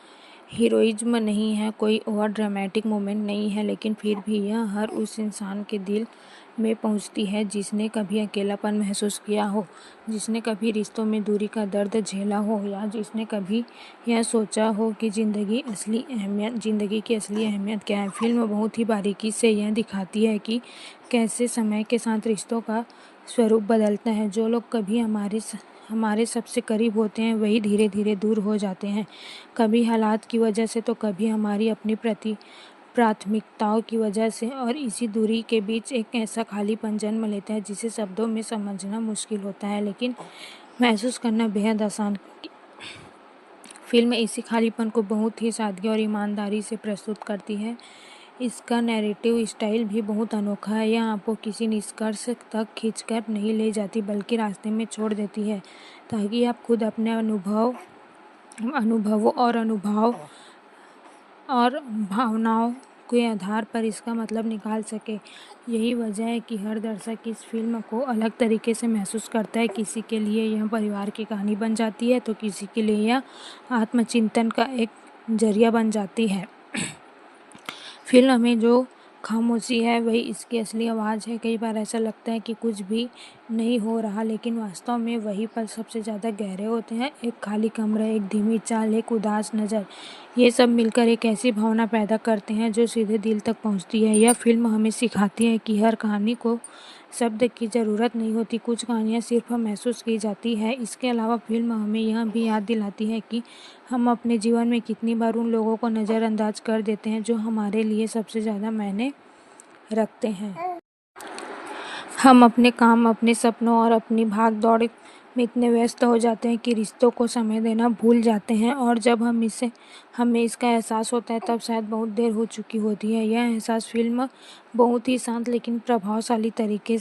हीरोइज्म नहीं है, कोई ओवर ड्रामेटिक मोमेंट नहीं है, लेकिन फिर भी यह हर उस इंसान के दिल में पहुंचती है जिसने कभी अकेलापन महसूस किया हो, जिसने कभी रिश्तों में दूरी का दर्द झेला हो या जिसने कभी यह सोचा हो कि ज़िंदगी की असली अहमियत क्या है। फिल्म बहुत ही बारीकी से यह दिखाती है कि कैसे समय के साथ रिश्तों का स्वरूप बदलता है। जो लोग कभी हमारे सबसे करीब होते हैं वही धीरे धीरे दूर हो जाते हैं, कभी हालात की वजह से तो कभी हमारी अपनी प्राथमिकताओं की वजह से, और इसी दूरी के बीच एक ऐसा खालीपन जन्म लेता है जिसे शब्दों में समझना मुश्किल होता है, लेकिन महसूस करना बेहद आसान। फिल्म इसी खालीपन को बहुत ही सादगी और ईमानदारी से प्रस्तुत करती है। इसका नैरेटिव स्टाइल भी बहुत अनोखा है। यह आपको किसी निष्कर्ष तक खींचकर नहीं ले जाती बल्कि रास्ते में छोड़ देती है, ताकि आप खुद अपने अनुभवों और भावनाओं के आधार पर इसका मतलब निकाल सके। यही वजह है कि हर दर्शक इस फिल्म को अलग तरीके से महसूस करता है। किसी के लिए यह परिवार की कहानी बन जाती है तो किसी के लिए यह आत्मचिंतन का एक जरिया बन जाती है। फिल्म में जो खामोशी है वही इसकी असली आवाज़ है। कई बार ऐसा लगता है कि कुछ भी नहीं हो रहा, लेकिन वास्तव में वही पल सबसे ज़्यादा गहरे होते हैं। एक खाली कमरा, एक धीमी चाल, एक उदास नज़र, ये सब मिलकर एक ऐसी भावना पैदा करते हैं जो सीधे दिल तक पहुंचती है। यह फिल्म हमें सिखाती है कि हर कहानी को शब्द की ज़रूरत नहीं होती, कुछ कहानियाँ सिर्फ महसूस की जाती है। इसके अलावा फिल्म हमें यह भी याद दिलाती है कि हम अपने जीवन में कितनी बार उन लोगों को नज़रअंदाज कर देते हैं जो हमारे लिए सबसे ज़्यादा मायने रखते हैं। हम अपने काम, अपने सपनों और अपनी भाग दौड़ में इतने व्यस्त हो जाते हैं कि रिश्तों को समय देना भूल जाते हैं, और जब हमें इसका एहसास होता है तब शायद बहुत देर हो चुकी होती है। यह एहसास फिल्म बहुत ही शांत लेकिन प्रभावशाली तरीके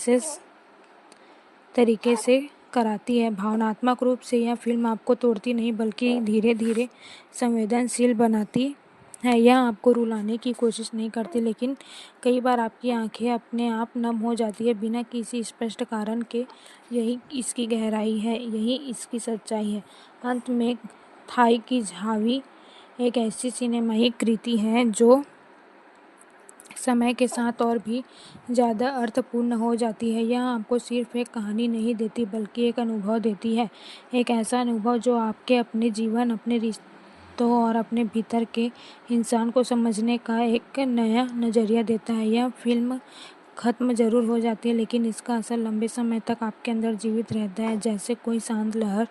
से कराती है। भावनात्मक रूप से यह फिल्म आपको तोड़ती नहीं बल्कि धीरे धीरे संवेदनशील बनाती है। यह आपको रुलाने की कोशिश नहीं करती, लेकिन कई बार आपकी आंखें अपने आप नम हो जाती है बिना किसी स्पष्ट कारण के। यही इसकी गहराई है, यही इसकी सच्चाई है। अंत में थाई की झावी एक ऐसी सिनेमाई कृति है जो समय के साथ और भी ज़्यादा अर्थपूर्ण हो जाती है। यह आपको सिर्फ एक कहानी नहीं देती बल्कि एक अनुभव देती है, एक ऐसा अनुभव जो आपके अपने जीवन, अपने रिश्तों और अपने भीतर के इंसान को समझने का एक नया नज़रिया देता है। यह फिल्म ख़त्म ज़रूर हो जाती है, लेकिन इसका असर लंबे समय तक आपके अंदर जीवित रहता है, जैसे कोई शांत लहर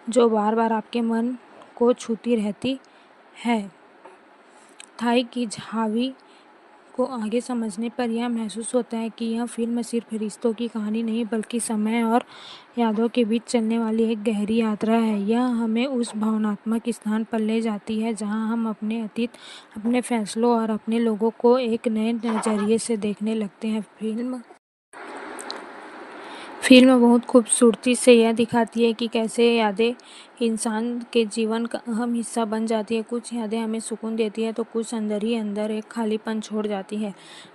जो बार बार आपके मन को छूती रहती है। थाई की झावी को आगे समझने पर यह महसूस होता है कि यह फिल्म सिर्फ रिश्तों की कहानी नहीं बल्कि समय और यादों के बीच चलने वाली एक गहरी यात्रा है। यह हमें उस भावनात्मक स्थान पर ले जाती है जहां हम अपने अतीत, अपने फैसलों और अपने लोगों फिल्म बहुत खूबसूरती से यह दिखाती है कि कैसे यादें इंसान के जीवन का अहम हिस्सा बन जाती है। कुछ यादें हमें सुकून देती है तो कुछ अंदर ही अंदर एक खालीपन छोड़ जाती है,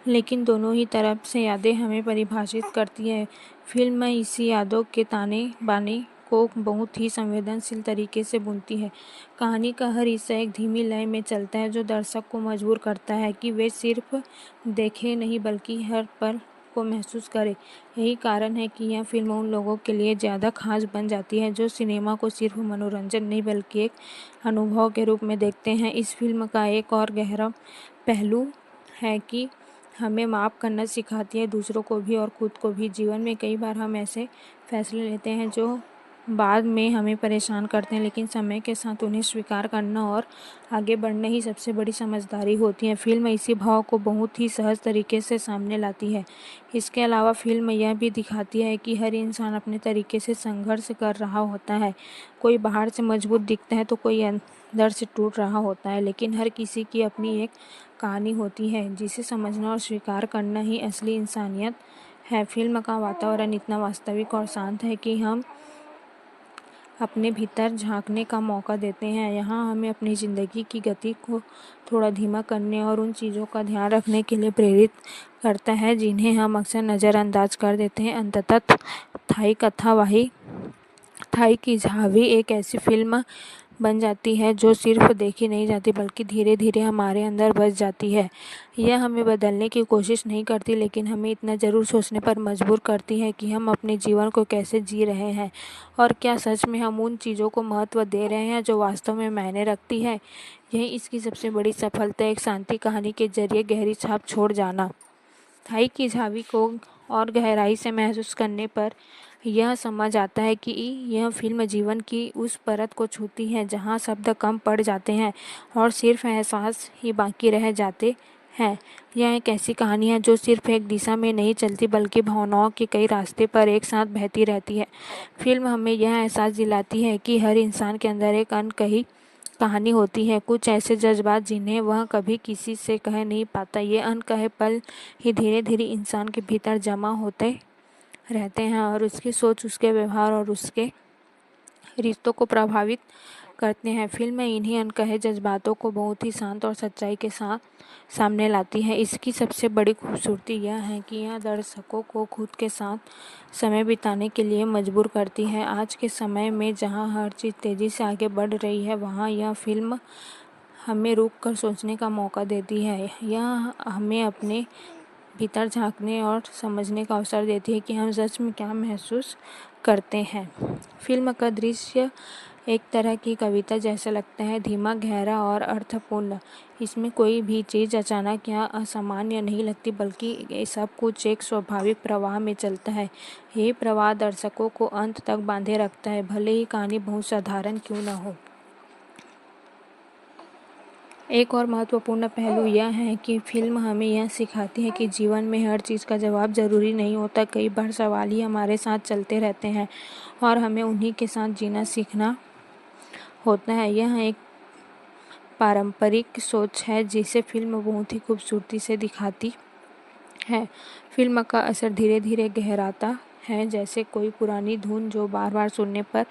लेकिन दोनों ही तरफ से यादें हमें परिभाषित करती है। फिल्म इसी यादों के ताने बाने को बहुत ही संवेदनशील तरीके से बुनती है। कहानी का हर हिस्सा एक धीमी लय में चलता है जो दर्शक को मजबूर करता है कि वे सिर्फ देखें नहीं बल्कि हर पल को महसूस करें। यही कारण है कि यह फिल्म उन लोगों के लिए ज़्यादा खास बन जाती है जो सिनेमा को सिर्फ मनोरंजन नहीं बल्कि एक अनुभव के रूप में देखते हैं। इस फिल्म का एक और गहरा पहलू है कि हमें माफ़ करना सिखाती है, दूसरों को भी और खुद को भी। जीवन में कई बार हम ऐसे फैसले लेते हैं जो बाद में हमें परेशान करते हैं, लेकिन समय के साथ उन्हें स्वीकार करना और आगे बढ़ना ही सबसे बड़ी समझदारी होती है। फिल्म इसी भाव को बहुत ही सहज तरीके से सामने लाती है। इसके अलावा फिल्म यह भी दिखाती है कि हर इंसान अपने तरीके से संघर्ष कर रहा होता है। कोई बाहर से मजबूत दिखता है तो कोई अंदर से टूट रहा होता है, लेकिन हर किसी की अपनी एक कहानी होती है जिसे समझना और स्वीकार करना ही असली इंसानियत है। फिल्म का वातावरण इतना वास्तविक और शांत है कि हम अपने भीतर झांकने का मौका देते हैं। यहाँ हमें अपनी ज़िंदगी की गति को थोड़ा धीमा करने और उन चीज़ों का ध्यान रखने के लिए प्रेरित करता है जिन्हें हम अक्सर नज़रअंदाज कर देते हैं। अंततः थाई की झावी एक ऐसी फिल्म बन जाती है जो सिर्फ देखी नहीं जाती बल्कि धीरे धीरे हमारे अंदर बस जाती है। यह हमें बदलने की कोशिश नहीं करती, लेकिन हमें इतना ज़रूर सोचने पर मजबूर करती है कि हम अपने जीवन को कैसे जी रहे हैं और क्या सच में हम उन चीज़ों को महत्व दे रहे हैं जो वास्तव में मायने रखती है। यही इसकी सबसे बड़ी सफलता, एक शांति कहानी के जरिए गहरी छाप छोड़ जाना। थाई की झावी को और गहराई से महसूस करने पर यह समझ आता है कि यह फिल्म जीवन की उस परत को छूती है जहाँ शब्द कम पड़ जाते हैं और सिर्फ एहसास ही बाकी रह जाते हैं। यह एक ऐसी कहानी है जो सिर्फ एक दिशा में नहीं चलती बल्कि भावनाओं के कई रास्ते पर एक साथ बहती रहती है। फिल्म हमें यह एहसास दिलाती है कि हर इंसान के अंदर एक अनकही कहानी होती है, कुछ ऐसे जज्बात जिन्हें वह कभी किसी से कह नहीं पाता। ये अनकहे पल ही धीरे धीरे इंसान के भीतर जमा होते रहते हैं और उसकी सोच, उसके व्यवहार और उसके रिश्तों को प्रभावित करते हैं। फिल्म इन्हीं अनकहे जज्बातों को बहुत ही शांत और सच्चाई के साथ सामने लाती है। इसकी सबसे बड़ी खूबसूरती यह है कि यह दर्शकों को खुद के साथ समय बिताने के लिए मजबूर करती है। आज के समय में जहां हर चीज़ तेज़ी से आगे बढ़ रही है, वहां यह फिल्म हमें रुक कर सोचने का मौका देती है। यह हमें अपने भीतर झांकने और समझने का अवसर देती है कि हम सच में क्या महसूस करते हैं। फिल्म का दृश्य एक तरह की कविता जैसा लगता है, धीमा, गहरा और अर्थपूर्ण। इसमें कोई भी चीज़ अचानक या असामान्य नहीं लगती बल्कि ये सब कुछ एक स्वाभाविक प्रवाह में चलता है। यही प्रवाह दर्शकों को अंत तक बांधे रखता है, भले ही कहानी बहुत साधारण क्यों न हो। एक और महत्वपूर्ण पहलू यह है कि फिल्म हमें यह सिखाती है कि जीवन में हर चीज़ का जवाब ज़रूरी नहीं होता। कई बार सवाल ही हमारे साथ चलते रहते हैं और हमें उन्हीं के साथ जीना सीखना होता है। यह एक पारंपरिक सोच है जिसे फिल्म बहुत ही खूबसूरती से दिखाती है। फिल्म का असर धीरे धीरे गहराता है, जैसे कोई पुरानी धुन जो बार बार सुनने पर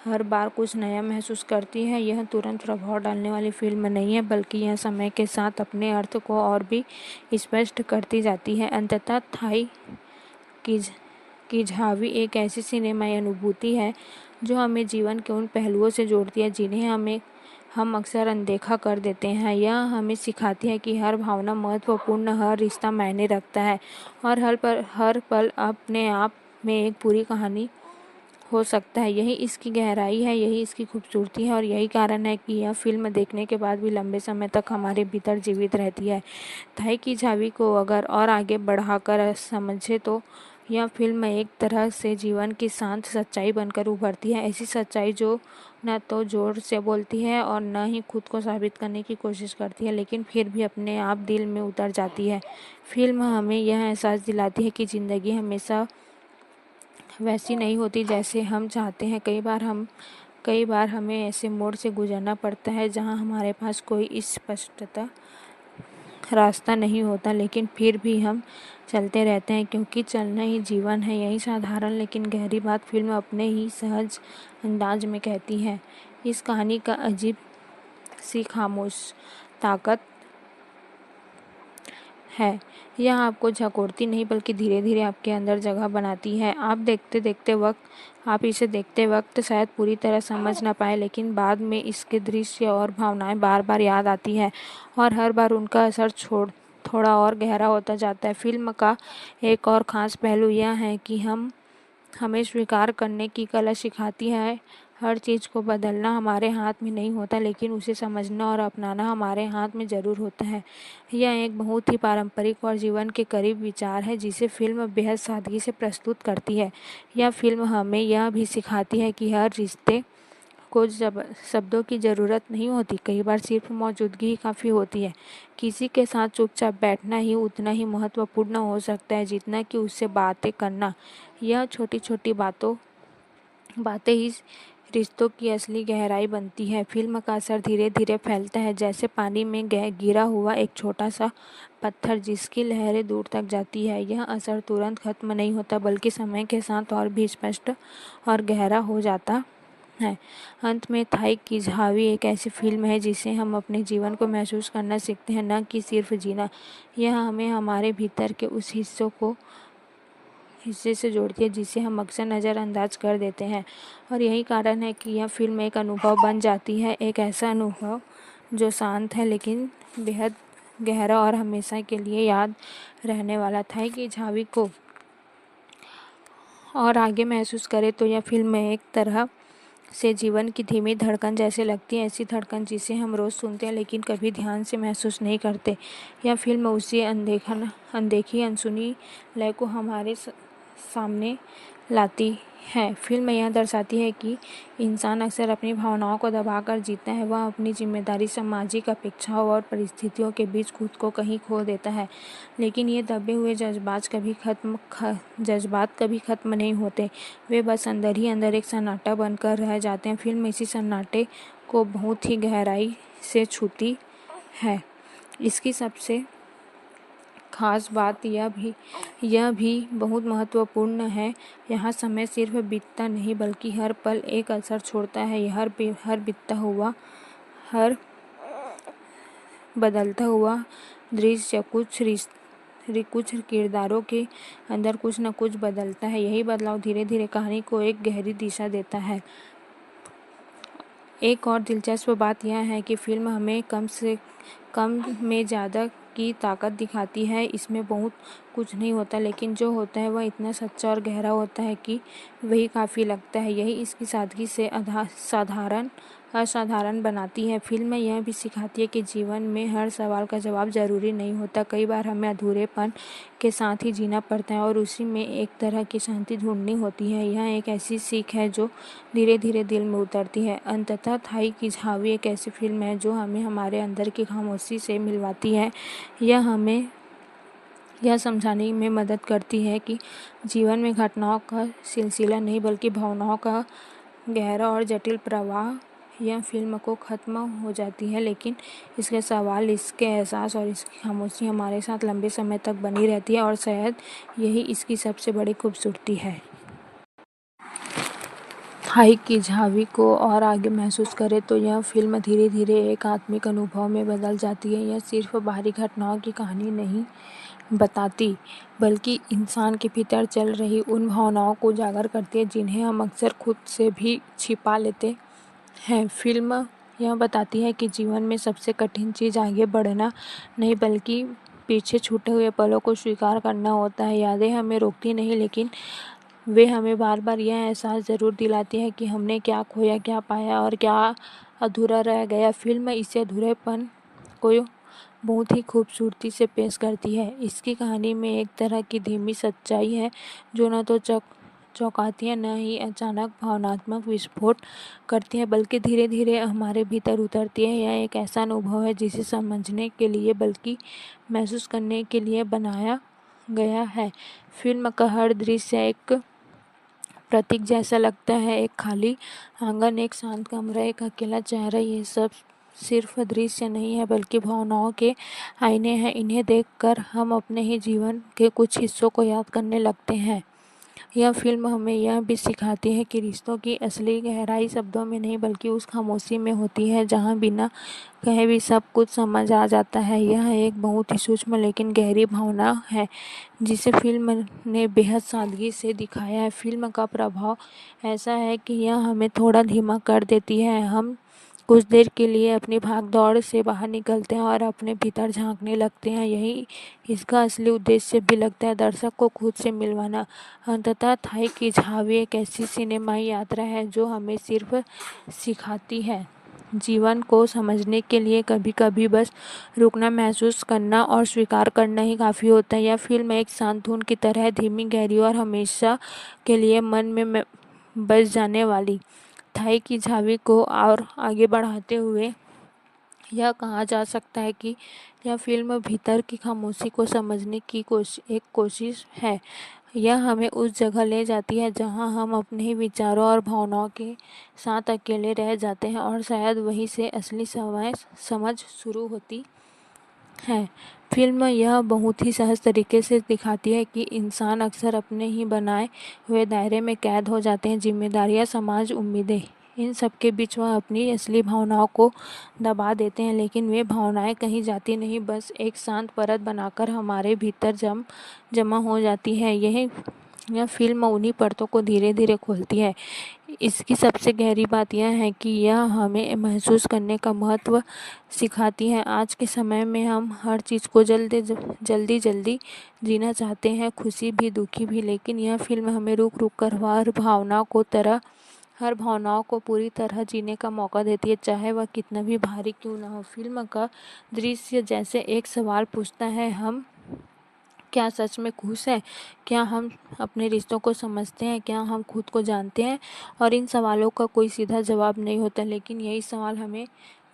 हर बार कुछ नया महसूस करती है। यह तुरंत प्रभाव डालने वाली फिल्म नहीं है बल्कि यह समय के साथ अपने अर्थ को और भी स्पष्ट करती जाती है। अंततः थाई की झावी एक ऐसी सिनेमाई अनुभूति है जो हमें जीवन के उन पहलुओं से जोड़ती है जिन्हें हम अक्सर अनदेखा कर देते हैं। यह हमें सिखाती है कि हर भावना महत्वपूर्ण, हर रिश्ता मायने रखता है और हर पल अपने आप में एक पूरी कहानी हो सकता है। यही इसकी गहराई है, यही इसकी खूबसूरती है और यही कारण है कि यह फिल्म देखने के बाद भी लंबे समय तक हमारे भीतर जीवित रहती है। थाई की झावी को अगर और आगे बढ़ाकर समझे तो यह फिल्म एक तरह से जीवन की शांत सच्चाई बनकर उभरती है। ऐसी सच्चाई जो न तो जोर से बोलती है और न ही खुद को साबित करने की कोशिश करती है, लेकिन फिर भी अपने आप दिल में उतर जाती है। फिल्म हमें यह एहसास दिलाती है कि ज़िंदगी हमेशा वैसी नहीं होती जैसे हम चाहते हैं। कई बार हमें ऐसे मोड़ से गुजरना पड़ता है जहां हमारे पास कोई स्पष्टता रास्ता नहीं होता, लेकिन फिर भी हम चलते रहते हैं क्योंकि चलना ही जीवन है। यही साधारण लेकिन गहरी बात फिल्म अपने ही सहज अंदाज में कहती है। इस कहानी का अजीब सी खामोश ताकत है। यह आपको झकोरती नहीं बल्कि धीरे धीरे आपके अंदर जगह बनाती है। आप इसे देखते वक्त शायद पूरी तरह समझ ना पाए, लेकिन बाद में इसके दृश्य और भावनाएं बार बार याद आती है और हर बार उनका असर थोड़ा और गहरा होता जाता है। फिल्म का एक और ख़ास पहलू यह है कि हमें स्वीकार करने की कला सिखाती है। हर चीज़ को बदलना हमारे हाथ में नहीं होता, लेकिन उसे समझना और अपनाना हमारे हाथ में ज़रूर होता है। यह एक बहुत ही पारंपरिक और जीवन के करीब विचार है जिसे फिल्म बेहद सादगी से प्रस्तुत करती है। यह फिल्म हमें यह भी सिखाती है कि हर रिश्ते को शब्दों की ज़रूरत नहीं होती, कई बार सिर्फ मौजूदगी ही काफ़ी होती है। किसी के साथ चुपचाप बैठना ही उतना ही महत्वपूर्ण हो सकता है जितना कि उससे बातें करना। यह छोटी छोटी बातें ही रिश्तों की असली गहराई बनती है। फिल्म का असर धीरे धीरे फैलता है, जैसे पानी में गिरा हुआ एक छोटा सा पत्थर जिसकी लहरें दूर तक जाती है। यह असर तुरंत खत्म नहीं होता बल्कि समय के साथ और भी स्पष्ट और गहरा हो जाता है। अंत में थाई की झावी एक ऐसी फिल्म है जिसे हम अपने जीवन को महसूस करना सीखते हैं, न कि सिर्फ जीना। यह हमें हमारे भीतर के उस हिस्से से जोड़ती है जिसे हम अक्सर नज़रअंदाज कर देते हैं, और यही कारण है कि यह फिल्म एक अनुभव बन जाती है, एक ऐसा अनुभव जो शांत है लेकिन बेहद गहरा और हमेशा के लिए याद रहने वाला। थाई की झावी को और आगे महसूस करें तो यह फिल्म एक तरह से जीवन की धीमी धड़कन जैसे लगती है, ऐसी धड़कन जिसे हम रोज़ सुनते हैं लेकिन कभी ध्यान से महसूस नहीं करते। यह फिल्म उसी अनदेखी अनसुनी लय को हमारे सामने लाती है। फिल्म यह दर्शाती है कि इंसान अक्सर अपनी भावनाओं को दबाकर जीता है। वह अपनी जिम्मेदारी, सामाजिक अपेक्षाओं और परिस्थितियों के बीच खुद को कहीं खो देता है, लेकिन ये दबे हुए जज्बात कभी खत्म नहीं होते। वे बस अंदर ही अंदर एक सन्नाटा बनकर रह जाते हैं। फिल्म इसी सन्नाटे को बहुत ही गहराई से छूती है। इसकी सबसे खास बात यह भी बहुत महत्वपूर्ण है। यहाँ समय सिर्फ बीतता नहीं बल्कि हर पल एक असर छोड़ता है। हर बीतता हुआ, हर बदलता हुआ दृश्य कुछ किरदारों के अंदर कुछ न कुछ बदलता है। यही बदलाव धीरे धीरे कहानी को एक गहरी दिशा देता है। एक और दिलचस्प बात यह है कि फिल्म हमें कम से कम में ज़्यादा की ताकत दिखाती है। इसमें बहुत कुछ नहीं होता, लेकिन जो होता है वह इतना सच्चा और गहरा होता है कि वही काफ़ी लगता है। यही इसकी सादगी से असाधारण बनाती है। फिल्म यह भी सिखाती है कि जीवन में हर सवाल का जवाब ज़रूरी नहीं होता। कई बार हमें अधूरेपन के साथ ही जीना पड़ता है और उसी में एक तरह की शांति ढूंढनी होती है। यह एक ऐसी सीख है जो धीरे धीरे दिल में उतरती है। अंततः थाई की झावी एक ऐसी फिल्म है जो हमें हमारे अंदर की खामोशी से मिलवाती है। यह हमें यह समझाने में मदद करती है कि जीवन में घटनाओं का सिलसिला नहीं बल्कि भावनाओं का गहरा और जटिल प्रवाह। यह फिल्म को ख़त्म हो जाती है, लेकिन इसके सवाल, इसके एहसास और इसकी खामोशी हमारे साथ लंबे समय तक बनी रहती है, और शायद यही इसकी सबसे बड़ी खूबसूरती है। थाई की झावी को और आगे महसूस करें तो यह फिल्म धीरे धीरे एक आत्मिक अनुभव में बदल जाती है। यह सिर्फ बाहरी घटनाओं की कहानी नहीं बताती बल्कि इंसान के भीतर चल रही उन भावनाओं को उजागर करती है जिन्हें हम अक्सर खुद से भी छिपा लेते हैं। फिल्म यह बताती है कि जीवन में सबसे कठिन चीज़ आगे बढ़ना नहीं बल्कि पीछे छूटे हुए पलों को स्वीकार करना होता है। यादें हमें रोकती नहीं, लेकिन वे हमें बार बार यह एहसास ज़रूर दिलाती है कि हमने क्या खोया, क्या पाया और क्या अधूरा रह गया। फिल्म इस अधूरेपन को बहुत ही खूबसूरती से पेश करती है। इसकी कहानी में एक तरह की धीमी सच्चाई है जो न तो चौंकाती है, न ही अचानक भावनात्मक विस्फोट करती है, बल्कि धीरे धीरे हमारे भीतर उतरती है। यह एक ऐसा अनुभव है जिसे समझने के लिए बल्कि महसूस करने के लिए बनाया गया है। फिल्म का हर दृश्य एक प्रतीक जैसा लगता है। एक खाली आंगन, एक शांत कमरा, एक अकेला चेहरा, ये सब सिर्फ दृश्य नहीं है बल्कि भावनाओं के आईने हैं। इन्हें देखकर हम अपने ही जीवन के कुछ हिस्सों को याद करने लगते हैं। यह फिल्म हमें यह भी सिखाती है कि रिश्तों की असली गहराई शब्दों में नहीं बल्कि उस खामोशी में होती है जहाँ बिना कहे भी सब कुछ समझ आ जाता है। यह एक बहुत ही सूक्ष्म लेकिन गहरी भावना है जिसे फिल्म ने बेहद सादगी से दिखाया है। फिल्म का प्रभाव ऐसा है कि यह हमें थोड़ा धीमा कर देती है। हम कुछ देर के लिए अपनी भाग-दौड़ से बाहर निकलते हैं और अपने भीतर झांकने लगते हैं। यही इसका असली उद्देश्य भी लगता है, दर्शक को खुद से मिलवाना। अंततः थाई की झावी एक ऐसी सिनेमाई यात्रा है जो हमें सिर्फ सिखाती है जीवन को समझने के लिए कभी-कभी बस रुकना, महसूस करना और स्वीकार करना ही काफ़ी होता है। यह फिल्म एक शांत धुन की तरह है, धीमी, गहरी और हमेशा के लिए मन में बस जाने वाली। थाई की झावी को और आगे बढ़ाते हुए यह कहा जा सकता है कि यह फिल्म भीतर की खामोशी को समझने की एक कोशिश है। यह हमें उस जगह ले जाती है जहां हम अपने ही विचारों और भावनाओं के साथ अकेले रह जाते हैं और शायद वहीं से असली समझ शुरू होती है। फिल्म यह बहुत ही सहज तरीके से दिखाती है कि इंसान अक्सर अपने ही बनाए हुए दायरे में कैद हो जाते हैं। जिम्मेदारियां, समाज, उम्मीदें, इन सब के बीच वह अपनी असली भावनाओं को दबा देते हैं, लेकिन वे भावनाएं कहीं जाती नहीं, बस एक शांत परत बनाकर हमारे भीतर जमा हो जाती है। यह फिल्म उन्हीं परतों को धीरे धीरे खोलती है। इसकी सबसे गहरी बात यह है कि यह हमें महसूस करने का महत्व सिखाती है। आज के समय में हम हर चीज़ को जल्दी जीना चाहते हैं, खुशी भी, दुखी भी, लेकिन यह फिल्म हमें रुक रुक कर हर भावनाओं को पूरी तरह जीने का मौका देती है, चाहे वह कितना भी भारी क्यों ना हो। फिल्म का दृश्य जैसे एक सवाल पूछता है, हम क्या सच में खुश हैं? क्या हम अपने रिश्तों को समझते हैं? क्या हम खुद को जानते हैं? और इन सवालों का कोई सीधा जवाब नहीं होता, लेकिन यही सवाल हमें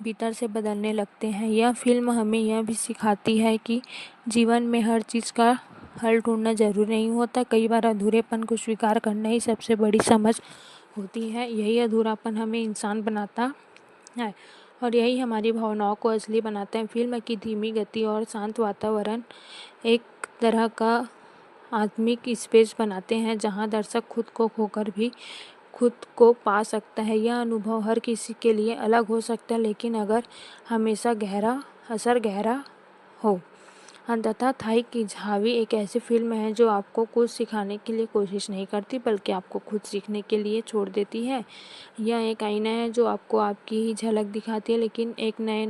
भीतर से बदलने लगते हैं। यह फिल्म हमें यह भी सिखाती है कि जीवन में हर चीज़ का हल ढूंढना जरूरी नहीं होता। कई बार अधूरेपन को स्वीकार करना ही सबसे बड़ी समझ होती है। यही अधूरापन हमें इंसान बनाता है और यही हमारी भावनाओं को असली बनाता है। फिल्म की धीमी गति और शांत वातावरण एक तरह का आत्मिक स्पेस बनाते हैं जहां दर्शक खुद को खोकर भी खुद को पा सकता है। यह अनुभव हर किसी के लिए अलग हो सकता है, लेकिन अगर हमेशा गहरा हो। अंततः थाई की झावी एक ऐसी फिल्म है जो आपको कुछ सिखाने के लिए कोशिश नहीं करती बल्कि आपको खुद सीखने के लिए छोड़ देती है। यह एक आईना है जो आपको आपकी ही झलक दिखाती है, लेकिन एक नए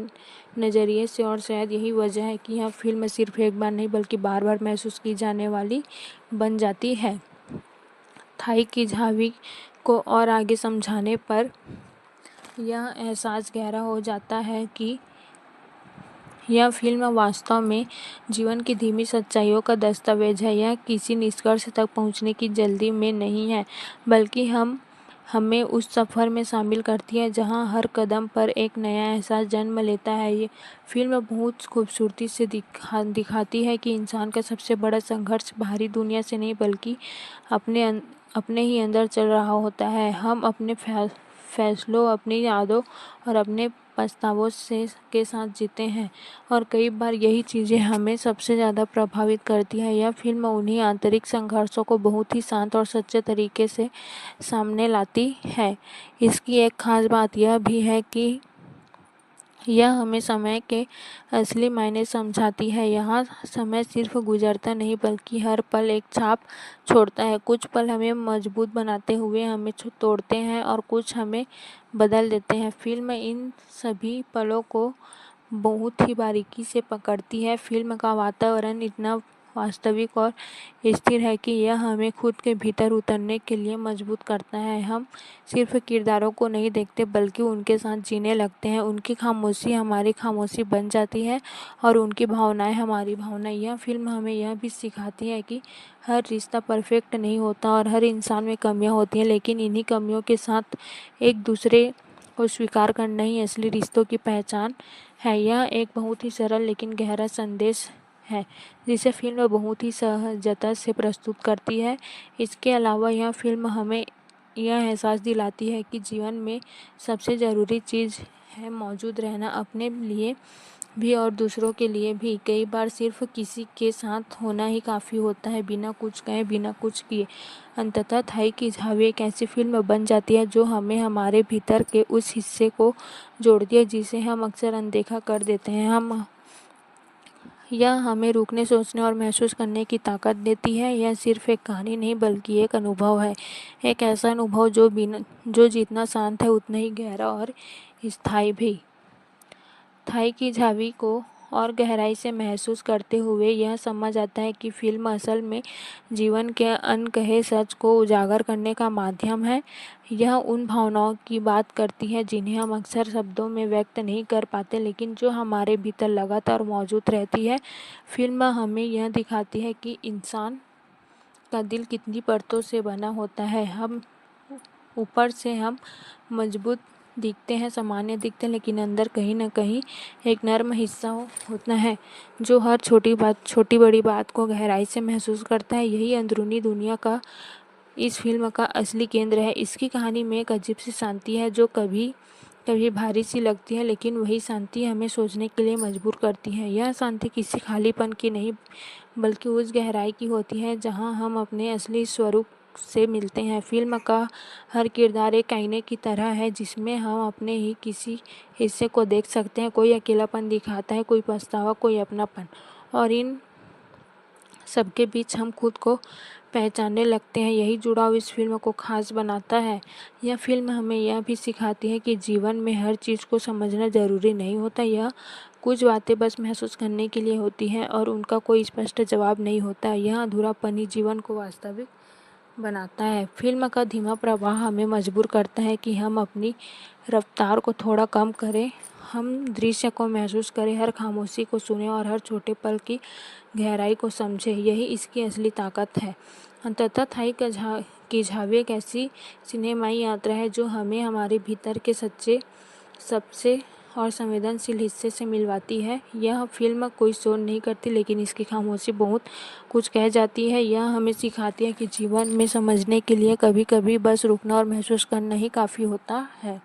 नज़रिए से, और शायद यही वजह है कि यह फिल्म सिर्फ एक बार नहीं बल्कि बार बार महसूस की जाने वाली बन जाती है। थाई की झावी को और आगे समझाने पर यह एहसास गहरा हो जाता है कि यह फिल्म वास्तव में जीवन की धीमी सच्चाइयों का दस्तावेज है। यह किसी निष्कर्ष तक पहुंचने की जल्दी में नहीं है, बल्कि हमें उस सफ़र में शामिल करती है जहां हर कदम पर एक नया एहसास जन्म लेता है। ये फिल्म बहुत खूबसूरती से दिखाती है कि इंसान का सबसे बड़ा संघर्ष बाहरी दुनिया से नहीं बल्कि अपने ही अंदर चल रहा होता है। हम अपने फैसलों, अपनी यादों और अपने पछतावों के साथ जीते हैं, और कई बार यही चीज़ें हमें सबसे ज़्यादा प्रभावित करती है। यह फिल्म उन्हीं आंतरिक संघर्षों को बहुत ही शांत और सच्चे तरीके से सामने लाती है। इसकी एक खास बात यह भी है कि यह हमें समय के असली मायने समझाती है। यहाँ समय सिर्फ गुजरता नहीं बल्कि हर पल एक छाप छोड़ता है। कुछ पल हमें मजबूत बनाते हुए हमें तोड़ते हैं और कुछ हमें बदल देते हैं। फिल्म इन सभी पलों को बहुत ही बारीकी से पकड़ती है। फिल्म का वातावरण इतना वास्तविक और स्थिर है कि यह हमें खुद के भीतर उतरने के लिए मजबूत करता है। हम सिर्फ किरदारों को नहीं देखते बल्कि उनके साथ जीने लगते हैं। उनकी खामोशी हमारी खामोशी बन जाती है और उनकी भावनाएं हमारी भावनाएं। यह फिल्म हमें यह भी सिखाती है कि हर रिश्ता परफेक्ट नहीं होता और हर इंसान में कमियां होती हैं, लेकिन इन्हीं कमियों के साथ एक दूसरे को स्वीकार करना ही असली रिश्तों की पहचान है। यह एक बहुत ही सरल लेकिन गहरा संदेश है जिसे फिल्म बहुत ही सहजता से प्रस्तुत करती है। इसके अलावा यह फिल्म हमें यह एहसास दिलाती है कि जीवन में सबसे ज़रूरी चीज़ है मौजूद रहना अपने लिए भी और दूसरों के लिए भी। कई बार सिर्फ किसी के साथ होना ही काफ़ी होता है, बिना कुछ कहे, बिना कुछ किए। अंततः थाई की झावी एक ऐसी फिल्म बन जाती है जो हमें हमारे भीतर के उस हिस्से को जोड़ती है जिसे हम अक्सर अनदेखा कर देते हैं। यह हमें रुकने, सोचने और महसूस करने की ताकत देती है। यह सिर्फ एक कहानी नहीं बल्कि एक अनुभव है, एक ऐसा अनुभव जो जितना शांत है उतना ही गहरा और स्थायी भी। थाई की झावी को और गहराई से महसूस करते हुए यह समझ आता है कि फिल्म असल में जीवन के अनकहे सच को उजागर करने का माध्यम है। यह उन भावनाओं की बात करती है जिन्हें हम अक्सर शब्दों में व्यक्त नहीं कर पाते, लेकिन जो हमारे भीतर लगातार मौजूद रहती है। फिल्म हमें यह दिखाती है कि इंसान का दिल कितनी परतों से बना होता है। ऊपर से हम मजबूत दिखते हैं, सामान्य दिखते हैं, लेकिन अंदर कहीं न कहीं एक नर्म हिस्सा होता है जो हर छोटी बड़ी बात को गहराई से महसूस करता है। यही अंदरूनी दुनिया का इस फिल्म का असली केंद्र है। इसकी कहानी में एक अजीब सी शांति है जो कभी कभी भारी सी लगती है, लेकिन वही शांति हमें सोचने के लिए मजबूर करती है। यह शांति किसी खालीपन की नहीं बल्कि उस गहराई की होती है जहाँ हम अपने असली स्वरूप से मिलते हैं। फिल्म का हर किरदार एक आईने की तरह है जिसमें हम अपने ही किसी हिस्से को देख सकते हैं। कोई अकेलापन दिखाता है, कोई पछतावा, कोई अपनापन, और इन सबके बीच हम खुद को पहचानने लगते हैं। यही जुड़ाव इस फिल्म को खास बनाता है। यह फिल्म हमें यह भी सिखाती है कि जीवन में हर चीज़ को समझना ज़रूरी नहीं होता। यह कुछ बातें बस महसूस करने के लिए होती हैं और उनका कोई स्पष्ट जवाब नहीं होता। यह अधूरापन ही जीवन को वास्तविक बनाता है। फिल्म का धीमा प्रवाह हमें मजबूर करता है कि हम अपनी रफ्तार को थोड़ा कम करें, हम दृश्य को महसूस करें, हर खामोशी को सुनें और हर छोटे पल की गहराई को समझें। यही इसकी असली ताकत है। अंततः थाई की झावी एक ऐसी सिनेमाई यात्रा है जो हमें हमारे भीतर के सबसे और संवेदनशील हिस्से से मिलवाती है। यह फिल्म कोई शोर नहीं करती, लेकिन इसकी खामोशी बहुत कुछ कह जाती है। यह हमें सिखाती है कि जीवन में समझने के लिए कभी कभी बस रुकना और महसूस करना ही काफ़ी होता है।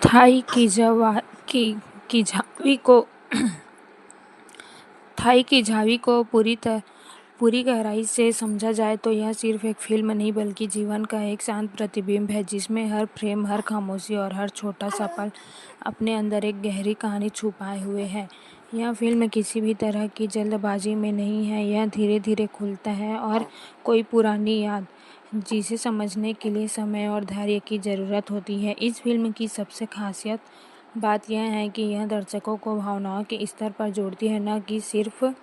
थाई की झावी को पूरी गहराई से समझा जाए तो यह सिर्फ एक फिल्म नहीं बल्कि जीवन का एक शांत प्रतिबिंब है जिसमें हर फ्रेम, हर खामोशी और हर छोटा सा पल अपने अंदर एक गहरी कहानी छुपाए हुए है। यह फिल्म किसी भी तरह की जल्दबाजी में नहीं है। यह धीरे धीरे खुलता है और कोई पुरानी याद जिसे समझने के लिए समय और धैर्य की ज़रूरत होती है। इस फिल्म की सबसे खासियत बात यह है कि यह दर्शकों को भावनाओं के स्तर पर जोड़ती है, न कि सिर्फ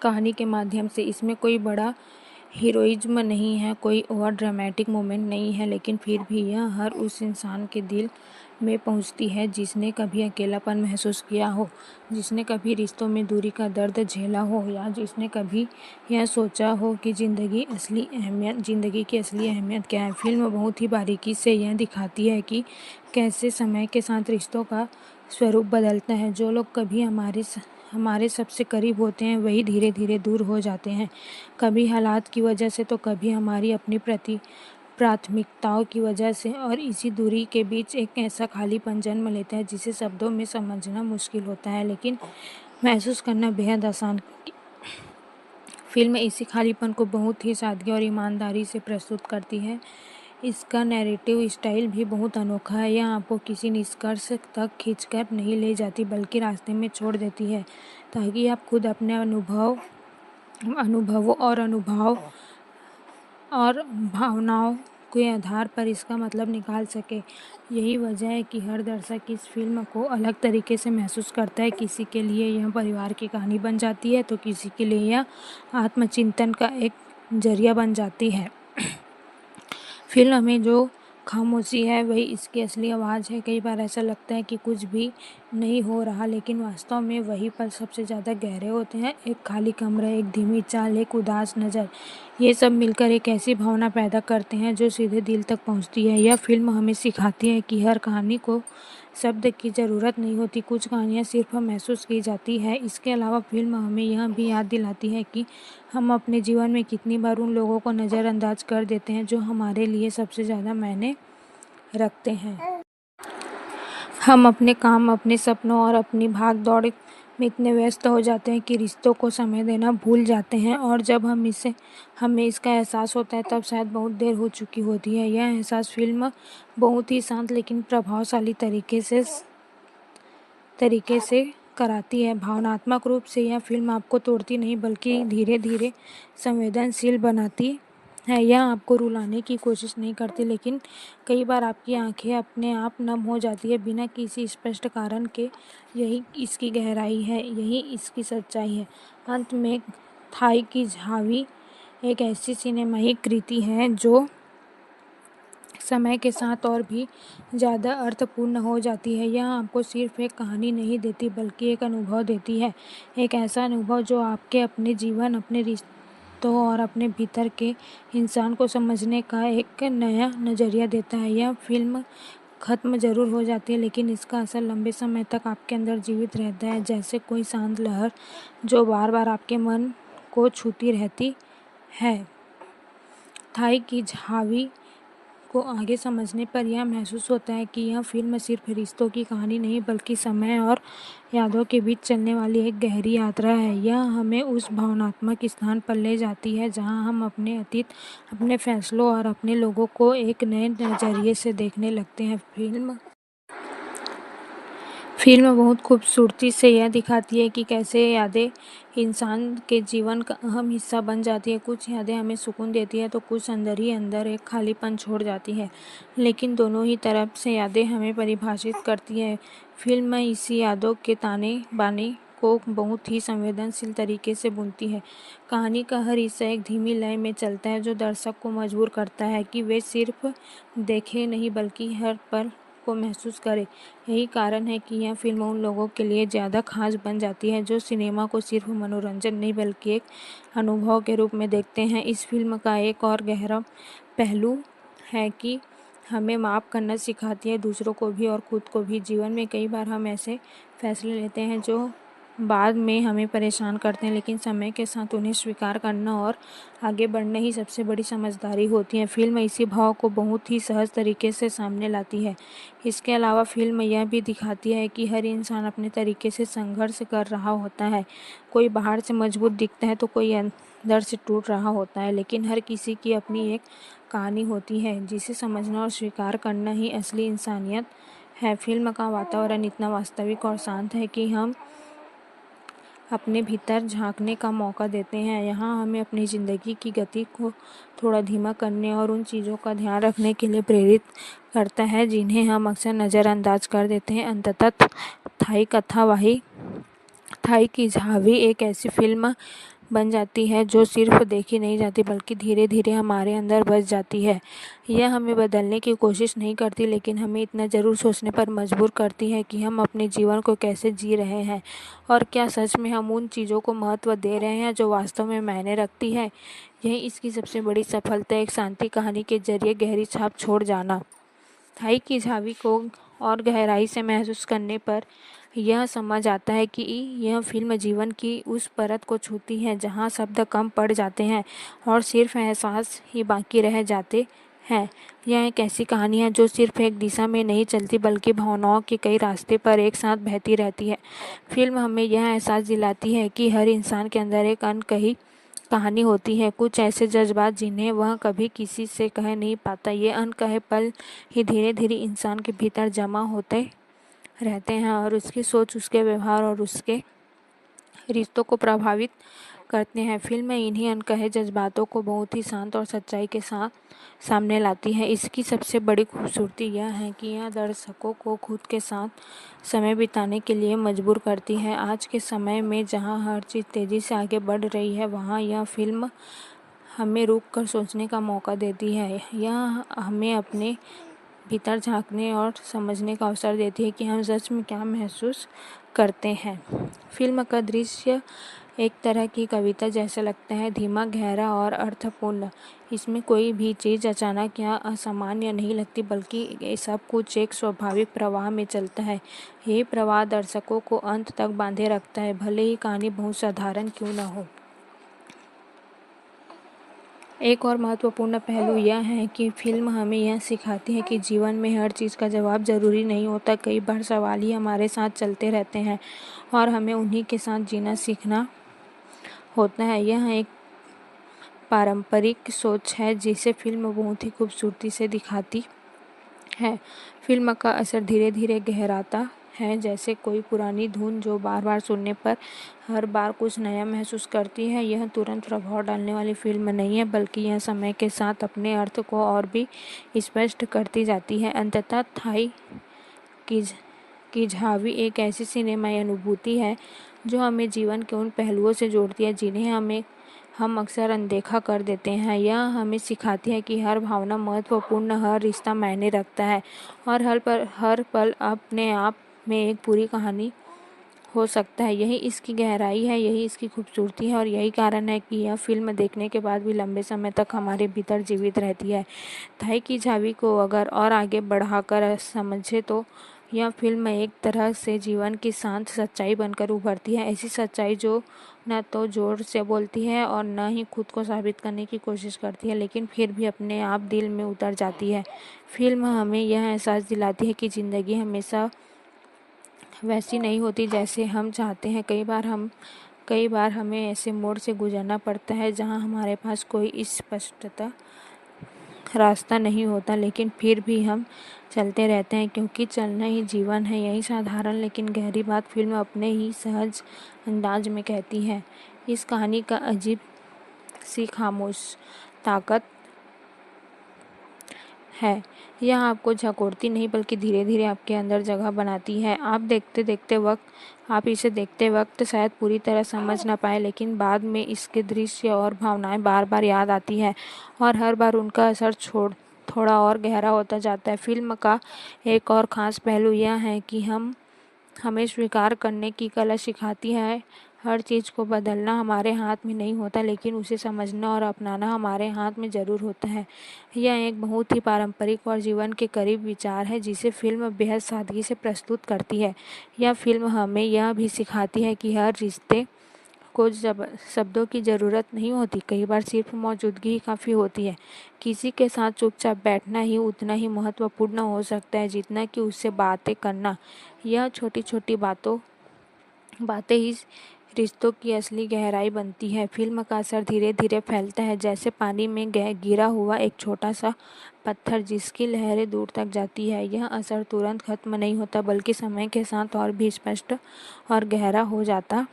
कहानी के माध्यम से। इसमें कोई बड़ा हीरोइज्म नहीं है, कोई ओवर ड्रामेटिक मोमेंट नहीं है, लेकिन फिर भी यह हर उस इंसान के दिल में पहुंचती है जिसने कभी अकेलापन महसूस किया हो, जिसने कभी रिश्तों में दूरी का दर्द झेला हो, या जिसने कभी यह सोचा हो कि ज़िंदगी की असली अहमियत क्या है। फिल्म बहुत ही बारीकी से यह दिखाती है कि कैसे समय के साथ रिश्तों का स्वरूप बदलता है। जो लोग कभी हमारे सबसे करीब होते हैं वही धीरे धीरे दूर हो जाते हैं, कभी हालात की वजह से तो कभी हमारी अपनी प्राथमिकताओं की वजह से, और इसी दूरी के बीच एक ऐसा खालीपन जन्म लेता है जिसे शब्दों में समझना मुश्किल होता है, लेकिन महसूस करना बेहद आसान। फिल्म इसी खालीपन को बहुत ही सादगी और ईमानदारी से प्रस्तुत करती है। इसका नैरेटिव स्टाइल भी बहुत अनोखा है। यह आपको किसी निष्कर्ष तक खींचकर नहीं ले जाती बल्कि रास्ते में छोड़ देती है ताकि आप खुद अपने अनुभवों और भावनाओं के आधार पर इसका मतलब निकाल सके। यही वजह है कि हर दर्शक इस फिल्म को अलग तरीके से महसूस करता है। किसी के लिए यह परिवार की कहानी बन जाती है तो किसी के लिए यह आत्मचिंतन का एक जरिया बन जाती है। फिल्म में जो खामोशी है वही इसकी असली आवाज़ है। कई बार ऐसा लगता है कि कुछ भी नहीं हो रहा, लेकिन वास्तव में वही पल सबसे ज़्यादा गहरे होते हैं। एक खाली कमरा, एक धीमी चाल, एक उदास नज़र, ये सब मिलकर एक ऐसी भावना पैदा करते हैं जो सीधे दिल तक पहुंचती है। यह फिल्म हमें सिखाती है कि हर कहानी को शब्द की ज़रूरत नहीं होती, कुछ कहानियाँ सिर्फ महसूस की जाती है। इसके अलावा फिल्म हमें यह भी याद दिलाती है कि हम अपने जीवन में कितनी बार उन लोगों को नज़रअंदाज कर देते हैं जो हमारे लिए सबसे ज़्यादा मायने रखते हैं। हम अपने काम, अपने सपनों और अपनी भाग-दौड़ में इतने व्यस्त हो जाते हैं कि रिश्तों को समय देना भूल जाते हैं, और जब हमें इसका एहसास होता है तब शायद बहुत देर हो चुकी होती है। यह एहसास फ़िल्म बहुत ही शांत लेकिन प्रभावशाली तरीके से कराती है। भावनात्मक रूप से यह फ़िल्म आपको तोड़ती नहीं बल्कि धीरे-धीरे संवेदनशील बनाती है। यह आपको रुलाने की कोशिश नहीं करती, लेकिन कई बार आपकी आँखें अपने आप नम हो जाती है बिना किसी स्पष्ट कारण के। यही इसकी गहराई है, यही इसकी सच्चाई है। अंत में थाई की झावी एक ऐसी सिनेमाई कृति है जो समय के साथ और भी ज़्यादा अर्थपूर्ण हो जाती है। यह आपको सिर्फ एक कहानी नहीं देती बल्कि एक अनुभव देती है। एक ऐसा अनुभव जो आपके अपने जीवन, अपने रिश्तों और अपने भीतर के इंसान को समझने का एक नया नज़रिया देता है। यह फ़िल्म ख़त्म ज़रूर हो जाती है, लेकिन इसका असर लंबे समय तक आपके अंदर जीवित रहता है, जैसे कोई शांत लहर जो बार-बार आपके मन को छूती रहती है। थाई की झावी को आगे समझने पर यह महसूस होता है कि यह फ़िल्म सिर्फ रिश्तों की कहानी नहीं बल्कि समय और यादों के बीच चलने वाली एक गहरी यात्रा है। यह हमें उस भावनात्मक स्थान पर ले जाती है जहां हम अपने अतीत, अपने फैसलों और अपने लोगों को एक नए नज़रिए से देखने लगते हैं। फ़िल्म बहुत खूबसूरती से यह दिखाती है कि कैसे यादें इंसान के जीवन का अहम हिस्सा बन जाती है। कुछ यादें हमें सुकून देती है तो कुछ अंदर ही अंदर एक खालीपन छोड़ जाती है, लेकिन दोनों ही तरफ से यादें हमें परिभाषित करती है। फ़िल्म इसी यादों के ताने-बाने को बहुत ही संवेदनशील तरीके से बुनती है। कहानी का हर हिस्सा एक धीमी लय में चलता है जो दर्शक को मजबूर करता है कि वे सिर्फ देखें नहीं बल्कि हर पल को महसूस करें। यही कारण है कि यह फ़िल्म उन लोगों के लिए ज़्यादा खास बन जाती है जो सिनेमा को सिर्फ मनोरंजन नहीं बल्कि एक अनुभव के रूप में देखते हैं। इस फ़िल्म का एक और गहरा पहलू है कि हमें माफ़ करना सिखाती है, दूसरों को भी और खुद को भी। जीवन में कई बार हम ऐसे फैसले लेते हैं जो बाद में हमें परेशान करते हैं, लेकिन समय के साथ उन्हें स्वीकार करना और आगे बढ़ना ही सबसे बड़ी समझदारी होती है। फ़िल्म इसी भाव को बहुत ही सहज तरीके से सामने लाती है। इसके अलावा फ़िल्म यह भी दिखाती है कि हर इंसान अपने तरीके से संघर्ष कर रहा होता है। कोई बाहर से मजबूत दिखता है तो कोई अंदर से टूट रहा होता है, लेकिन हर किसी की अपनी एक कहानी होती है जिसे समझना और स्वीकार करना ही असली इंसानियत है। फ़िल्म का वातावरण इतना वास्तविक और शांत है कि हम अपने भीतर झांकने का मौका देते हैं। यहाँ हमें अपनी ज़िंदगी की गति को थोड़ा धीमा करने और उन चीज़ों का ध्यान रखने के लिए प्रेरित करता है जिन्हें हम अक्सर नज़रअंदाज कर देते हैं। अंततः थाई की झावी एक ऐसी फ़िल्म बन जाती है जो सिर्फ देखी नहीं जाती बल्कि धीरे धीरे हमारे अंदर बस जाती है। यह हमें बदलने की कोशिश नहीं करती, लेकिन हमें इतना ज़रूर सोचने पर मजबूर करती है कि हम अपने जीवन को कैसे जी रहे हैं और क्या सच में हम उन चीज़ों को महत्व दे रहे हैं जो वास्तव में मायने रखती है। यही इसकी सबसे बड़ी सफलता, एक शांति कहानी के जरिए गहरी छाप छोड़ जाना। थाई की झावी को और गहराई से महसूस करने पर यह समझ आता है कि यह फ़िल्म जीवन की उस परत को छूती है जहाँ शब्द कम पड़ जाते हैं और सिर्फ एहसास ही बाकी रह जाते हैं। यह एक ऐसी कहानी है जो सिर्फ एक दिशा में नहीं चलती बल्कि भावनाओं के कई रास्ते पर एक साथ बहती रहती है। फ़िल्म हमें यह एहसास दिलाती है कि हर इंसान के अंदर एक अनकही कहानी होती है, कुछ ऐसे जज्बात जिन्हें वह कभी किसी से कह नहीं पाता। ये अनकहे पल ही धीरे धीरे इंसान के भीतर जमा होते रहते हैं और उसकी सोच, उसके व्यवहार और उसके रिश्तों को प्रभावित करते हैं। फ़िल्म इन्हीं अनकहे जज्बातों को बहुत ही शांत और सच्चाई के साथ सामने लाती है। इसकी सबसे बड़ी खूबसूरती यह है कि यह दर्शकों को खुद के साथ समय बिताने के लिए मजबूर करती है। आज के समय में जहां हर चीज़ तेज़ी से आगे बढ़ रही है, वहां यह फ़िल्म हमें रुक कर सोचने का मौका देती है। यह हमें अपने भीतर झांकने और समझने का अवसर देती है कि हम सच में क्या महसूस करते हैं। फ़िल्म का दृश्य एक तरह की कविता जैसा लगता है, धीमा, गहरा और अर्थपूर्ण। इसमें कोई भी चीज़ अचानक या असामान्य नहीं लगती बल्कि ये सब कुछ एक स्वाभाविक प्रवाह में चलता है। यही प्रवाह दर्शकों को अंत तक बांधे रखता है, भले ही कहानी बहुत साधारण क्यों न हो। एक और महत्वपूर्ण पहलू यह है कि फिल्म हमें यह सिखाती है कि जीवन में हर चीज़ का जवाब ज़रूरी नहीं होता। कई बार सवाल ही हमारे साथ चलते रहते हैं और हमें उन्हीं के साथ जीना सीखना होता है। यह एक पारंपरिक सोच है जिसे फिल्म बहुत ही खूबसूरती से दिखाती है। फिल्म का असर धीरे धीरे गहराता है, जैसे कोई पुरानी धुन जो बार बार सुनने पर हर बार कुछ नया महसूस करती है। यह तुरंत प्रभाव डालने वाली फिल्म नहीं है, बल्कि यह समय के साथ अपने अर्थ को और भी स्पष्ट करती जाती है। अंततः थाई की झावी एक ऐसी सिनेमाई अनुभूति है जो हमें जीवन के उन पहलुओं से जोड़ती है जिन्हें हम अक्सर अनदेखा कर देते हैं। यह हमें सिखाती है कि हर भावना महत्वपूर्ण, हर रिश्ता मायने रखता है और हर पल अपने आप में एक पूरी कहानी हो सकता है। यही इसकी गहराई है, यही इसकी खूबसूरती है और यही कारण है कि यह फिल्म देखने के बाद भी लंबे समय तक हमारे भीतर जीवित रहती है। थाई की झावी को अगर और आगे बढ़ाकर समझे तो यह फिल्म एक तरह से जीवन की शांत सच्चाई बनकर उभरती है। ऐसी सच्चाई जो न तो जोर से बोलती है और न ही खुद को साबित करने की कोशिश करती है, लेकिन फिर भी अपने आप दिल में उतर जाती है। फिल्म हमें यह एहसास दिलाती है कि ज़िंदगी हमेशा वैसी नहीं होती जैसे हम चाहते हैं। कई बार हमें ऐसे मोड़ से गुजरना पड़ता है जहां हमारे पास कोई स्पष्टता रास्ता नहीं होता, लेकिन फिर भी हम चलते रहते हैं क्योंकि चलना ही जीवन है। यही साधारण लेकिन गहरी बात फिल्म अपने ही सहज अंदाज में कहती है। इस कहानी का अजीब सी खामोश ताकत है। यह आपको झकोरती नहीं बल्कि धीरे धीरे आपके अंदर जगह बनाती है। आप इसे देखते वक्त शायद पूरी तरह समझ ना पाए, लेकिन बाद में इसके दृश्य और भावनाएं बार बार याद आती है और हर बार उनका असर थोड़ा और गहरा होता जाता है। फिल्म का एक और ख़ास पहलू यह है कि हमें स्वीकार करने की कला सिखाती है। हर चीज़ को बदलना हमारे हाथ में नहीं होता, लेकिन उसे समझना और अपनाना हमारे हाथ में ज़रूर होता है। यह एक बहुत ही पारंपरिक और जीवन के करीब विचार है जिसे फिल्म बेहद सादगी से प्रस्तुत करती है। यह फिल्म हमें यह भी सिखाती है कि हर रिश्ते को शब्दों की ज़रूरत नहीं होती, कई बार सिर्फ मौजूदगी ही काफ़ी होती है। किसी के साथ चुपचाप बैठना ही उतना ही महत्वपूर्ण हो सकता है जितना कि उससे बातें करना। यह छोटी छोटी बातें ही रिश्तों की असली गहराई बनती है। फिल्म का असर धीरे धीरे फैलता है, जैसे पानी में गिरा हुआ एक छोटा सा पत्थर जिसकी लहरें दूर तक जाती है। यह असर तुरंत खत्म नहीं होता, बल्कि समय के साथ और भी स्पष्ट और गहरा हो जाता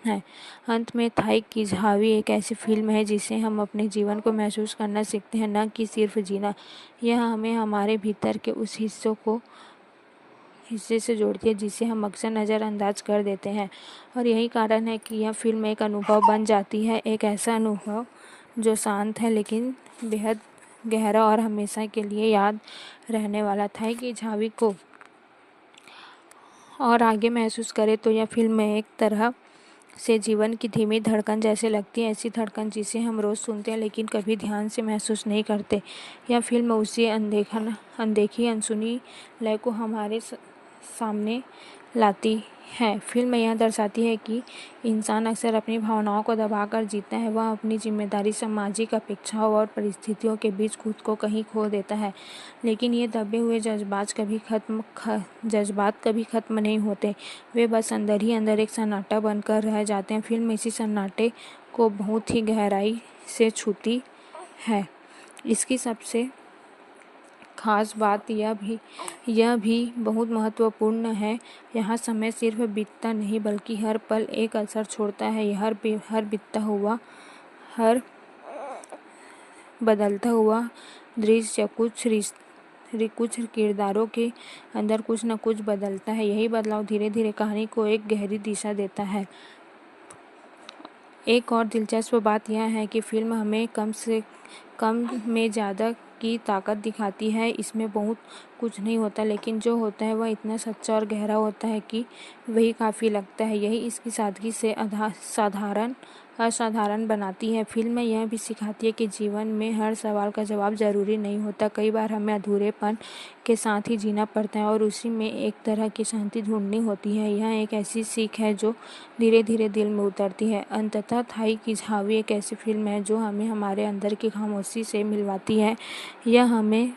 है। अंत में थाई की झावी एक ऐसी फिल्म है जिसे हम अपने जीवन को महसूस करना सीखते हैं, न कि सिर्फ जीना। यह हमें हमारे भीतर के उस हिस्से से जोड़ती है जिसे हम अक्सर नज़रअंदाज कर देते हैं, और यही कारण है कि यह फिल्म एक अनुभव बन जाती है। एक ऐसा अनुभव जो शांत है लेकिन बेहद गहरा और हमेशा के लिए याद रहने वाला। थाई की झावी को और आगे महसूस करें तो यह फिल्म एक तरह से जीवन की धीमी धड़कन जैसे लगती है, ऐसी धड़कन जिसे हम रोज़ सुनते हैं लेकिन कभी ध्यान से महसूस नहीं करते। यह फिल्म उसी अनदेखी अनसुनी लय को हमारे सामने लाती है। फिल्म यह दर्शाती है कि इंसान अक्सर अपनी भावनाओं को दबाकर जीता है। वह अपनी जिम्मेदारी, सामाजिक अपेक्षाओं और परिस्थितियों के बीच खुद को कहीं खो देता है, लेकिन ये दबे हुए जज्बात कभी खत्म नहीं होते। वे बस अंदर ही अंदर एक सन्नाटा बनकर रह जाते हैं। फिल्म इसी सन्नाटे को बहुत ही गहराई से छूती है। इसकी सबसे खास बात यह भी बहुत महत्वपूर्ण है। यहाँ समय सिर्फ बीतता नहीं बल्कि हर पल एक असर छोड़ता है। हर बीतता हुआ, हर बदलता हुआ दृश्य कुछ किरदारों के अंदर कुछ न कुछ बदलता है। यही बदलाव धीरे धीरे कहानी को एक गहरी दिशा देता है। एक और दिलचस्प बात यह है कि फिल्म हमें कम से कम में ज़्यादा की ताकत दिखाती है। इसमें बहुत कुछ नहीं होता, लेकिन जो होता है वह इतना सच्चा और गहरा होता है कि वही काफ़ी लगता है। यही इसकी सादगी से साधारण असाधारण बनाती है। फिल्म यह भी सिखाती है कि जीवन में हर सवाल का जवाब ज़रूरी नहीं होता। कई बार हमें अधूरेपन के साथ ही जीना पड़ता है और उसी में एक तरह की शांति ढूंढनी होती है। यह एक ऐसी सीख है जो धीरे धीरे दिल में उतरती है। अंततः थाई की झावी एक ऐसी फिल्म है जो हमें हमारे अंदर की खामोशी से मिलवाती है। यह हमें